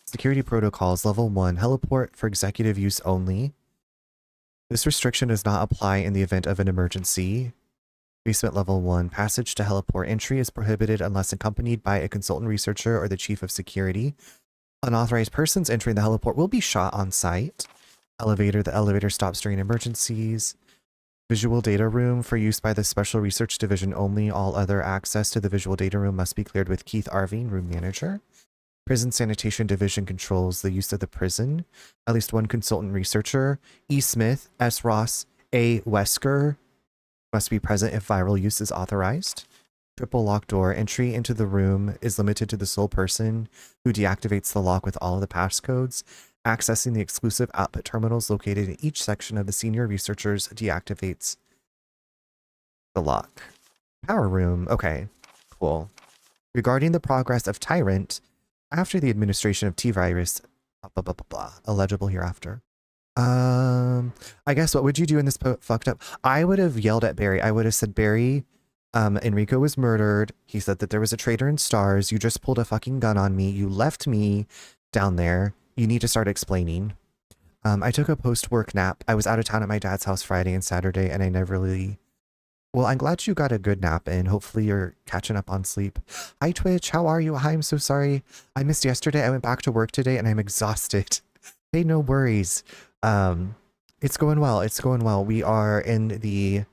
Security protocols, level 1, heliport for executive use only. This restriction does not apply in the event of an emergency. Basement level 1, passage to heliport entry is prohibited unless accompanied by a consultant researcher or the chief of security. Unauthorized persons entering the heliport will be shot on site. Elevator, the elevator stops during emergencies. Visual data room for use by the Special Research Division only. All other access to the visual data room must be cleared with Keith Arvine, room manager. Prison Sanitation Division controls the use of the prison. At least one consultant researcher, E. Smith, S. Ross, A. Wesker, must be present if viral use is authorized. Triple lock door. Entry into the room is limited to the sole person who deactivates the lock with all of the passcodes. Accessing the exclusive output terminals located in each section of the senior researchers deactivates the lock. Power room. Okay, cool. Regarding the progress of Tyrant, after the administration of T-Virus, blah, blah, blah, blah, illegible hereafter. I guess what would you do in this fucked up? I would have yelled at Barry. I would have said, Barry, Enrico was murdered. He said that there was a traitor in stars. You just pulled a fucking gun on me. You left me down there. You need to start explaining. I took a post-work nap. I was out of town at my dad's house Friday and Saturday, and I never really... Well, I'm glad you got a good nap in. Hopefully you're catching up on sleep. Hi, Twitch. How are you? Hi, I'm so sorry. I missed yesterday. I went back to work today, and I'm exhausted. Hey, no worries. It's going well. It's going well. We are in the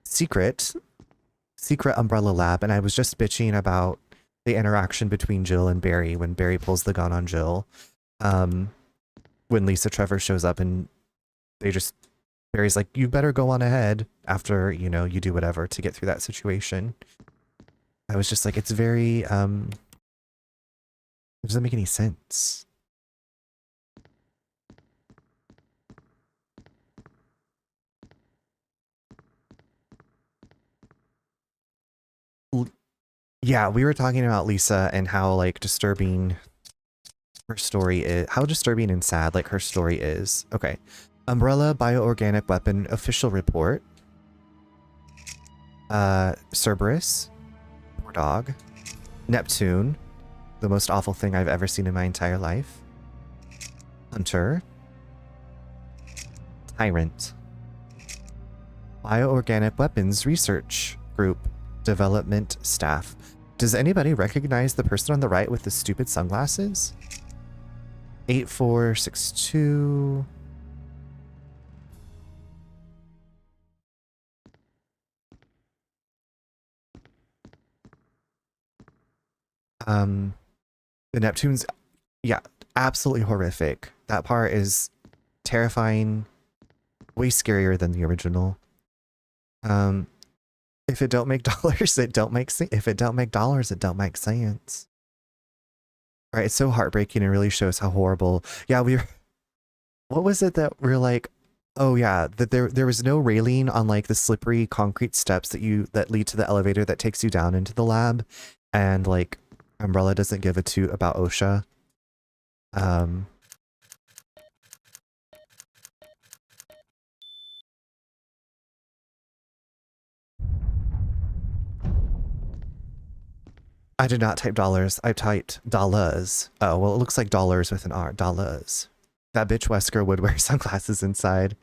secret umbrella lab, and I was just bitching about the interaction between Jill and Barry when Barry pulls the gun on Jill. When Lisa Trevor shows up and Barry's like, you better go on ahead after, you know, you do whatever to get through that situation. I was just like, it's very, it doesn't make any sense. Yeah, we were talking about Lisa and how like disturbing her story is, how disturbing and sad like her story is. Okay. Umbrella bioorganic weapon official report. Cerberus, poor dog. Neptune, the most awful thing I've ever seen in my entire life. Hunter. Tyrant. Bioorganic weapons research group development staff. Does anybody recognize the person on the right with the stupid sunglasses? 8462. The Neptune's, yeah, absolutely horrific. That part is terrifying, way scarier than the original. If it don't make dollars, it don't make sense. If it don't make dollars, it don't make sense. Right? It's so heartbreaking and really shows how horrible. Yeah, what was it that we're like? Oh yeah, that there was no railing on like the slippery concrete steps that lead to the elevator that takes you down into the lab, and like Umbrella doesn't give a toot about OSHA. I did not type dollars. I typed dollars. Oh, well, it looks like dollars with an R. Dollars. That bitch Wesker would wear sunglasses inside.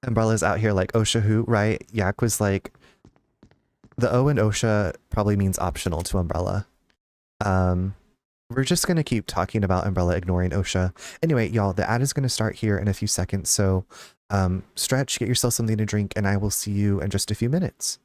Umbrella's out here like OSHA who, right? Yak was like, the O in OSHA probably means optional to Umbrella. We're just going to keep talking about Umbrella ignoring OSHA. Anyway, y'all, the ad is going to start here in a few seconds. So stretch, get yourself something to drink, and I will see you in just a few minutes.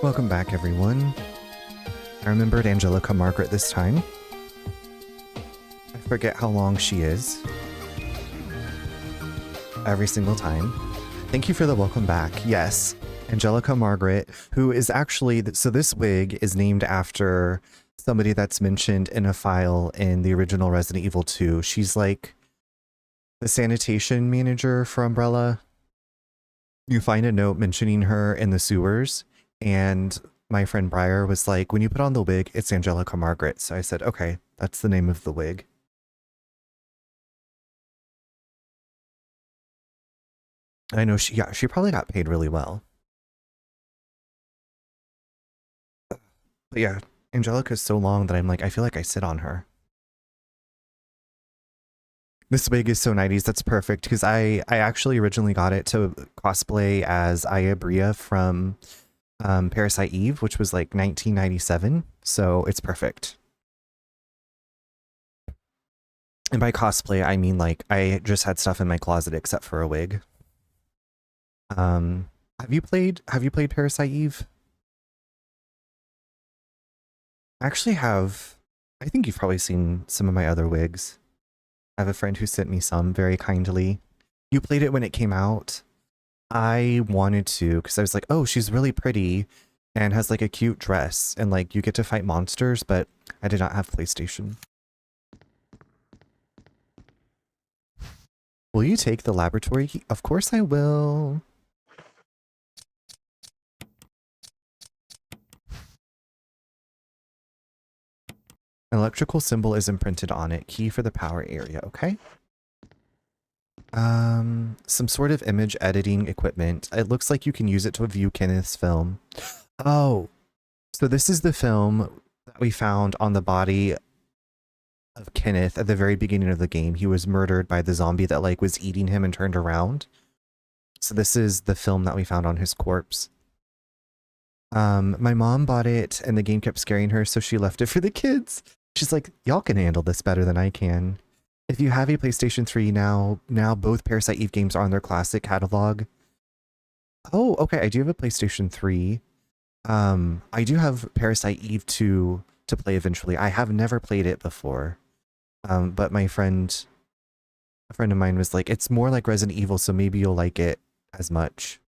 Welcome back, everyone. I remembered Angelica Margaret this time. I forget how long she is. Every single time. Thank you for the welcome back. Yes, Angelica Margaret, who is actually... So this wig is named after somebody that's mentioned in a file in the original Resident Evil 2. She's like the sanitation manager for Umbrella. You find a note mentioning her in the sewers, and my friend Briar was like, when you put on the wig, it's Angelica Margaret. So I said, okay, that's the name of the wig. I know she probably got paid really well. But yeah, Angelica's so long that I'm like, I feel like I sit on her. This wig is so 90s. That's perfect because I actually originally got it to cosplay as Aya Bria from Parasite Eve, which was like 1997. So it's perfect. And by cosplay, I mean like I just had stuff in my closet except for a wig. Have you played Parasite Eve? I actually have. I think you've probably seen some of my other wigs. I have a friend who sent me some very kindly. You played it when it came out. I wanted to because I was like, oh, she's really pretty and has like a cute dress and like you get to fight monsters, but I did not have PlayStation. Will you take the laboratory key? Of course I will. An electrical symbol is imprinted on it. Key for the power area, okay? Some sort of image editing equipment. It looks like you can use it to view Kenneth's film. Oh, so this is the film that we found on the body of Kenneth at the very beginning of the game. He was murdered by the zombie that like was eating him and turned around. So this is the film that we found on his corpse. My mom bought it and the game kept scaring her, so she left it for the kids. She's like, y'all can handle this better than I can. If you have a PlayStation 3 now both Parasite Eve games are on their classic catalog. Oh, okay, I do have a PlayStation 3. I do have Parasite Eve 2 to play eventually. I have never played it before. But a friend of mine was like, it's more like Resident Evil, so maybe you'll like it as much.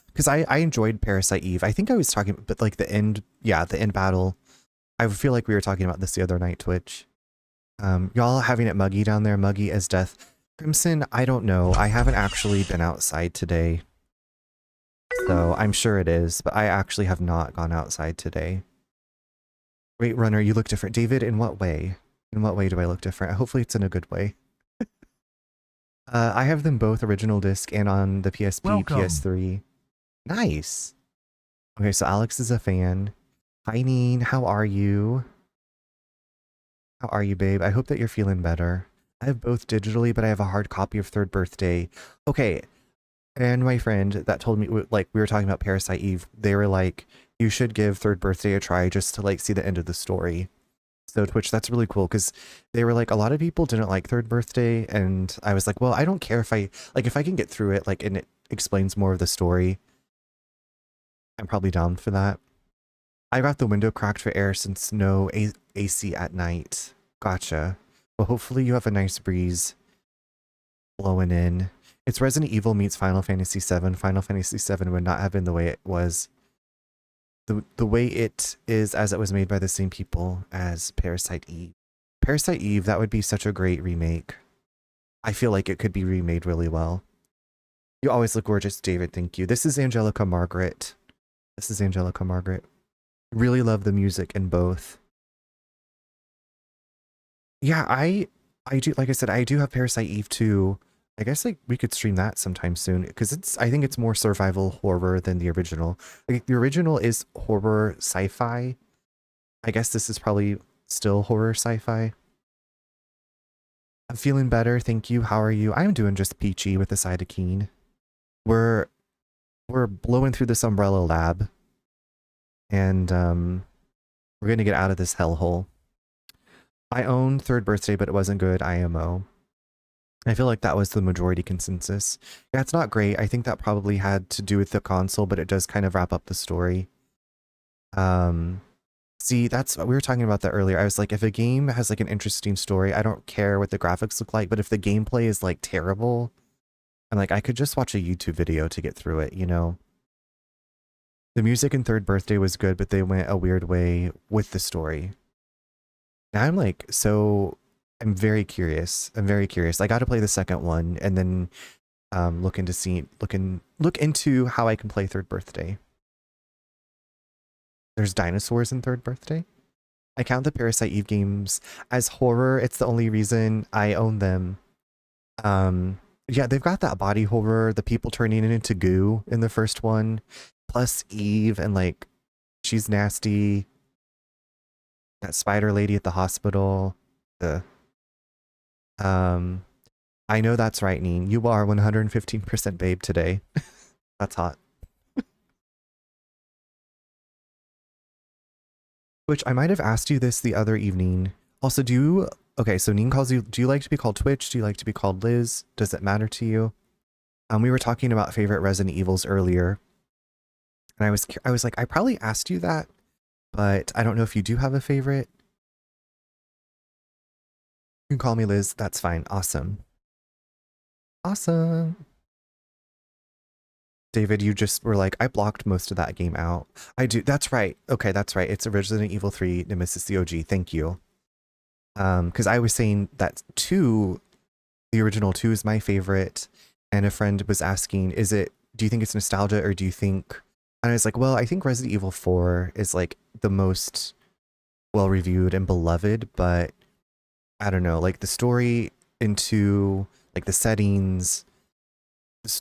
Because I enjoyed Parasite Eve. I think I was talking, but like the end battle. I feel like we were talking about this the other night, Twitch. Y'all having it muggy down there, muggy as death. Crimson, I don't know. I haven't actually been outside today. So I'm sure it is, but I actually have not gone outside today. Wait, Runner, you look different. David, in what way? In what way do I look different? Hopefully it's in a good way. I have them both original disc and on the PSP, Welcome. PS3. Nice. Okay, so Alex is a fan. Hi, Neen. How are you? How are you, babe? I hope that you're feeling better. I have both digitally, but I have a hard copy of Third Birthday. Okay. And my friend that told me, like, we were talking about Parasite Eve, they were like, you should give Third Birthday a try just to, like, see the end of the story. So Twitch, that's really cool, because they were like, a lot of people didn't like Third Birthday, and I was like, well, I don't care if if I can get through it, like, and it explains more of the story, I'm probably down for that. I got the window cracked for air since no AC at night. Gotcha. Well, hopefully you have a nice breeze blowing in. It's Resident Evil meets Final Fantasy VII. Final Fantasy VII would not have been the way it was. The way it is as it was made by the same people as Parasite Eve. Parasite Eve, that would be such a great remake. I feel like it could be remade really well. You always look gorgeous, David. Thank you. This is Angelica Margaret. This is Angelica Margaret. Really love the music in both. Yeah, I do, like I said, I do have Parasite Eve 2. I guess like we could stream that sometime soon because I think it's more survival horror than the original. Like the original is horror sci-fi. I guess this is probably still horror sci-fi. I'm feeling better, thank you. How are you? I'm doing just peachy with a side of keen. We're blowing through this umbrella lab. And we're gonna get out of this hellhole. I own Third Birthday, but it wasn't good. IMO. I feel like that was the majority consensus. Yeah, it's not great. I think that probably had to do with the console, but it does kind of wrap up the story. See, that's what we were talking about that earlier. I was like, if a game has like an interesting story, I don't care what the graphics look like, but if the gameplay is like terrible, I'm like, I could just watch a YouTube video to get through it, you know? The music in Third Birthday was good, but they went a weird way with the story. Now I'm like, so I'm very curious. I'm very curious. I got to play the second one and then look into how I can play Third Birthday. There's dinosaurs in Third Birthday. I count the Parasite Eve games as horror. It's the only reason I own them. Yeah, they've got that body horror, the people turning it into goo in the first one, plus Eve, and like she's nasty. That spider lady at the hospital. The I know that's right, Neen. You are 115% babe today. That's hot. Which I might have asked you this the other evening. Also, okay, so Neen calls you, do you like to be called Twitch? Do you like to be called Liz? Does it matter to you? We were talking about favorite Resident Evils earlier. And I was like, I probably asked you that, but I don't know if you do have a favorite. You can call me Liz. That's fine. Awesome. Awesome. David, you just were like, I blocked most of that game out. I do. That's right. Okay, that's right. It's Resident Evil 3 Nemesis the OG. Thank you. Because I was saying that 2, the original 2 is my favorite. And a friend was asking, do you think it's nostalgia or do you think... And I was like, well, I think Resident Evil 4 is like the most well-reviewed and beloved, but I don't know, like the story into like the settings,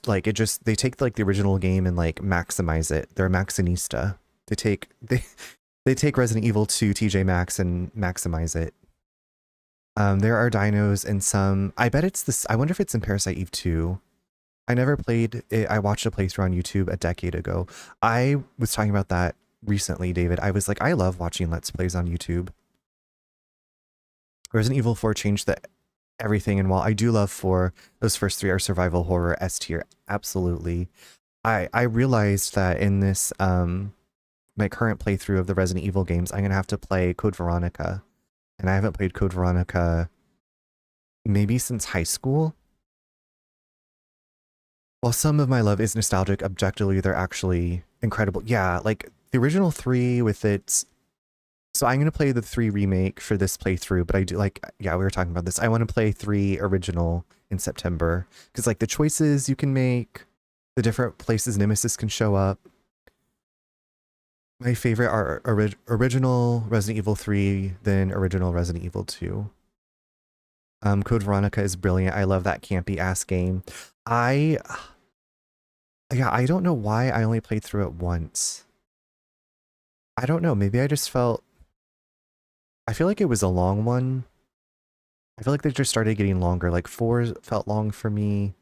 like they take like the original game and like maximize it. They're a Maxinista. They take Resident Evil 2 TJ Maxx and maximize it. There are dinos and some, I bet it's this, I wonder if it's in Parasite Eve 2. I never played it. I watched a playthrough on YouTube a decade ago. I was talking about that recently, David. I was like, I love watching Let's Plays on YouTube. Resident Evil 4 changed everything, and while I do love 4, those first 3 are survival horror S tier. Absolutely. I realized that in this my current playthrough of the Resident Evil games, I'm gonna have to play Code Veronica. And I haven't played Code Veronica maybe since high school. While some of my love is nostalgic, objectively they're actually incredible. Yeah, like the original 3 with its... So I'm going to play the 3 remake for this playthrough, but I do like... Yeah, we were talking about this. I want to play 3 original in September. Because like the choices you can make, the different places Nemesis can show up. My favorite are original Resident Evil 3, then original Resident Evil 2. Code Veronica is brilliant. I love that campy ass game. I don't know why I only played through it once. I don't know. Maybe I just felt... I feel like it was a long one. I feel like they just started getting longer. Like 4 felt long for me.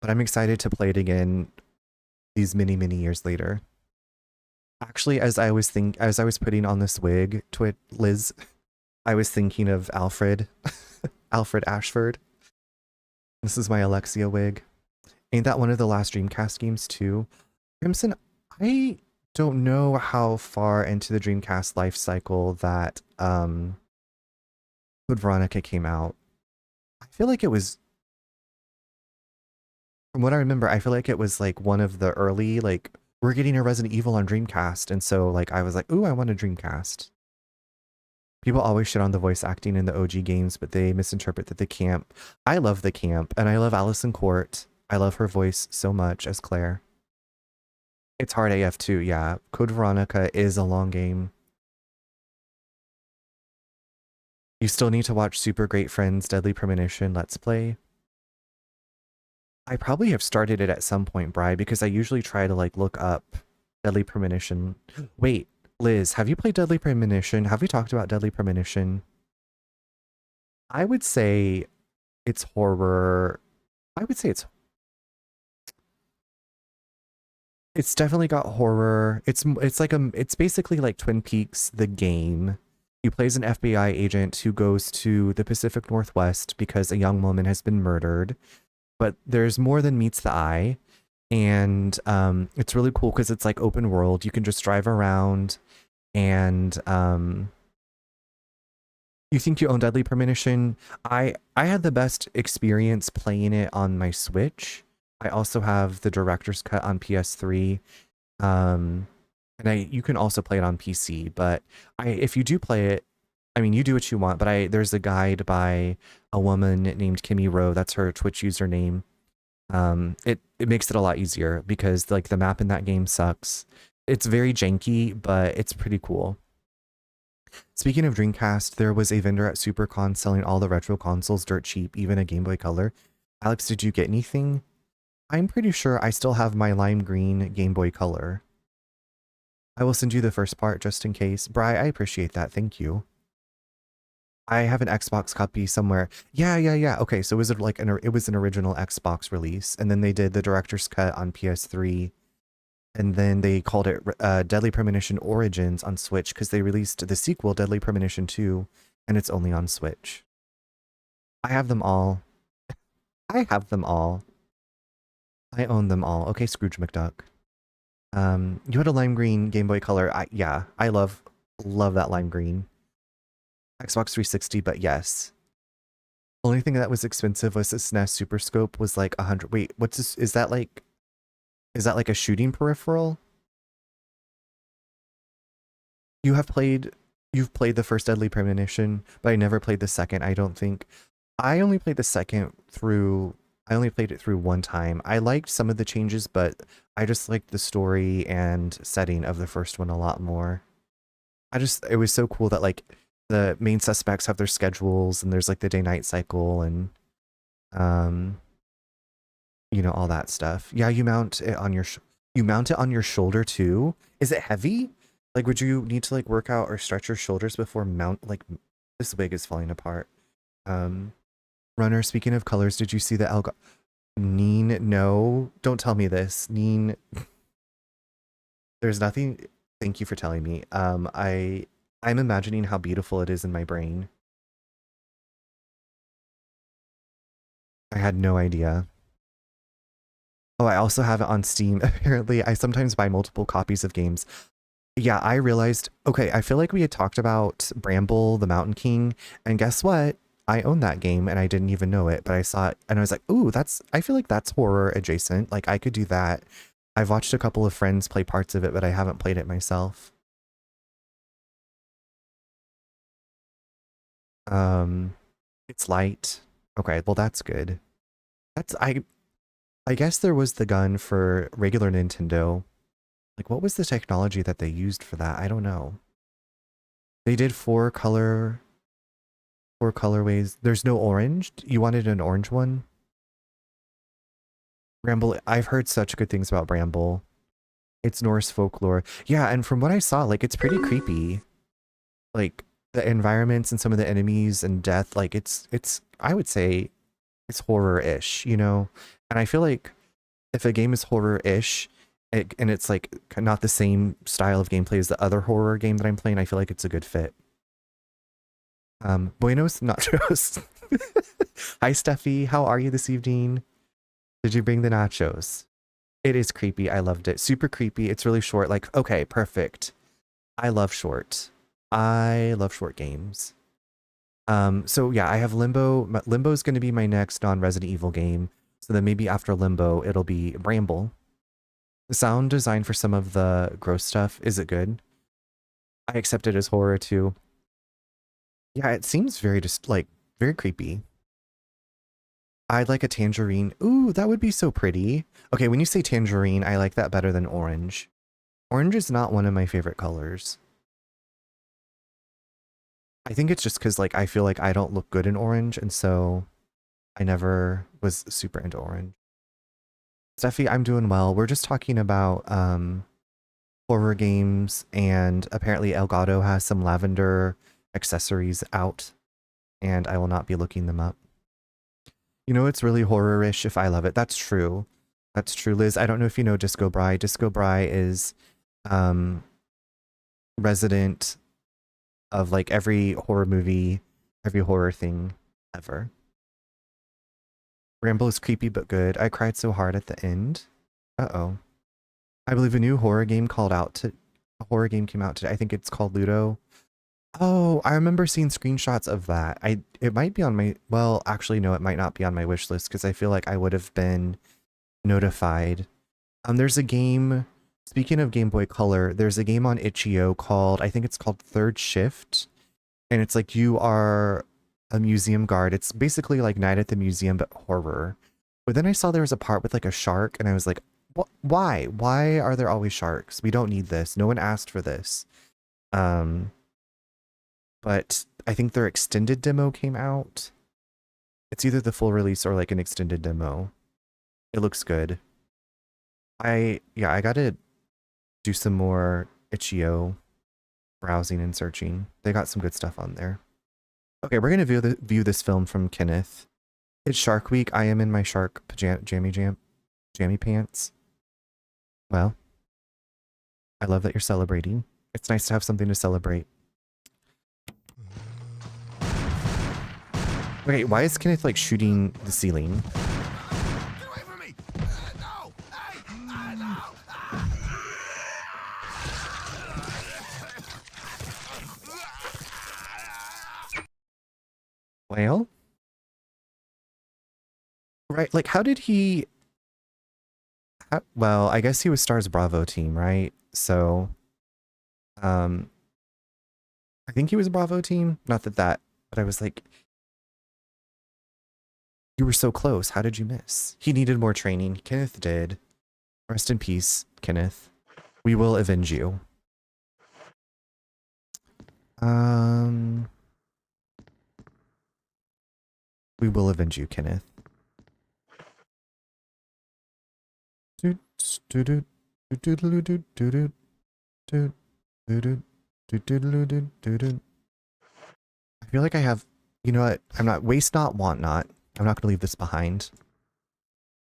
But I'm excited to play it again these many, many years later. Actually, as I was putting on this wig, Liz, I was thinking of Alfred. Alfred Ashford. This is my Alexia wig. Ain't that one of the last Dreamcast games too? Crimson, I don't know how far into the Dreamcast life cycle that Code Veronica came out. I feel like it was, from what I remember, I feel like it was like one of the early, like, we're getting a Resident Evil on Dreamcast, and so like I was like, ooh, I want a Dreamcast. People always shit on the voice acting in the OG games, but they misinterpret that the camp. I love the camp, and I love Allison Court. I love her voice so much as Claire. It's hard AF too, yeah. Code Veronica is a long game. You still need to watch Super Great Friends Deadly Premonition Let's Play. I probably have started it at some point, Bri, because I usually try to like look up Deadly Premonition. Wait, Liz, have you played Deadly Premonition? Have we talked about Deadly Premonition? I would say it's horror. I would say it's definitely got horror. It's basically like Twin Peaks, the game. You play as an FBI agent who goes to the Pacific Northwest because a young woman has been murdered. But there's more than meets the eye. And it's really cool because it's like open world. You can just drive around and you think you own Deadly Premonition. I had the best experience playing it on my Switch. I also have the director's cut on PS3. And you can also play it on PC, but if you do play it, I mean, you do what you want, but there's a guide by a woman named Kimmy Rowe. That's her Twitch username. It makes it a lot easier because like the map in that game sucks. It's very janky, but it's pretty cool. Speaking of Dreamcast, there was a vendor at SuperCon selling all the retro consoles dirt cheap, even a Game Boy Color. Alex, did you get anything? I'm pretty sure I still have my lime green Game Boy Color. I will send you the first part just in case. Bri, I appreciate that. Thank you. I have an Xbox copy somewhere. Yeah. Okay, so was it like it was an original Xbox release, and then they did the director's cut on PS3, and then they called it Deadly Premonition Origins on Switch because they released the sequel, Deadly Premonition 2, and it's only on Switch. I have them all. I have them all. I own them all. Okay, Scrooge McDuck. You had a lime green Game Boy Color. Yeah, I love that lime green. Xbox 360, but yes. Only thing that was expensive was this SNES Super Scope was like 100. Wait, what's this? Is that like a shooting peripheral? You've played the first Deadly Premonition, but I never played the second, I don't think. I only played it through one time. I liked some of the changes, but I just liked the story and setting of the first one a lot more. It was so cool that like the main suspects have their schedules and there's like the day-night cycle and all that stuff. Yeah, you mount it on your shoulder too. Is it heavy? Like, would you need to like work out or stretch your shoulders before like this wig is falling apart. Runner, speaking of colors, did you see the Neen? No, don't tell me this. Neen, there's nothing. Thank you for telling me. I'm imagining how beautiful it is in my brain. I had no idea. Oh, I also have it on Steam. Apparently, I sometimes buy multiple copies of games. Yeah, I realized, okay, I feel like we had talked about Bramble, the Mountain King, and guess what? I own that game and I didn't even know it, but I saw it and I was like, ooh, I feel like that's horror adjacent. Like I could do that. I've watched a couple of friends play parts of it, but I haven't played it myself. It's light. Okay, well that's good. I guess there was the gun for regular Nintendo. Like what was the technology that they used for that? I don't know. They did four colorways. There's no orange. You wanted an orange one? Bramble, I've heard such good things about Bramble. It's Norse folklore. Yeah, and from what I saw, like it's pretty creepy. Like the environments and some of the enemies and death, like it's I would say it's horror-ish, And I feel like if a game is horror-ish and it's like not the same style of gameplay as the other horror game that I'm playing, I feel like it's a good fit. Buenos nachos. Hi Steffi, how are you this evening? Did you bring the nachos? It is creepy. I loved it. Super creepy. It's really short. Like, okay, perfect. I love short. I love short games. So yeah, I have Limbo. Limbo is going to be my next non-Resident Evil game. So then maybe after Limbo, it'll be Bramble. The sound design for some of the gross stuff, is it good? I accept it as horror too. Yeah, it seems very very creepy. I'd like a tangerine. Ooh, that would be so pretty. Okay, when you say tangerine, I like that better than orange. Orange is not one of my favorite colors. I think it's just because like I feel like I don't look good in orange, and so I never was super into orange. Steffi, I'm doing well. We're just talking about horror games, and apparently Elgato has some lavender accessories out, and I will not be looking them up. It's really horror-ish if I love it. That's true. That's true, Liz. I don't know if you know Disco Bry. Disco Bry is resident of like every horror movie, every horror thing ever. Rambo is creepy but good. I cried so hard at the end. Uh-oh. I believe a new horror game came out today. I think it's called Ludo. Oh, I remember seeing screenshots of that. It might be on my, well, actually no, it might not be on my wish list because I feel like I would have been notified. There's a game speaking of Game Boy Color, there's a game on itch.io called, I think it's called Third Shift. And it's like you are a museum guard. It's basically like Night at the Museum, but horror. But then I saw there was a part with like a shark, and I was like, why? Why are there always sharks? We don't need this. No one asked for this. Um, but I think their extended demo came out. It's either the full release or like an extended demo. It looks good. I gotta do some more itch.io browsing and searching. They got some good stuff on there. Okay, we're gonna view this film from Kenneth. It's Shark Week. I am in my shark jammy pants. Well, I love that you're celebrating. It's nice to have something to celebrate. Okay, why is Kenneth like shooting the ceiling? Get away from me! No! Hey! No! Well, right, like how did he... well, I guess he was Star's Bravo team, right? So, I think he was Bravo team. Not that, but I was like, you were so close. How did you miss? He needed more training. Kenneth did. Rest in peace, Kenneth. We will avenge you. We will avenge you, Kenneth. I feel like I have, you know what? I'm not, waste not, want not. I'm not going to leave this behind.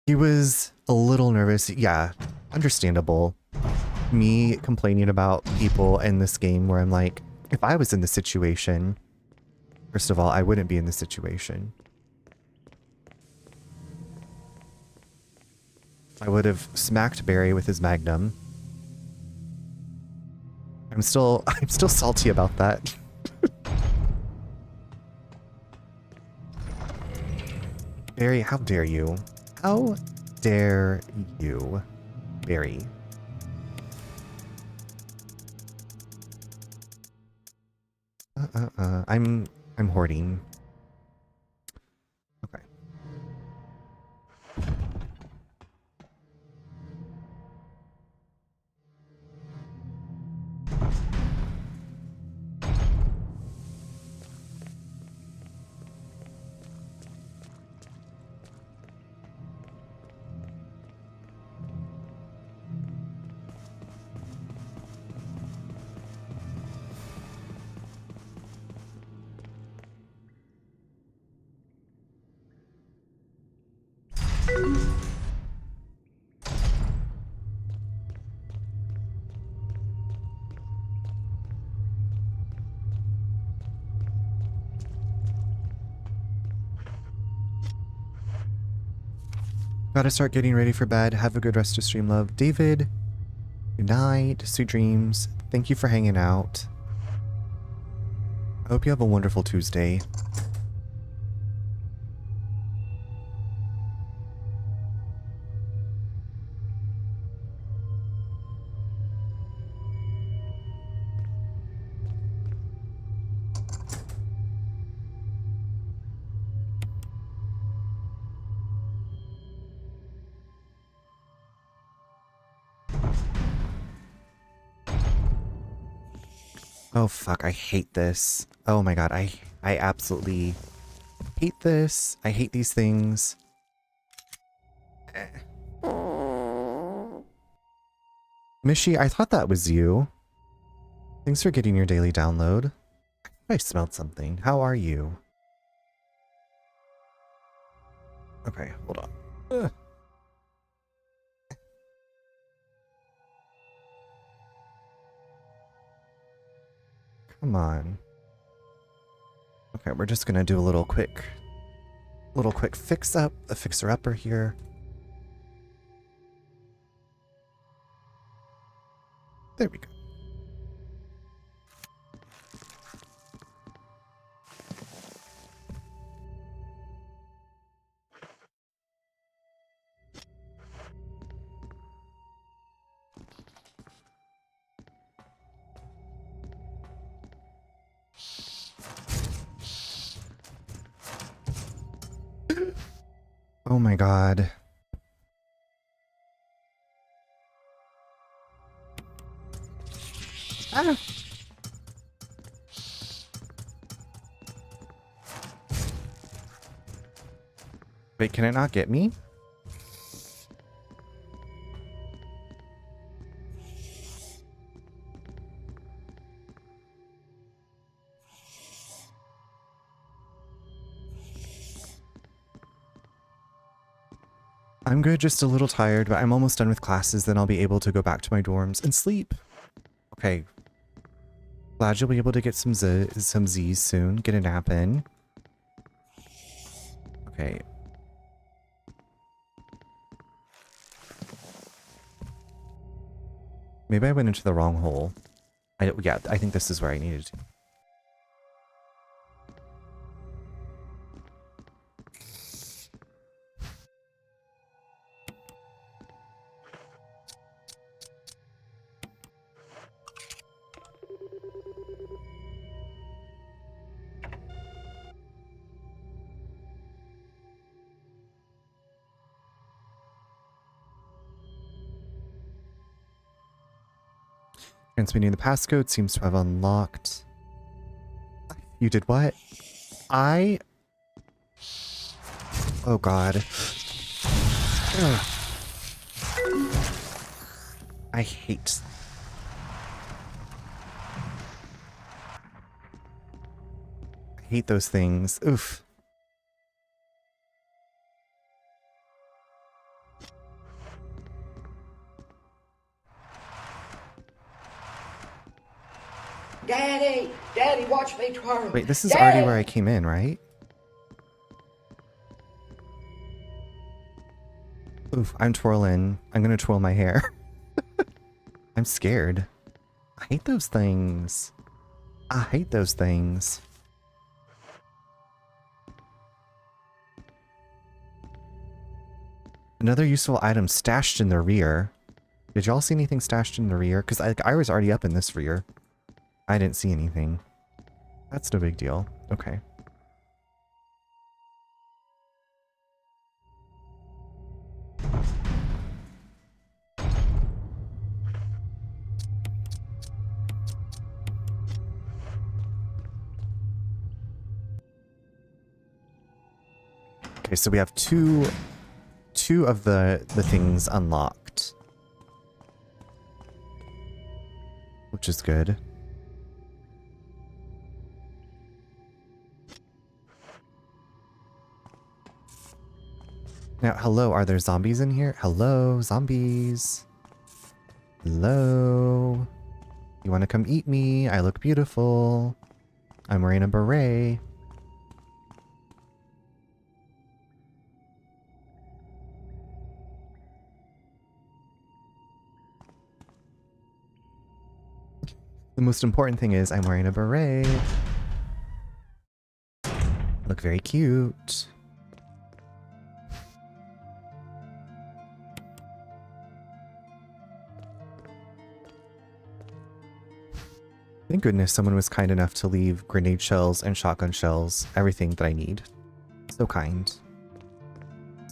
He was a little nervous. Yeah, understandable. Me complaining about people in this game where I'm like, if I was in this situation, first of all, I wouldn't be in this situation. I would have smacked Barry with his magnum. I'm still salty about that. Barry, how dare you? How dare you, Barry? I'm hoarding. Okay. Gotta start getting ready for bed. Have a good rest of stream, love. David, good night. Sweet dreams. Thank you for hanging out. I hope you have a wonderful Tuesday. Oh fuck, I hate this. Oh my god, I absolutely hate this. I hate these things. Mishi, I thought that was you. Thanks for getting your daily download. I smelled something. How are you? Okay, hold on. Ugh. Come on. Okay, we're just gonna do a little quick fix up, a fixer upper here. There we go. Oh my god. Ah. Wait, can it not get me? I'm good, just a little tired, but I'm almost done with classes, then I'll be able to go back to my dorms and sleep. Okay. Glad you'll be able to get some Z's soon. Get a nap in. Okay. Maybe I went into the wrong hole. Yeah, I think this is where I needed to. Transmitting the passcode seems to have unlocked. You did what? Oh god. Ugh. I hate. I hate those things. Oof. Daddy! Daddy, watch me twirl! Wait, this is Daddy! already where I came in, right? Oof, I'm twirling. I'm gonna twirl my hair. I'm scared. I hate those things. I hate those things. Another useful item stashed in the rear. Did y'all see anything stashed in the rear? Because I was already up in this rear. I didn't see anything. That's no big deal. Okay. Okay, so we have two of the things unlocked, which is good. Now, hello, are there zombies in here? Hello, zombies. Hello. You want to come eat me? I look beautiful. I'm wearing a beret. The most important thing is I'm wearing a beret. Look very cute. Thank goodness someone was kind enough to leave grenade shells and shotgun shells, everything that I need. So kind.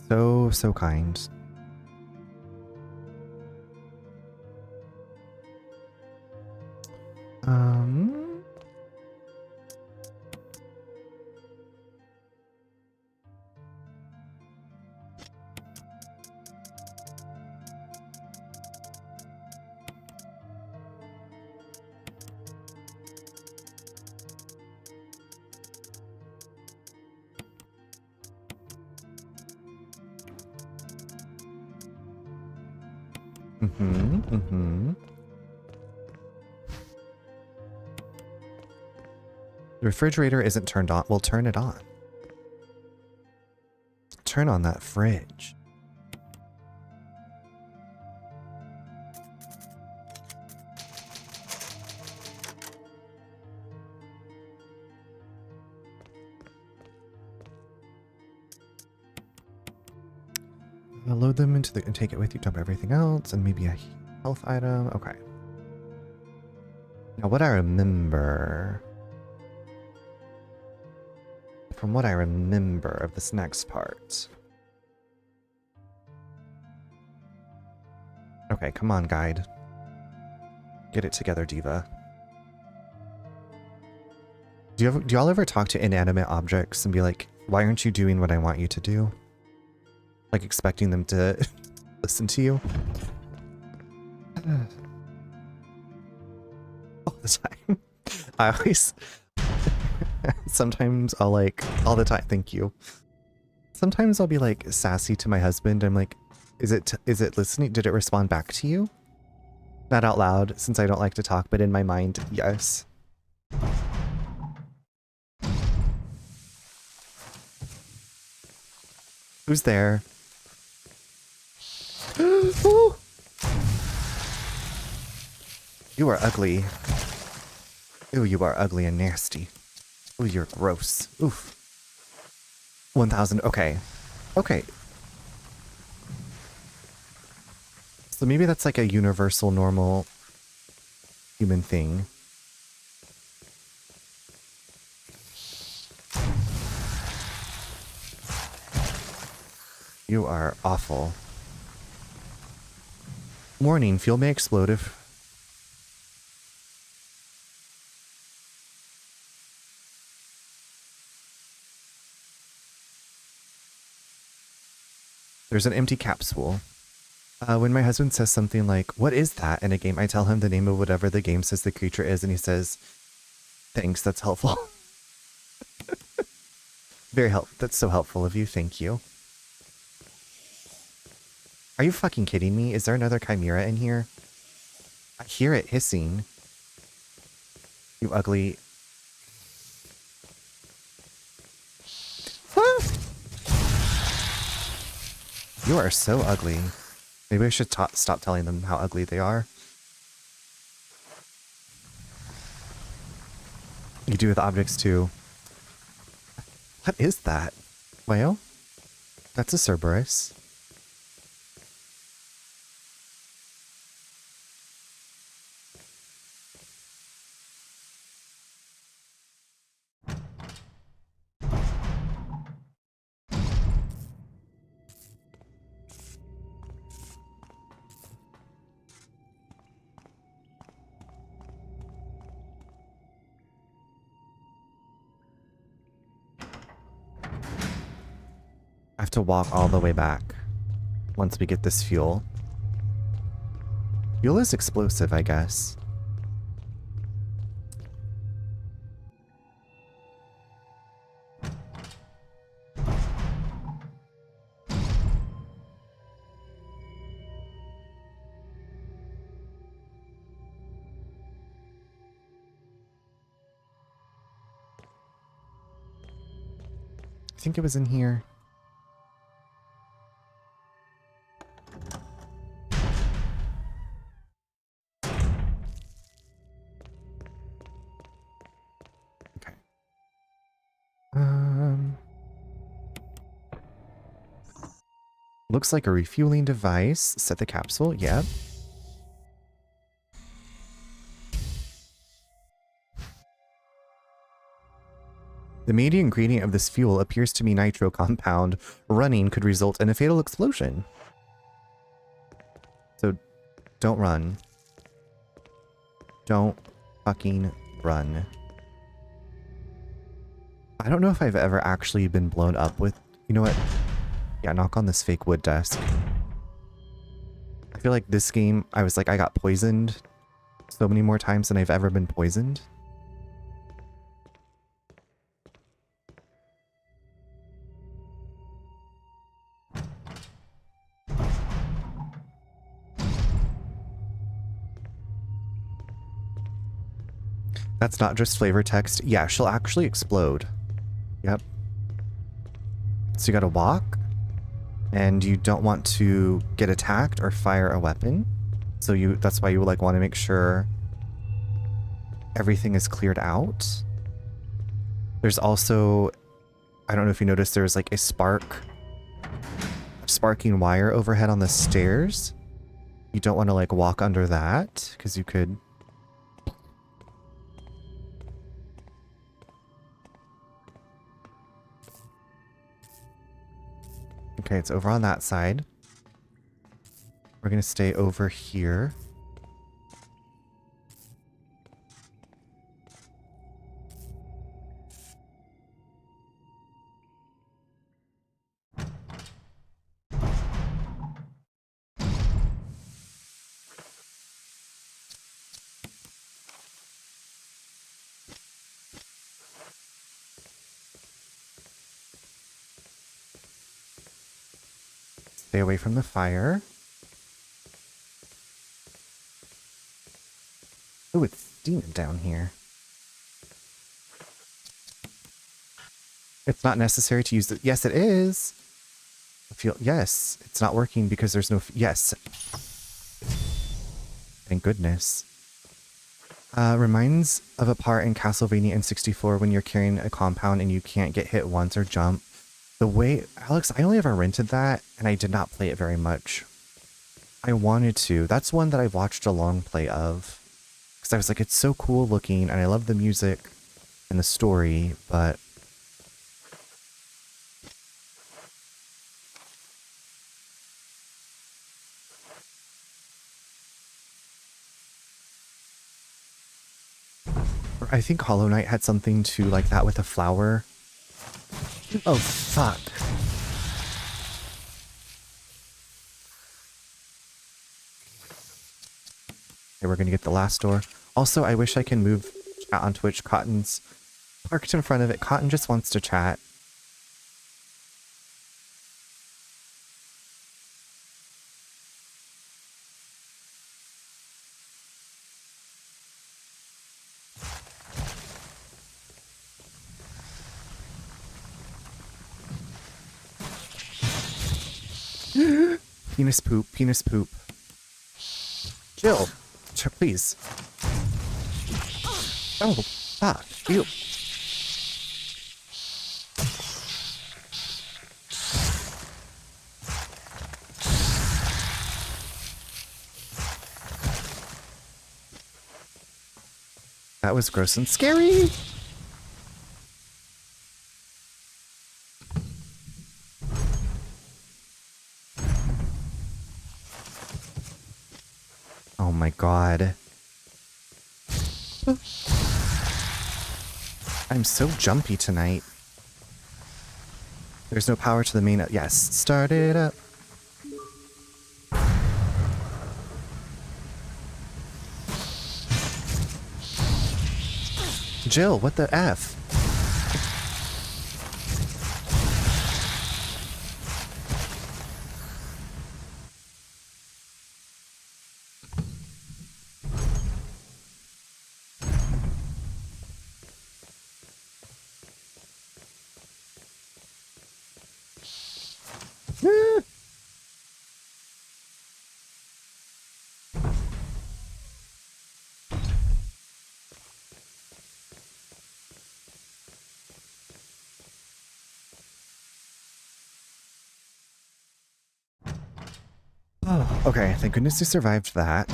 So kind. Um... The refrigerator isn't turned on. We'll turn it on. Turn on that fridge. Load them into the and take it with you. Dump everything else and maybe a health item. Okay. Now what I remember. from what I remember of this next part. Okay, come on, guide. Get it together, diva. Do y'all ever talk to inanimate objects and be like, why aren't you doing what I want you to do? Like expecting them to listen to you? All the time. I always... Sometimes I'll like... All the time, thank you. Sometimes I'll be like sassy to my husband. I'm like, is it listening? Did it respond back to you? Not out loud, since I don't like to talk, but in my mind, yes. Who's there? Ooh. You are ugly. Ooh, you are ugly and nasty. Ooh, you're gross. Oof. 1,000. Okay. Okay. So maybe that's like a universal, normal human thing. You are awful. Warning, fuel may explode if... There's an empty capsule. When my husband says something like, "What is that?" in a game, I tell him the name of whatever the game says the creature is, and he says, "Thanks, that's helpful." Very helpful. That's so helpful of you. Thank you. Are you fucking kidding me? Is there another chimera in here? I hear it hissing. You ugly... Ah! You are so ugly. Maybe I should stop telling them how ugly they are. You do with objects too. What is that? Whale? That's a Cerberus. I have to walk all the way back once we get this fuel. Fuel is explosive, I guess. I think it was in here. Okay. Looks like a refueling device. Set the capsule. Yep. The main ingredient of this fuel appears to be nitro compound. Running could result in a fatal explosion. So don't run. Don't fucking run. I don't know if I've ever actually been blown up with... You know what? Yeah, knock on this fake wood desk. I feel like this game, I was like, I got poisoned so many more times than I've ever been poisoned. That's not just flavor text. Yeah, she'll actually explode. Yep. So you gotta walk, and you don't want to get attacked or fire a weapon. So that's why you like want to make sure everything is cleared out. There's also, I don't know if you noticed, there's like a sparking wire overhead on the stairs. You don't want to like walk under that because you could... Okay, it's over on that side. We're gonna stay over here. Stay away from the fire. Oh, it's steaming down here. It's not necessary to use it. Yes, it is. Yes, it's not working because there's no. Yes. Thank goodness. Reminds of a part in Castlevania N64 when you're carrying a compound and you can't get hit once or jump. The way, Alex, I only ever rented that and I did not play it very much. I wanted to. That's one that I've watched a long play of. Because I was like, it's so cool looking and I love the music and the story, but... I think Hollow Knight had something to like that with a flower. Oh, fuck. Okay, we're gonna get the last door. Also, I wish I can move chat on Twitch. Cotton's parked in front of it. Cotton just wants to chat. Penis poop, penis poop. Jill, please. Oh, fuck. Ew. That was gross and scary. Oh my god. I'm so jumpy tonight. There's no power to the main... Yes, start it up. Jill, what the F? Oh, okay, thank goodness you survived that.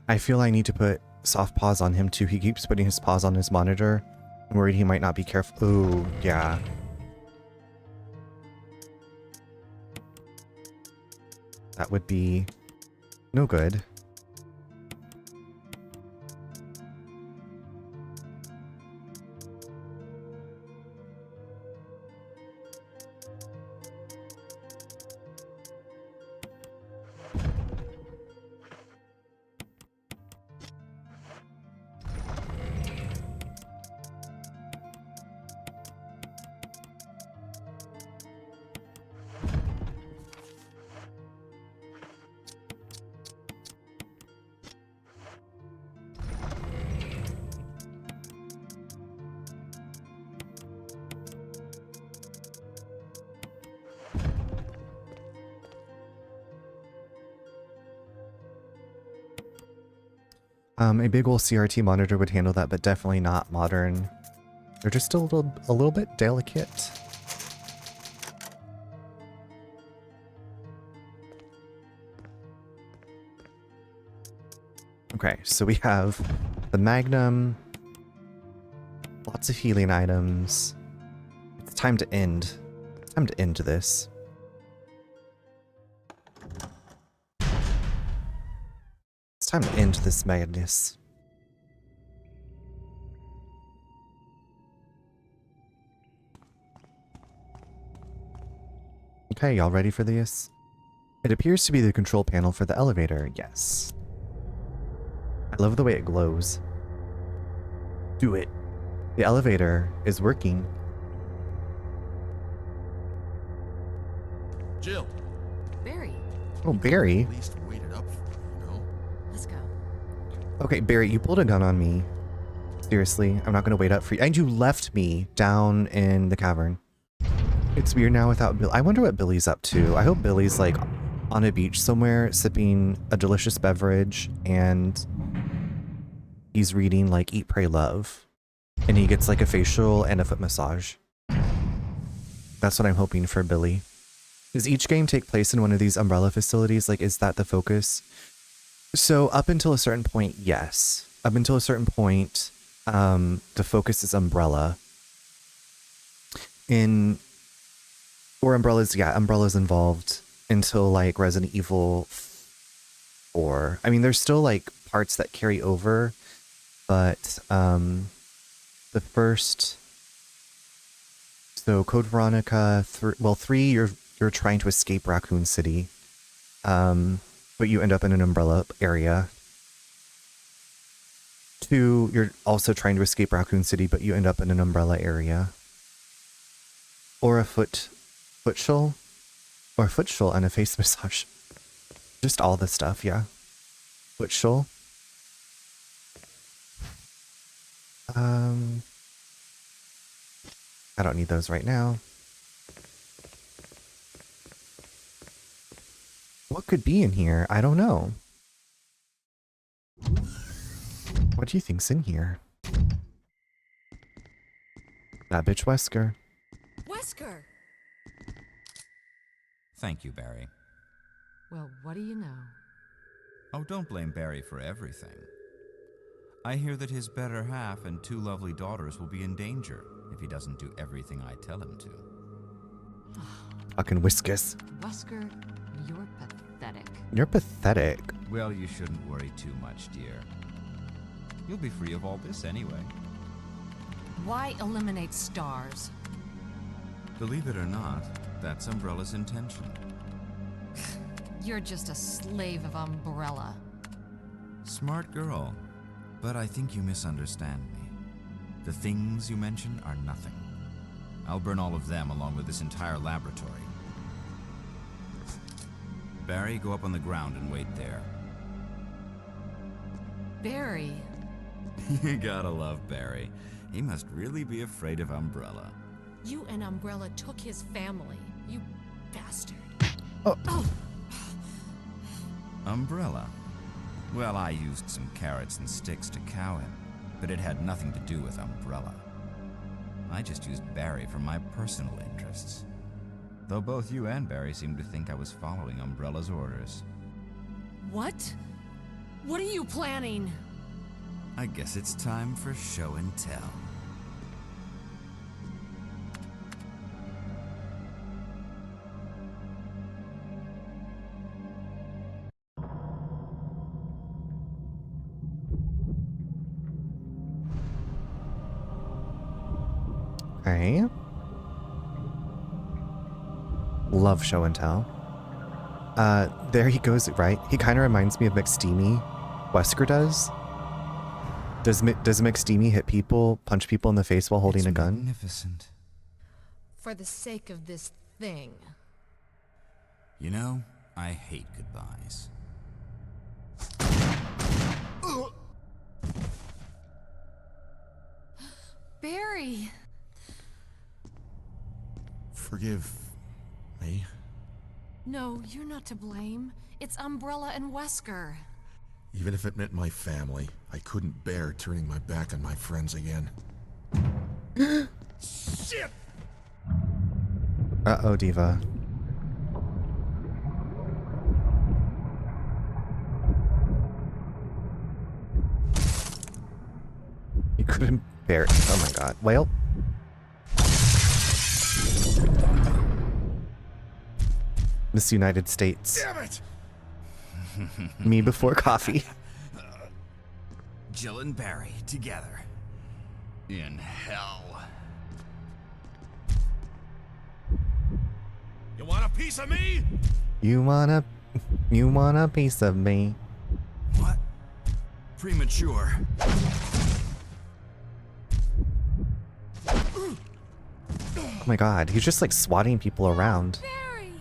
I feel I need to put soft paws on him too. He keeps putting his paws on his monitor. I'm worried he might not be careful. Ooh, yeah. That would be no good. A big old CRT monitor would handle that, but definitely not modern. They're just a little bit delicate. Okay, so we have the Magnum, lots of healing items. It's time to end. Time to end this. It's time to end this madness. Okay, y'all ready for this? It appears to be the control panel for the elevator, yes. I love the way it glows. Do it. The elevator is working. Jill. Barry, Oh, Barry. At least wait it up for me, you know? let's go. Okay, Barry, you pulled a gun on me. Seriously, I'm not gonna wait up for you. And you left me down in the cavern. It's weird now without Bill. I wonder what Billy's up to. I hope Billy's like on a beach somewhere sipping a delicious beverage and he's reading like Eat, Pray, Love. And he gets like a facial and a foot massage. That's what I'm hoping for Billy. Does each game take place in one of these umbrella facilities? Like, is that the focus? So up until a certain point, yes. Up until a certain point, the focus is umbrella. Or Umbrella's, yeah, Umbrella's involved until like Resident Evil 4. I mean, there's still like parts that carry over, but the first, so Code Veronica, 3, you're trying to escape Raccoon City, but you end up in an Umbrella area. 2, you're also trying to escape Raccoon City, but you end up in an Umbrella area. Or a footshell and a face massage. Just all the stuff, yeah. Footshell. I don't need those right now. What could be in here? I don't know. What do you think's in here? That bitch Wesker. Wesker! Thank you, Barry. Well, what do you know? Oh, don't blame Barry for everything. I hear that his better half and 2 lovely daughters will be in danger if he doesn't do everything I tell him to. Fucking Whiskus. Wesker, you're pathetic. You're pathetic. Well, you shouldn't worry too much, dear. You'll be free of all this anyway. Why eliminate stars? Believe it or not, that's Umbrella's intention. You're just a slave of Umbrella. Smart girl, but I think you misunderstand me. The things you mention are nothing. I'll burn all of them along with this entire laboratory. Barry, go up on the ground and wait there. Barry. You gotta love Barry. He must really be afraid of Umbrella. You and Umbrella took his family. You bastard. Oh. Umbrella? Well, I used some carrots and sticks to cow him, but it had nothing to do with Umbrella. I just used Barry for my personal interests. Though both you and Barry seem to think I was following Umbrella's orders. What? What are you planning? I guess it's time for show and tell. Okay. Love show and tell. There he goes, right? He kind of reminds me of McSteamy. Wesker does. Does McSteamy hit people, punch people in the face while holding a gun? Magnificent. For the sake of this thing. You know, I hate goodbyes. Barry! Forgive me. No, you're not to blame. It's Umbrella and Wesker. Even if it meant my family, I couldn't bear turning my back on my friends again. Shit! Uh-oh, Diva. Couldn't bear. Oh my god. Well. Miss United States. Damn it! Me before coffee. Jill and Barry together. In hell. You want a piece of me? You want a piece of me. What? Premature. Oh my god, he's just like swatting people around. Barry!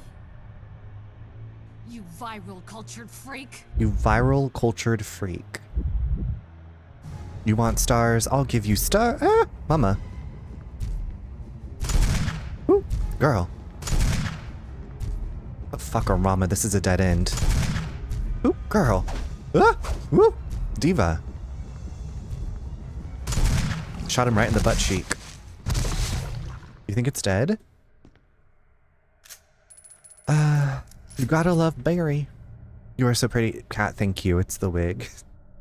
You viral cultured freak. You viral cultured freak. You want stars? I'll give you mama. Ooh, girl. Oh, fuck-a-rama, this is a dead end. Ooh, girl. Ah, woo, diva. Shot him right in the butt cheek. You think it's dead? You gotta love Barry. You are so pretty, Cat. Thank you. It's the wig.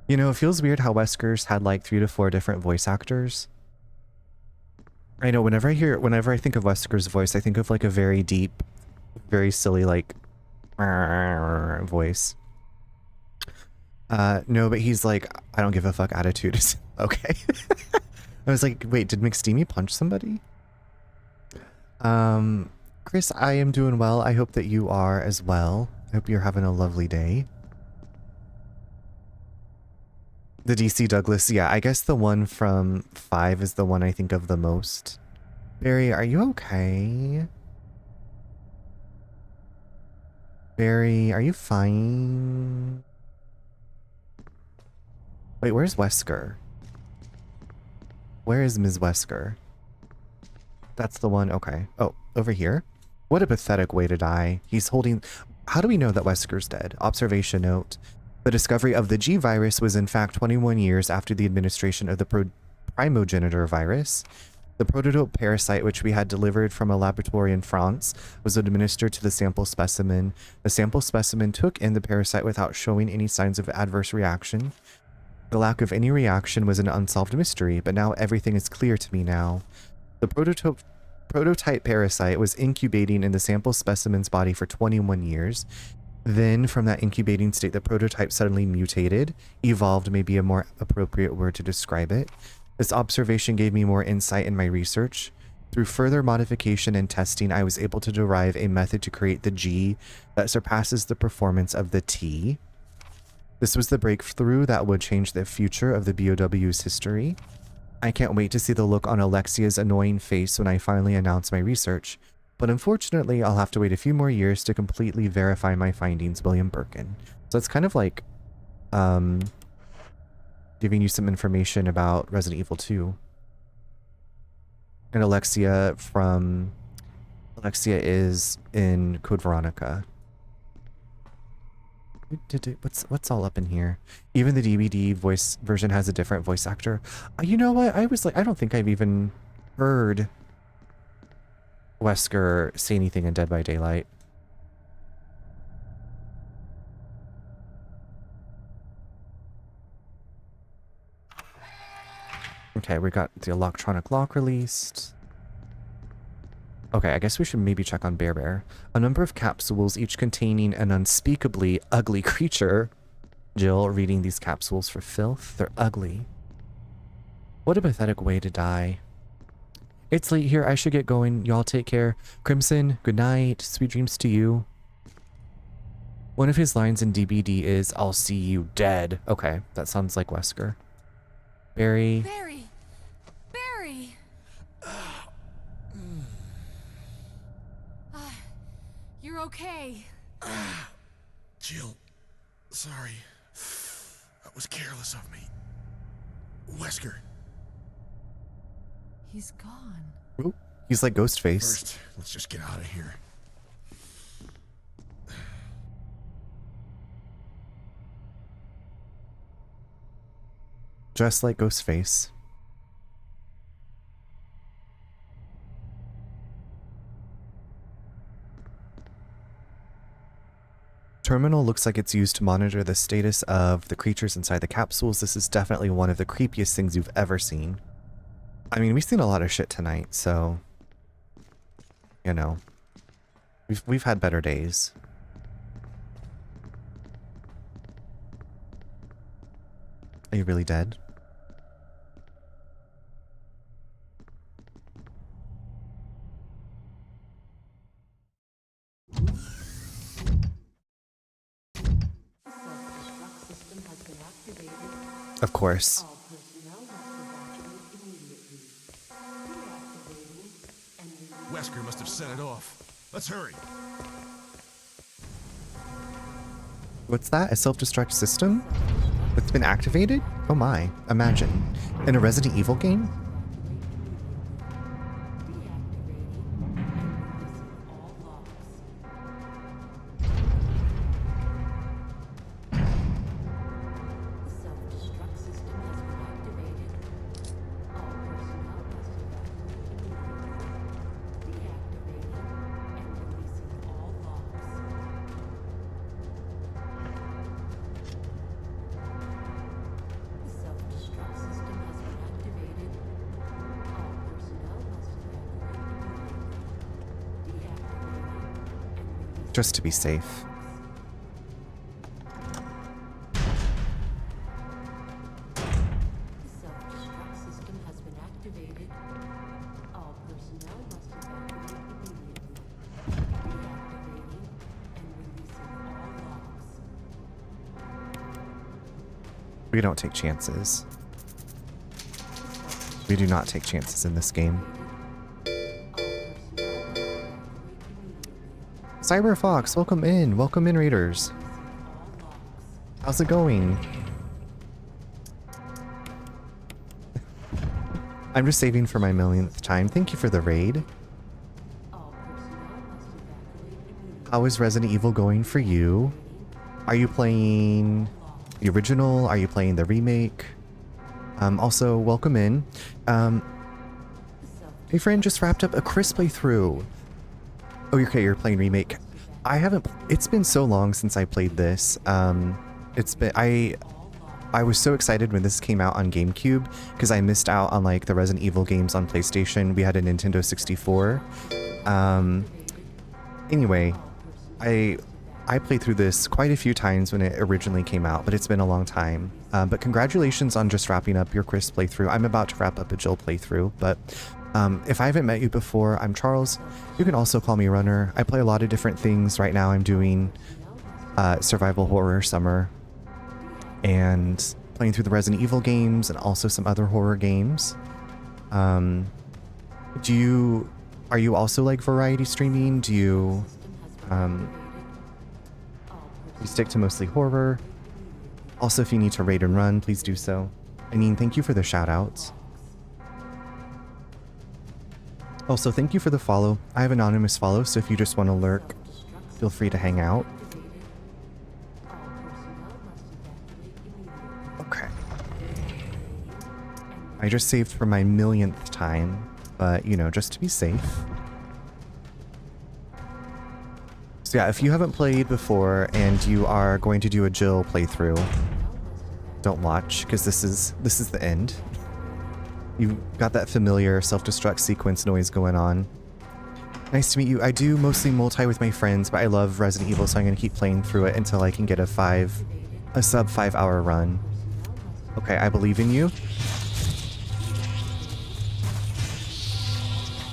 You know, it feels weird how Wesker's had like 3 to 4 different voice actors. I know whenever I think of Wesker's voice, I think of like a very deep, very silly like voice. No, but he's like, I don't give a fuck attitude is okay. I was like, wait, did McSteamy punch somebody? Chris, I am doing well. I hope that you are as well. I hope you're having a lovely day. The DC Douglas, yeah, I guess the one from 5 is the one I think of the most. Barry, are you okay? Barry, are you fine? Wait, where's Wesker? Where is Ms. Wesker? That's the one, okay. Oh, over here? What a pathetic way to die. He's holding... How do we know that Wesker's dead? Observation note. The discovery of the G virus was in fact 21 years after the administration of the primogenitor virus. The prototype parasite, which we had delivered from a laboratory in France, was administered to the sample specimen. The sample specimen took in the parasite without showing any signs of adverse reaction. The lack of any reaction was an unsolved mystery, but now everything is clear to me now. The prototype parasite was incubating in the sample specimen's body for 21 years. Then, from that incubating state, the prototype suddenly mutated. Evolved may be a more appropriate word to describe it. This observation gave me more insight in my research. Through further modification and testing, I was able to derive a method to create the G that surpasses the performance of the T. This was the breakthrough that would change the future of the BOW's history. I can't wait to see the look on Alexia's annoying face when I finally announce my research. But unfortunately, I'll have to wait a few more years to completely verify my findings, William Birkin. So it's kind of like, giving you some information about Resident Evil 2. And Alexia is in Code Veronica. What's all up in here? Even the DVD voice version has a different voice actor. You know what? I was like, I don't think I've even heard Wesker say anything in Dead by Daylight. Okay, we got the electronic lock released. Okay, I guess we should maybe check on Bear Bear. A number of capsules, each containing an unspeakably ugly creature. Jill reading these capsules for filth. They're ugly. What a pathetic way to die. It's late here. I should get going. Y'all take care. Crimson, good night. Sweet dreams to you. One of his lines in DBD is, I'll see you dead. Okay, that sounds like Wesker. Barry. Barry! Barry! You're okay. Jill, sorry. That was careless of me. Wesker. He's gone. Ooh, he's like Ghostface. First, let's just get out of here. Just like Ghostface. terminal looks like it's used to monitor the status of the creatures inside the capsules. This is definitely one of the creepiest things you've ever seen. I mean, we've seen a lot of shit tonight, so you know, we've had better days. Are you really dead? Of course. Wesker must have set it off. Let's hurry. What's that? A self-destruct system? That's been activated? Oh my, imagine. In a Resident Evil game? Just to be safe. We don't take chances. We do not take chances in this game. Cyber Fox, welcome in. Welcome in, Raiders. How's it going? I'm just saving for my millionth time. Thank you for the raid. How is Resident Evil going for you? Are you playing the original? Are you playing the remake? Also, welcome in. Hey friend, just wrapped up a Chris playthrough. Oh, okay, you're playing remake. I haven't. It's been so long since I played this. It's been. I was so excited when this came out on GameCube because I missed out on like the Resident Evil games on PlayStation. We had a Nintendo 64. Anyway, I played through this quite a few times when it originally came out, but it's been a long time. But congratulations on just wrapping up your Chris playthrough. I'm about to wrap up a Jill playthrough, but if I haven't met you before, I'm Charles. You can also call me Runner. I play a lot of different things. Right now I'm doing survival horror summer and playing through the Resident Evil games and also some other horror games. Are you also like variety streaming? Do you stick to mostly horror? Also, if you need to raid and run, please do so. I mean, thank you for the shout outs. Also, thank you for the follow. I have anonymous follow, so if you just want to lurk, feel free to hang out. Okay. I just saved for my millionth time, but, you know, just to be safe. So yeah, if you haven't played before and you are going to do a Jill playthrough, don't watch, because this is the end. You got that familiar self-destruct sequence noise going on. Nice to meet you. I do mostly multi with my friends, but I love Resident Evil, so I'm going to keep playing through it until I can get a sub 5 hour run. Okay, I believe in you.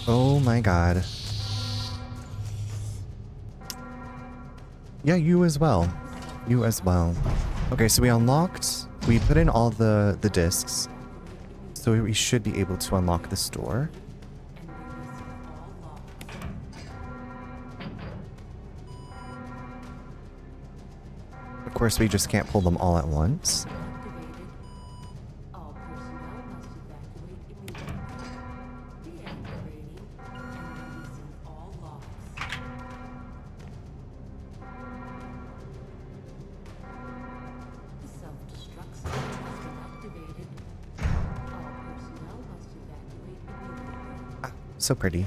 Oh my god. Yeah, you as well. You as well. Okay, so we put in all the discs. So we should be able to unlock this door. Of course, we just can't pull them all at once. So pretty.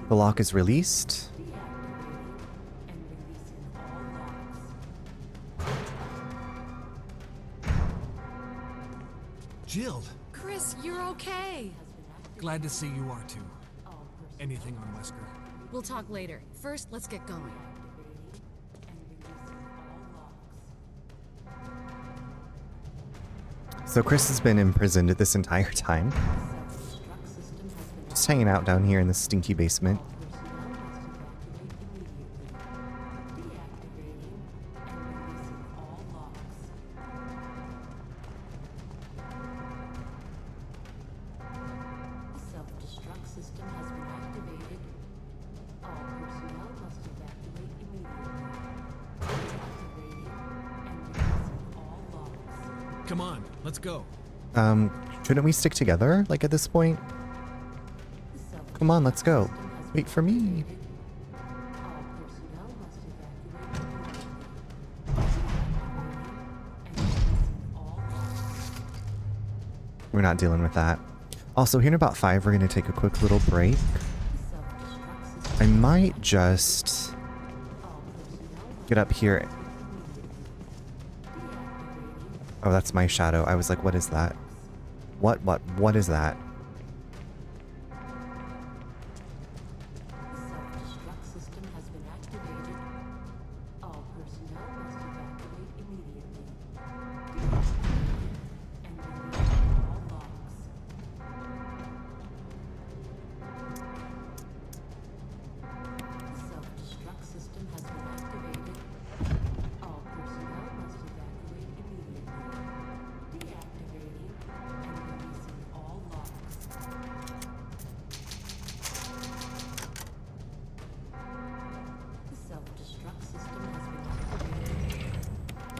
The lock is released. Jill, Chris, you're okay. glad to see you are too. Anything on Wesker? We'll talk later. First, let's get going. So Chris has been imprisoned this entire time. Just hanging out down here in the stinky basement. Come on, let's go. Shouldn't we stick together, like, at this point? Come on, let's go. Wait for me. We're not dealing with that. Also, here in about 5, we're going to take a quick little break. I might just get up here. Oh, that's my shadow. I was like, what is that? What is that?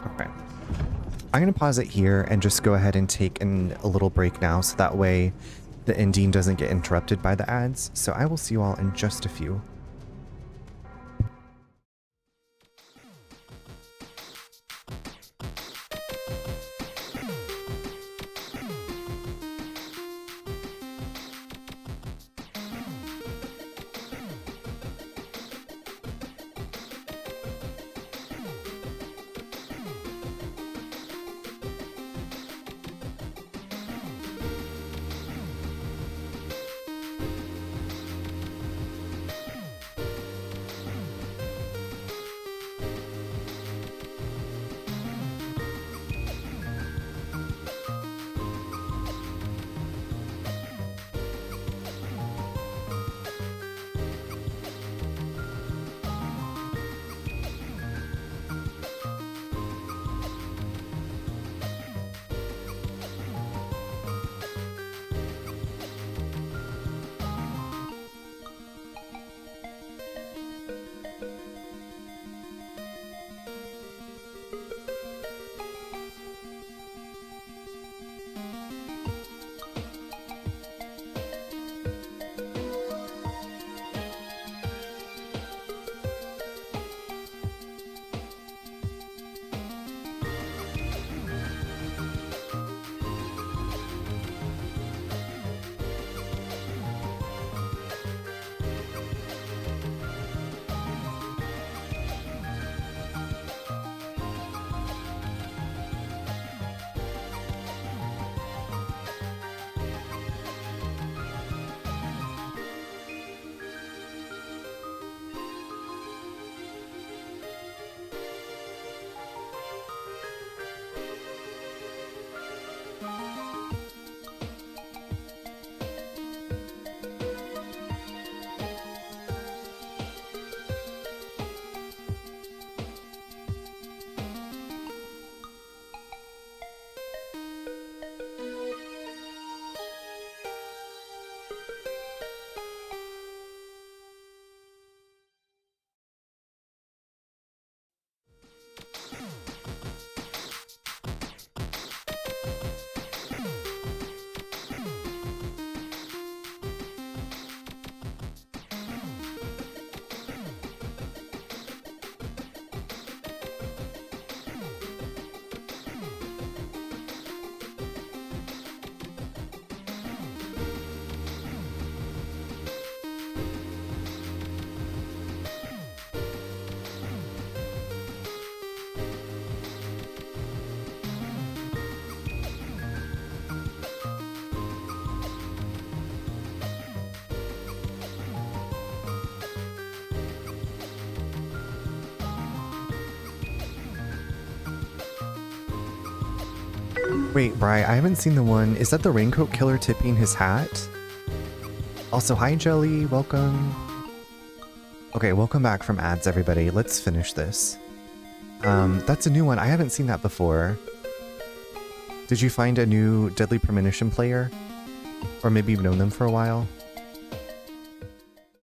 Okay. I'm going to pause it here and just go ahead and take a little break now, so that way the ending doesn't get interrupted by the ads. So I will see you all in just a few. Wait, Bri, I haven't seen the one. Is that the raincoat killer tipping his hat? Also, hi Jelly, welcome. Okay, welcome back from ads, everybody. Let's finish this. That's a new one. I haven't seen that before. Did you find a new Deadly Premonition player? Or maybe you've known them for a while?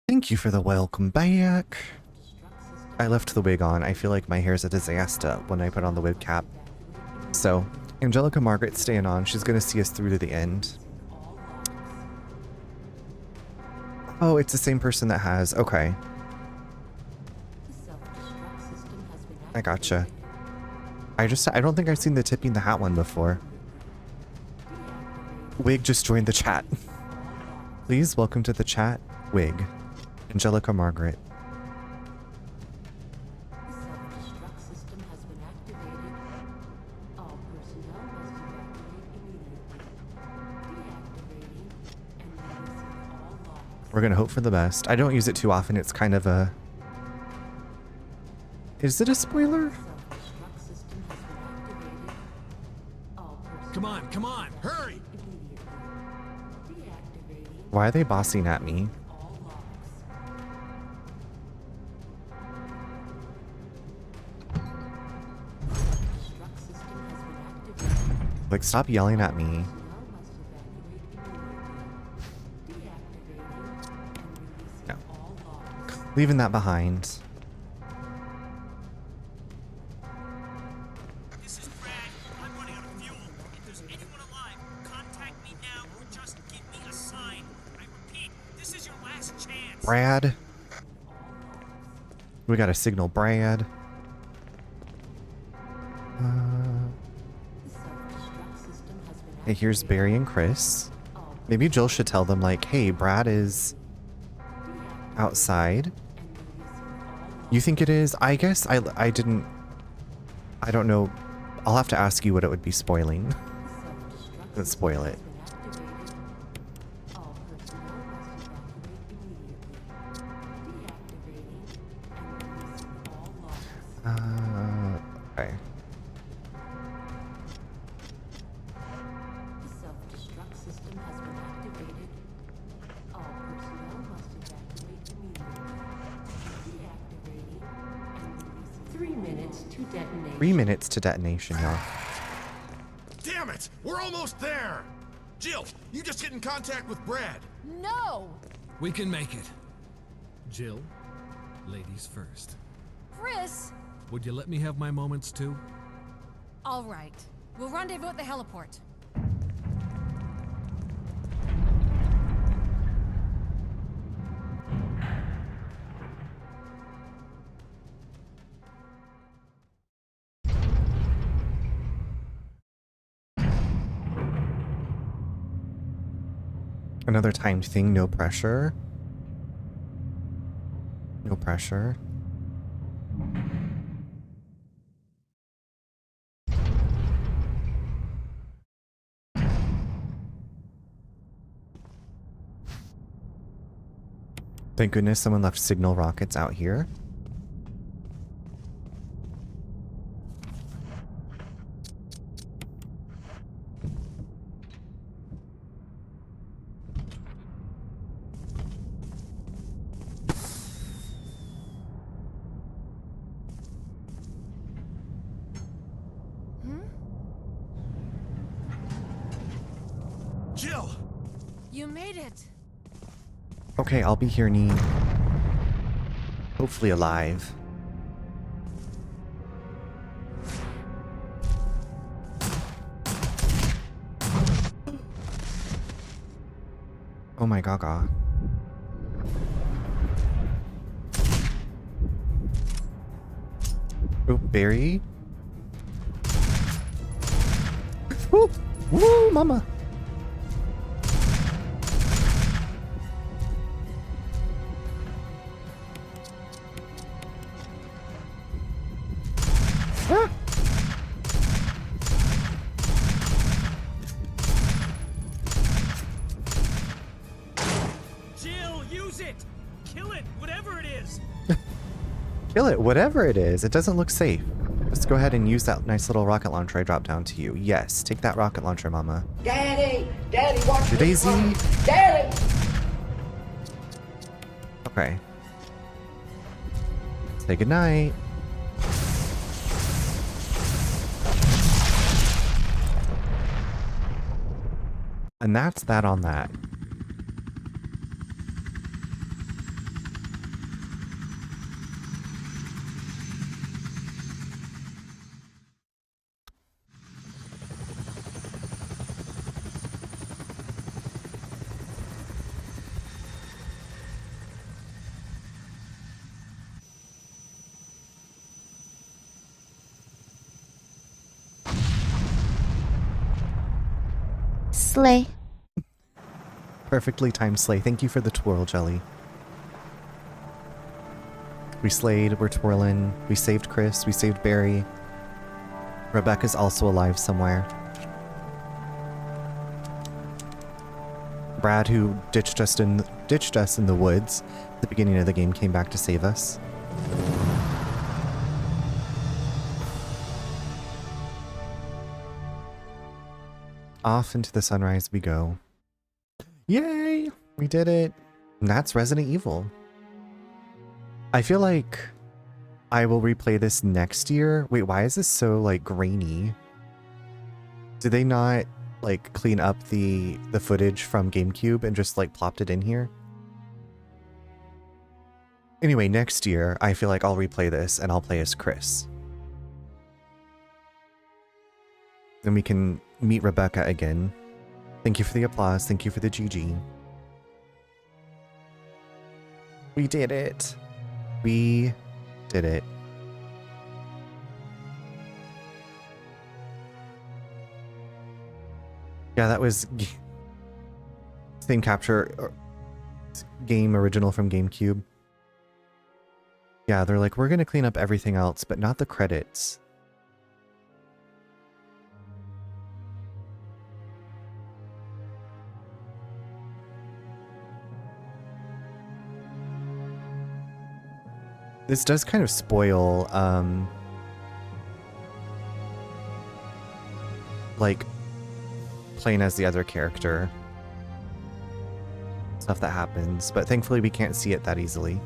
Thank you for the welcome back. I left the wig on. I feel like my hair's a disaster when I put on the wig cap. So, Angelica Margaret's staying on. She's gonna see us through to the end. Oh, it's the same person that has. Okay. I gotcha. I don't think I've seen the tipping the hat one before. Wig just joined the chat. Please welcome to the chat, Wig. Angelica Margaret. We're gonna hope for the best. I don't use it too often. It's kind of a... Is it a spoiler? Come on, hurry! Why are they bossing at me? Like, stop yelling at me. No. Leaving that behind. This is Brad. I'm running out of fuel. If there's anyone alive, contact me now or just give me a sign. I repeat, this is your last chance. Brad. We gotta signal Brad. Hey, here's Barry and Chris. Maybe Jill should tell them, like, hey, Brad is outside. You think it is? I guess I don't know. I'll have to ask you what it would be spoiling. Let's spoil it. Okay. Detonation. 3 minutes to detonation, y'all. Damn it! We're almost there! Jill, you just get in contact with Brad. No! We can make it. Jill, ladies first. Chris! Would you let me have my moments too? All right. We'll rendezvous at the heliport. Another timed thing, no pressure. No pressure. Thank goodness someone left signal rockets out here. Jill! You made it! Okay, I'll be here, Nee. Hopefully alive. Oh my gaga. Oh, Barry? Woo! Woo, mama! Ah! Jill, use it! Kill it, whatever it is! Kill it, whatever it is. It doesn't look safe. Let's go ahead and use that nice little rocket launcher I dropped down to you. Yes, take that rocket launcher, Mama. Daddy, Daddy, watch me Daisy. twirl. Daddy! Okay. Say goodnight. And that's that on that. Slay. Perfectly timed slay. Thank you for the twirl, Jelly. We slayed, we're twirling. We saved Chris, we saved Barry. Rebecca's also alive somewhere. Brad, who ditched us in the woods at the beginning of the game, came back to save us. Off into the sunrise we go. Yay! We did it. And that's Resident Evil. I feel like I will replay this next year. Wait, why is this so like grainy? Did they not like clean up the footage from GameCube and just like plopped it in here? Anyway, next year I feel like I'll replay this and I'll play as Chris. Then we can meet Rebecca again. Thank you for the applause. Thank you for the GG. We did it. We did it. Yeah, that was same capture game original from GameCube. Yeah, they're like, we're gonna clean up everything else, but not the credits. This does kind of spoil, like, playing as the other character. Stuff that happens, but thankfully we can't see it that easily.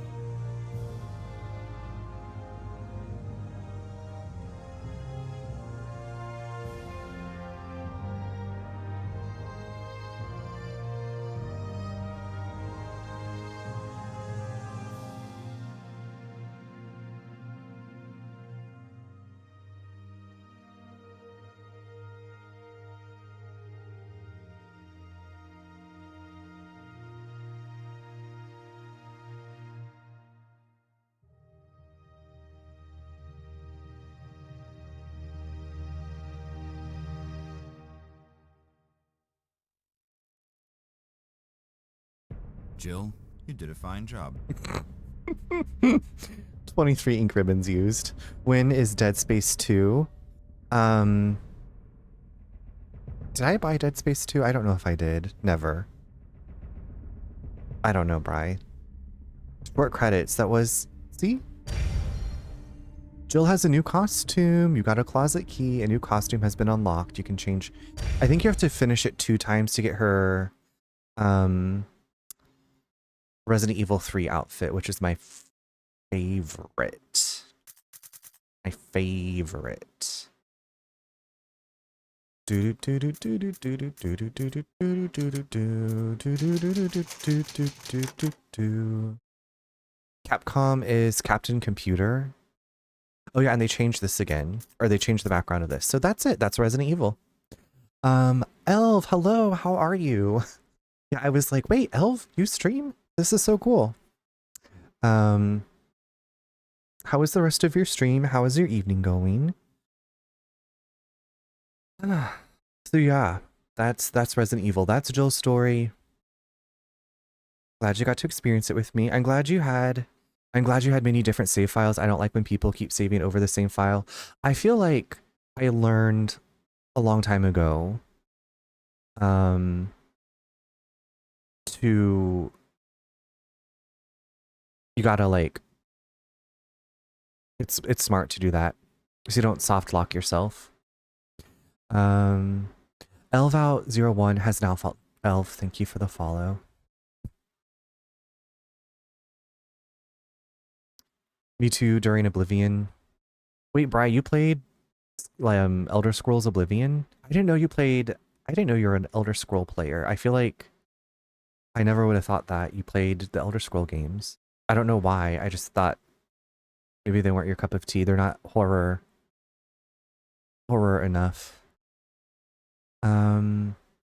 Jill, you did a fine job. 23 ink ribbons used. When is Dead Space 2? Did I buy Dead Space 2? I don't know if I did. Never. I don't know, Bri. Support credits. That was... See? Jill has a new costume. You got a closet key. A new costume has been unlocked. You can change... I think you have to finish it 2 times to get her... Resident Evil 3 outfit, which is my favorite. My favorite. Capcom is Captain Computer. Oh yeah, and they changed this again. Or they changed the background of this. So that's it. That's Resident Evil. Elv, hello, how are you? Yeah, I was like, wait, Elv, you stream? This is so cool. How is the rest of your stream? How is your evening going? So yeah, that's Resident Evil. That's Jill's story. Glad you got to experience it with me. I'm glad you had many different save files. I don't like when people keep saving over the same file. I feel like I learned a long time ago you gotta like it's smart to do that. So you don't soft lock yourself. Elvout01 has now followed. Elf, thank you for the follow. Me too, during Oblivion. Wait, Bri, you played Elder Scrolls Oblivion? I didn't know you played... I didn't know you were an Elder Scroll player. I feel like I never would have thought that you played the Elder Scroll games. I don't know why. I just thought maybe they weren't your cup of tea. They're not horror enough.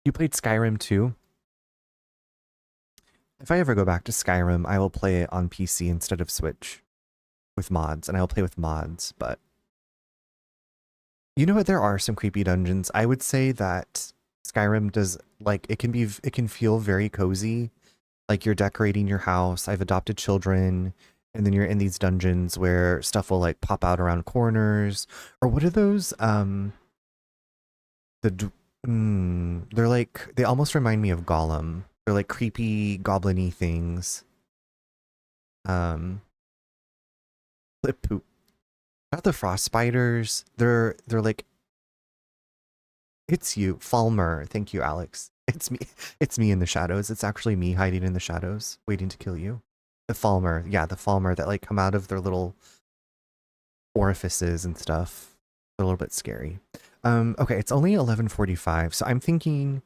You played Skyrim too? If I ever go back to Skyrim, I will play it on PC instead of Switch with mods, and I will play with mods, but you know what? There are some creepy dungeons. I would say that Skyrim does, like, it can feel very cozy. Like you're decorating your house. I've adopted children, and then you're in these dungeons where stuff will like pop out around corners. Or what are those? They're like, they almost remind me of Gollum. They're like creepy goblin-y things. Flip poop. Not the frost spiders. They're like, it's you, Falmer. Thank you, Alex. It's me. It's me in the shadows. It's actually me hiding in the shadows, waiting to kill you. The Falmer. Yeah, the Falmer that like come out of their little orifices and stuff. They're a little bit scary. Okay, it's only 11:45, so I'm thinking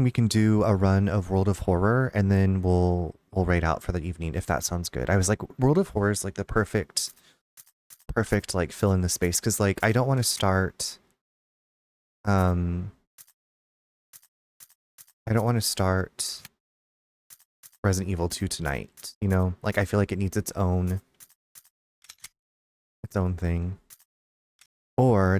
we can do a run of World of Horror and then we'll raid out for the evening if that sounds good. I was like, World of Horror is like the perfect like fill in the space, because like I don't want to start Resident Evil 2 tonight, you know? Like I feel like it needs its own thing. Or ...